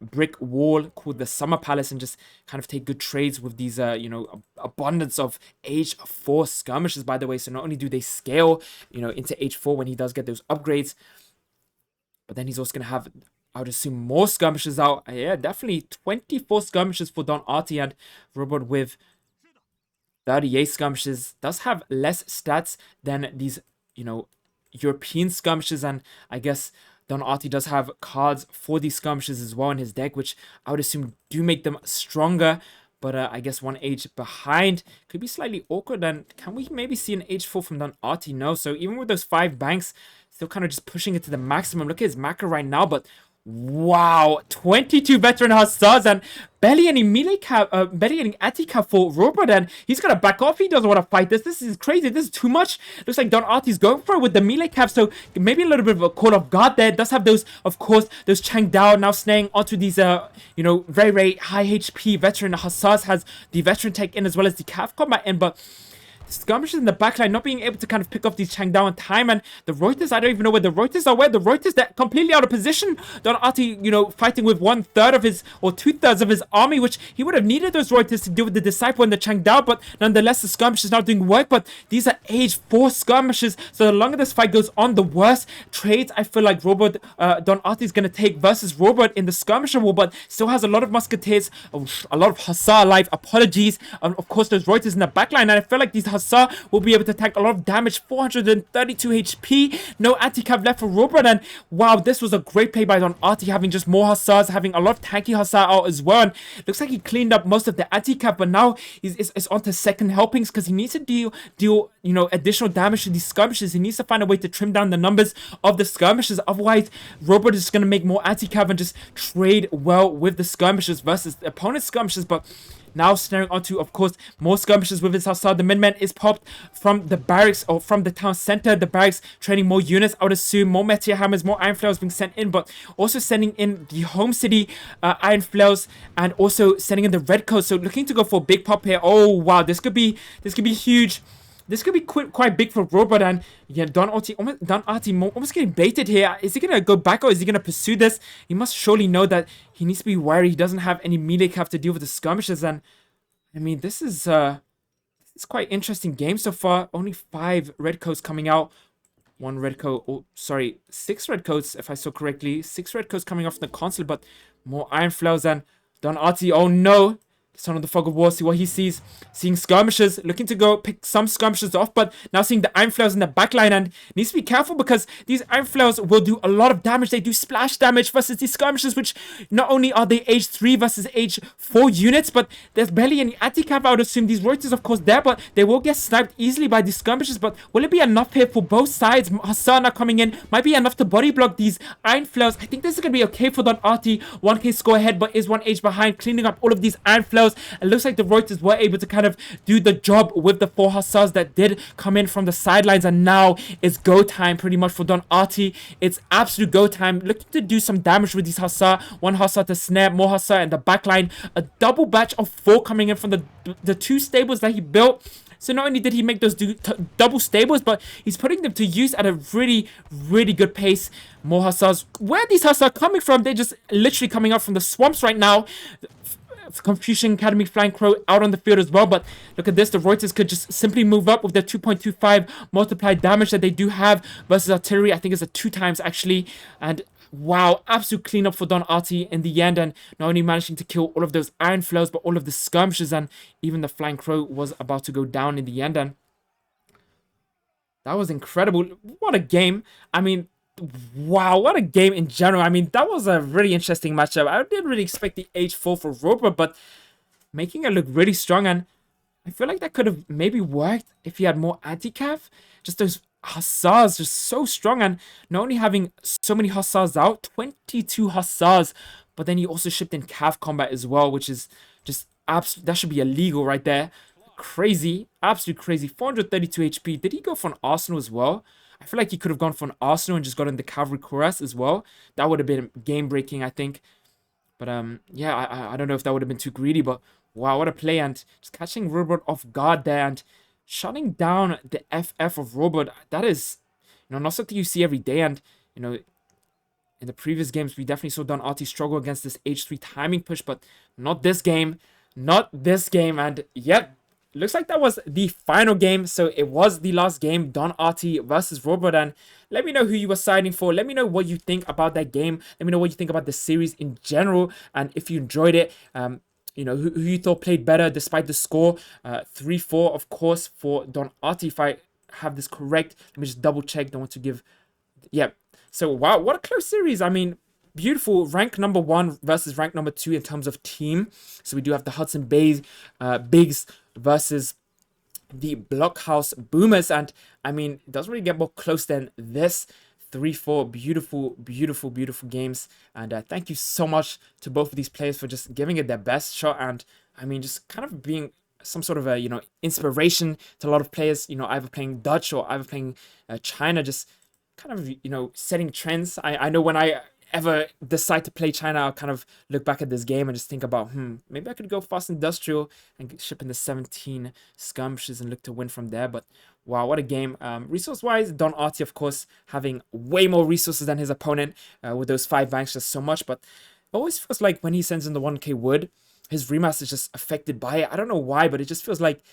brick wall called the Summer Palace and just kind of take good trades with these you know, abundance of H4 skirmishes, by the way. So not only do they scale, you know, into H4 when he does get those upgrades, but then he's also gonna have, I would assume, more skirmishes out. Yeah, definitely 24 skirmishes for Don Artie, and Rohbrot with 38 skirmishes does have less stats than these, you know, European skirmishes. And I guess Don Artie does have cards for these skirmishes as well in his deck, which I would assume do make them stronger. But I guess 1 age behind could be slightly awkward. And can we maybe see an H4 from Don Artie? No. So even with those 5 banks, still kind of just pushing it to the maximum. Look at his macro right now, but wow, 22 veteran Hussars and barely any melee cap, barely any anti-cap for Rohbrot, and he's gonna back off. He doesn't want to fight this. This is crazy. This is too much. Looks like Don Artie's going for it with the melee cap, so maybe a little bit of a call off guard there. Does have those, of course, those Chang Dao now snaring onto these, you know, very, very high HP veteran Hussars. Has the veteran tech in as well as the calf combat in, but skirmishes in the backline, not being able to kind of pick off these Changdao in time, and the Reuters, I don't even know where the Reuters are. Where the Reuters, they're completely out of position. Don Artie, you know, fighting with 1/3 of his, or 2/3 of his army, which he would have needed those Reuters to deal with the Disciple and the Changdao, but nonetheless, the skirmish is not doing work. But these are age 4 skirmishes, so the longer this fight goes on, the worse trades I feel like Rohbrot, Don Artie is going to take versus Rohbrot in the skirmisher war, but still has a lot of musketeers, a lot of Hussar alive, apologies, of course, those Reuters in the backline, and I feel like these Hussar will be able to tank a lot of damage. 432 HP, no anti-cav left for Rohbrot, and wow, this was a great play by Don Artie, having just more Hussars, having a lot of tanky Hussar out as well, and looks like he cleaned up most of the anti-cav, but now he's on to second helpings because he needs to deal, you know, additional damage to these skirmishes. He needs to find a way to trim down the numbers of the skirmishes, otherwise Rohbrot is going to make more anti-cav and just trade well with the skirmishes versus the opponent's skirmishes. But now snaring onto, of course, more skirmishes with his Hussar. The midman is popped from the barracks, or from the town center. The barracks training more units. I would assume more Meteor Hammers, more Iron Flails being sent in, but also sending in the home city Iron Flails, and also sending in the Red Coat. So looking to go for a big pop here. Oh wow, this could be huge. This could be quite big for Rohbrot, and yeah, Don Artie almost getting baited here. Is he going to go back, or is he going to pursue this? He must surely know that he needs to be wary. He doesn't have any melee cap to deal with the skirmishes, and I mean, this is quite interesting game so far. Only 5 red coats coming out. 1 red coat, oh sorry, 6 red coats if I saw correctly. 6 red coats coming off the console, but more Iron Flails, and Don Artie, oh no. Son of the Fog of War, see what he sees. Seeing skirmishes, looking to go pick some skirmishes off, but now seeing the Iron Flails in the backline, and needs to be careful because these Iron Flails will do a lot of damage. They do splash damage versus these skirmishes, which not only are they age 3 versus age 4 units, but there's barely any anti-cap. I would assume these Reuters, of course, there, but they will get sniped easily by these skirmishes. But will it be enough here for both sides? Hussar now coming in, might be enough to body block these Iron Flails. I think this is going to be okay for Don Artie. 1k score ahead, but is 1 age behind, cleaning up all of these Iron Flails. It looks like the Reuters were able to kind of do the job with the 4 Hussars that did come in from the sidelines, and now it's go time pretty much for Don Artie. It's absolute go time, looking to do some damage with these Hussar. 1 Hussar to snare, more Hussar in the backline. A double batch of 4 coming in from the 2 stables that he built. So not only did he make those double stables, but he's putting them to use at a really, really good pace. More hussars. Where are these hussars coming from? They're just literally coming out from the swamps right now. Confucian Academy Flying Crow out on the field as well, but look at this, the Reuters could just simply move up with their 2.25 multiplied damage that they do have versus artillery. I think it's a 2 times actually, and wow, absolute cleanup for Don Artie in the end, and not only managing to kill all of those iron flows, but all of the skirmishes, and even the Flying Crow was about to go down in the end, and that was incredible. What a game. I mean, wow, what a game in general. I mean, that was a really interesting matchup. I didn't really expect the H4 for Rohbrot, but making it look really strong, and I feel like that could have maybe worked if he had more anti-cav. Just those hussars just so strong, and not only having so many hussars out, 22 hussars, but then he also shipped in cav combat as well, which is just absolute. That should be illegal right there. Crazy, absolute crazy. 432 HP. Did he go for an Arsenal as well? I feel like he could have gone for an Arsenal and just gotten the Cavalry Chorus as well. That would have been game-breaking, I think. But, yeah, I don't know if that would have been too greedy, but wow, what a play. And just catching Rohbrot off guard there and shutting down the FF of Rohbrot. That is, not something you see every day. And, in the previous games, we definitely saw Don Artie struggle against this H3 timing push, but not this game. Not this game. And, yep. Looks like that was the final game, so it was the last game, Don Artie versus Rohbrot, and let me know who you were siding for. Let me know what you think about that game. Let me know what you think about the series in general, and if you enjoyed it, who you thought played better despite the score. 3-4, of course, for Don Artie, if I have this correct. Let me just double check. Don't want to give... Yeah. So, wow, what a close series. I mean, beautiful. Rank number 1 versus rank number 2 in terms of team. So we do have the Hudson Bay BIGS versus the Blockhouse Boomers, and I mean, it doesn't really get more close than this. 3-4, beautiful, beautiful, beautiful games, and thank you so much to both of these players for just giving it their best shot, and I mean, just kind of being some sort of a inspiration to a lot of players, either playing Dutch or either playing China, just kind of setting trends. I know when I ever decide to play China, I'll kind of look back at this game and just think about, maybe I could go fast industrial and ship in the 17 skirmishes and look to win from there. But wow, what a game. Resource-wise, Don Artie, of course, having way more resources than his opponent with those 5 banks, just so much. But it always feels like when he sends in the 1k wood, his rematch is just affected by it. I don't know why, but it just feels like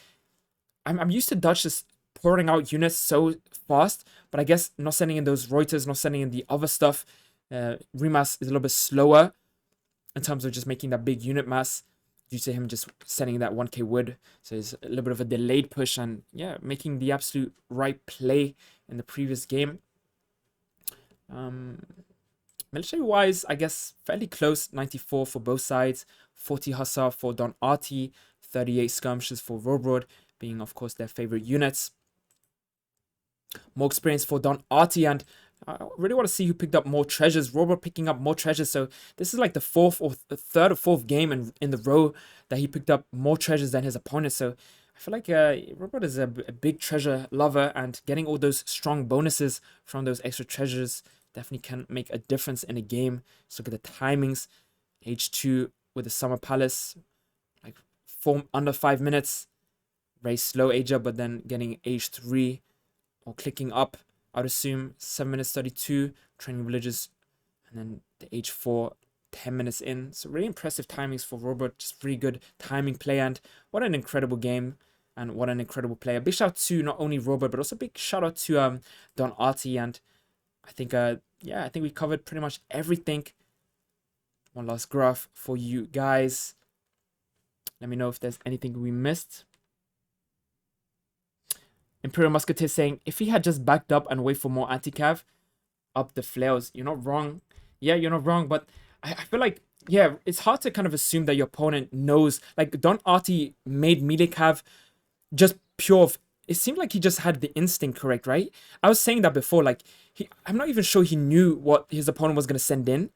I'm used to Dutch just pouring out units so fast, but I guess not sending in those Reuters, not sending in the other stuff, Remas is a little bit slower in terms of just making that big unit mass due to him just sending that 1k wood. So it's a little bit of a delayed push, and yeah, making the absolute right play in the previous game. Military wise, I guess fairly close. 94 for both sides, 40 Hussar for Don Artie, 38 skirmishes for Rohbrot, being of course their favorite units. More experience for Don Artie, and I really want to see who picked up more treasures. Rohbrot picking up more treasures. So this is like the third or fourth game in the row that he picked up more treasures than his opponent. So I feel like Rohbrot is a big treasure lover, and getting all those strong bonuses from those extra treasures definitely can make a difference in a game. So look at the timings. H2 with the Summer Palace, like under 5 minutes. Very slow age up, but then getting H3 or clicking up, I'd assume 7 minutes 32, training villages, and then the H4, 10 minutes in. So really impressive timings for Rohbrot, just really good timing play, and what an incredible game, and what an incredible player. Big shout out to not only Rohbrot, but also big shout out to Don Artie, and I think, yeah, I think we covered pretty much everything. One last graph for you guys. Let me know if there's anything we missed. Imperial Musketeer saying, if he had just backed up and wait for more anti-cav, up the flails. You're not wrong. Yeah, you're not wrong. But I feel like, yeah, it's hard to kind of assume that your opponent knows. Like, Don Artie made melee cav just pure. It seemed like he just had the instinct correct, right? I was saying that before. Like, I'm not even sure he knew what his opponent was going to send in.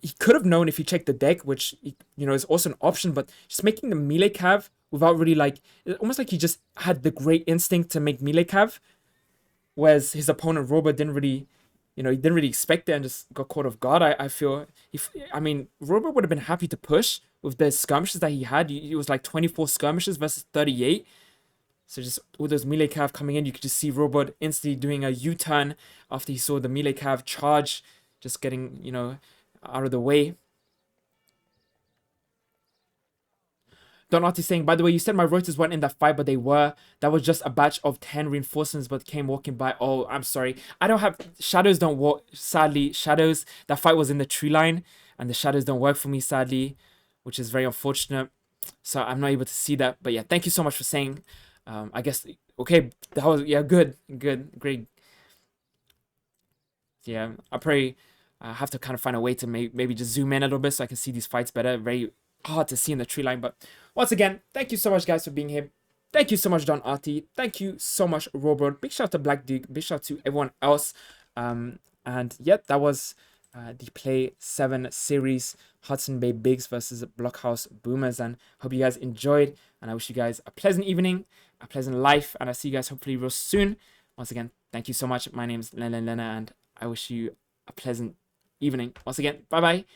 He could have known if he checked the deck, which, is also an option. But just making the melee cav without really, like, almost like he just had the great instinct to make melee cav, whereas his opponent Rohbrot didn't really, he didn't really expect it and just got caught off guard. I feel, I mean, Rohbrot would have been happy to push with the skirmishes that he had. It was like 24 skirmishes versus 38. So just all those melee cav coming in, you could just see Rohbrot instantly doing a U-turn after he saw the melee cav charge, just getting, you know, out of the way. Donati saying, by the way, you said my Reuters weren't in that fight, but they were. That was just a batch of 10 reinforcements, but came walking by. Oh, I'm sorry. I don't have... Shadows don't work. Sadly, Shadows, that fight was in the tree line, and the Shadows don't work for me, sadly, which is very unfortunate. So I'm not able to see that. But yeah, thank you so much for saying. I guess, okay, that was, yeah, good, great. Yeah, I probably have to kind of find a way to maybe just zoom in a little bit so I can see these fights better. Very hard to see in the tree line, but once again, thank you so much, guys, for being here. Thank you so much, Don Artie. Thank you so much, Rohbrot. Big shout out to Black Duke. Big shout out to everyone else. And yeah, that was the Play 7 series, Hudson Bay Bigs versus Blockhouse Boomers. And hope you guys enjoyed. And I wish you guys a pleasant evening, a pleasant life. And I'll see you guys hopefully real soon. Once again, thank you so much. My name's Lena, and I wish you a pleasant evening. Once again, bye-bye.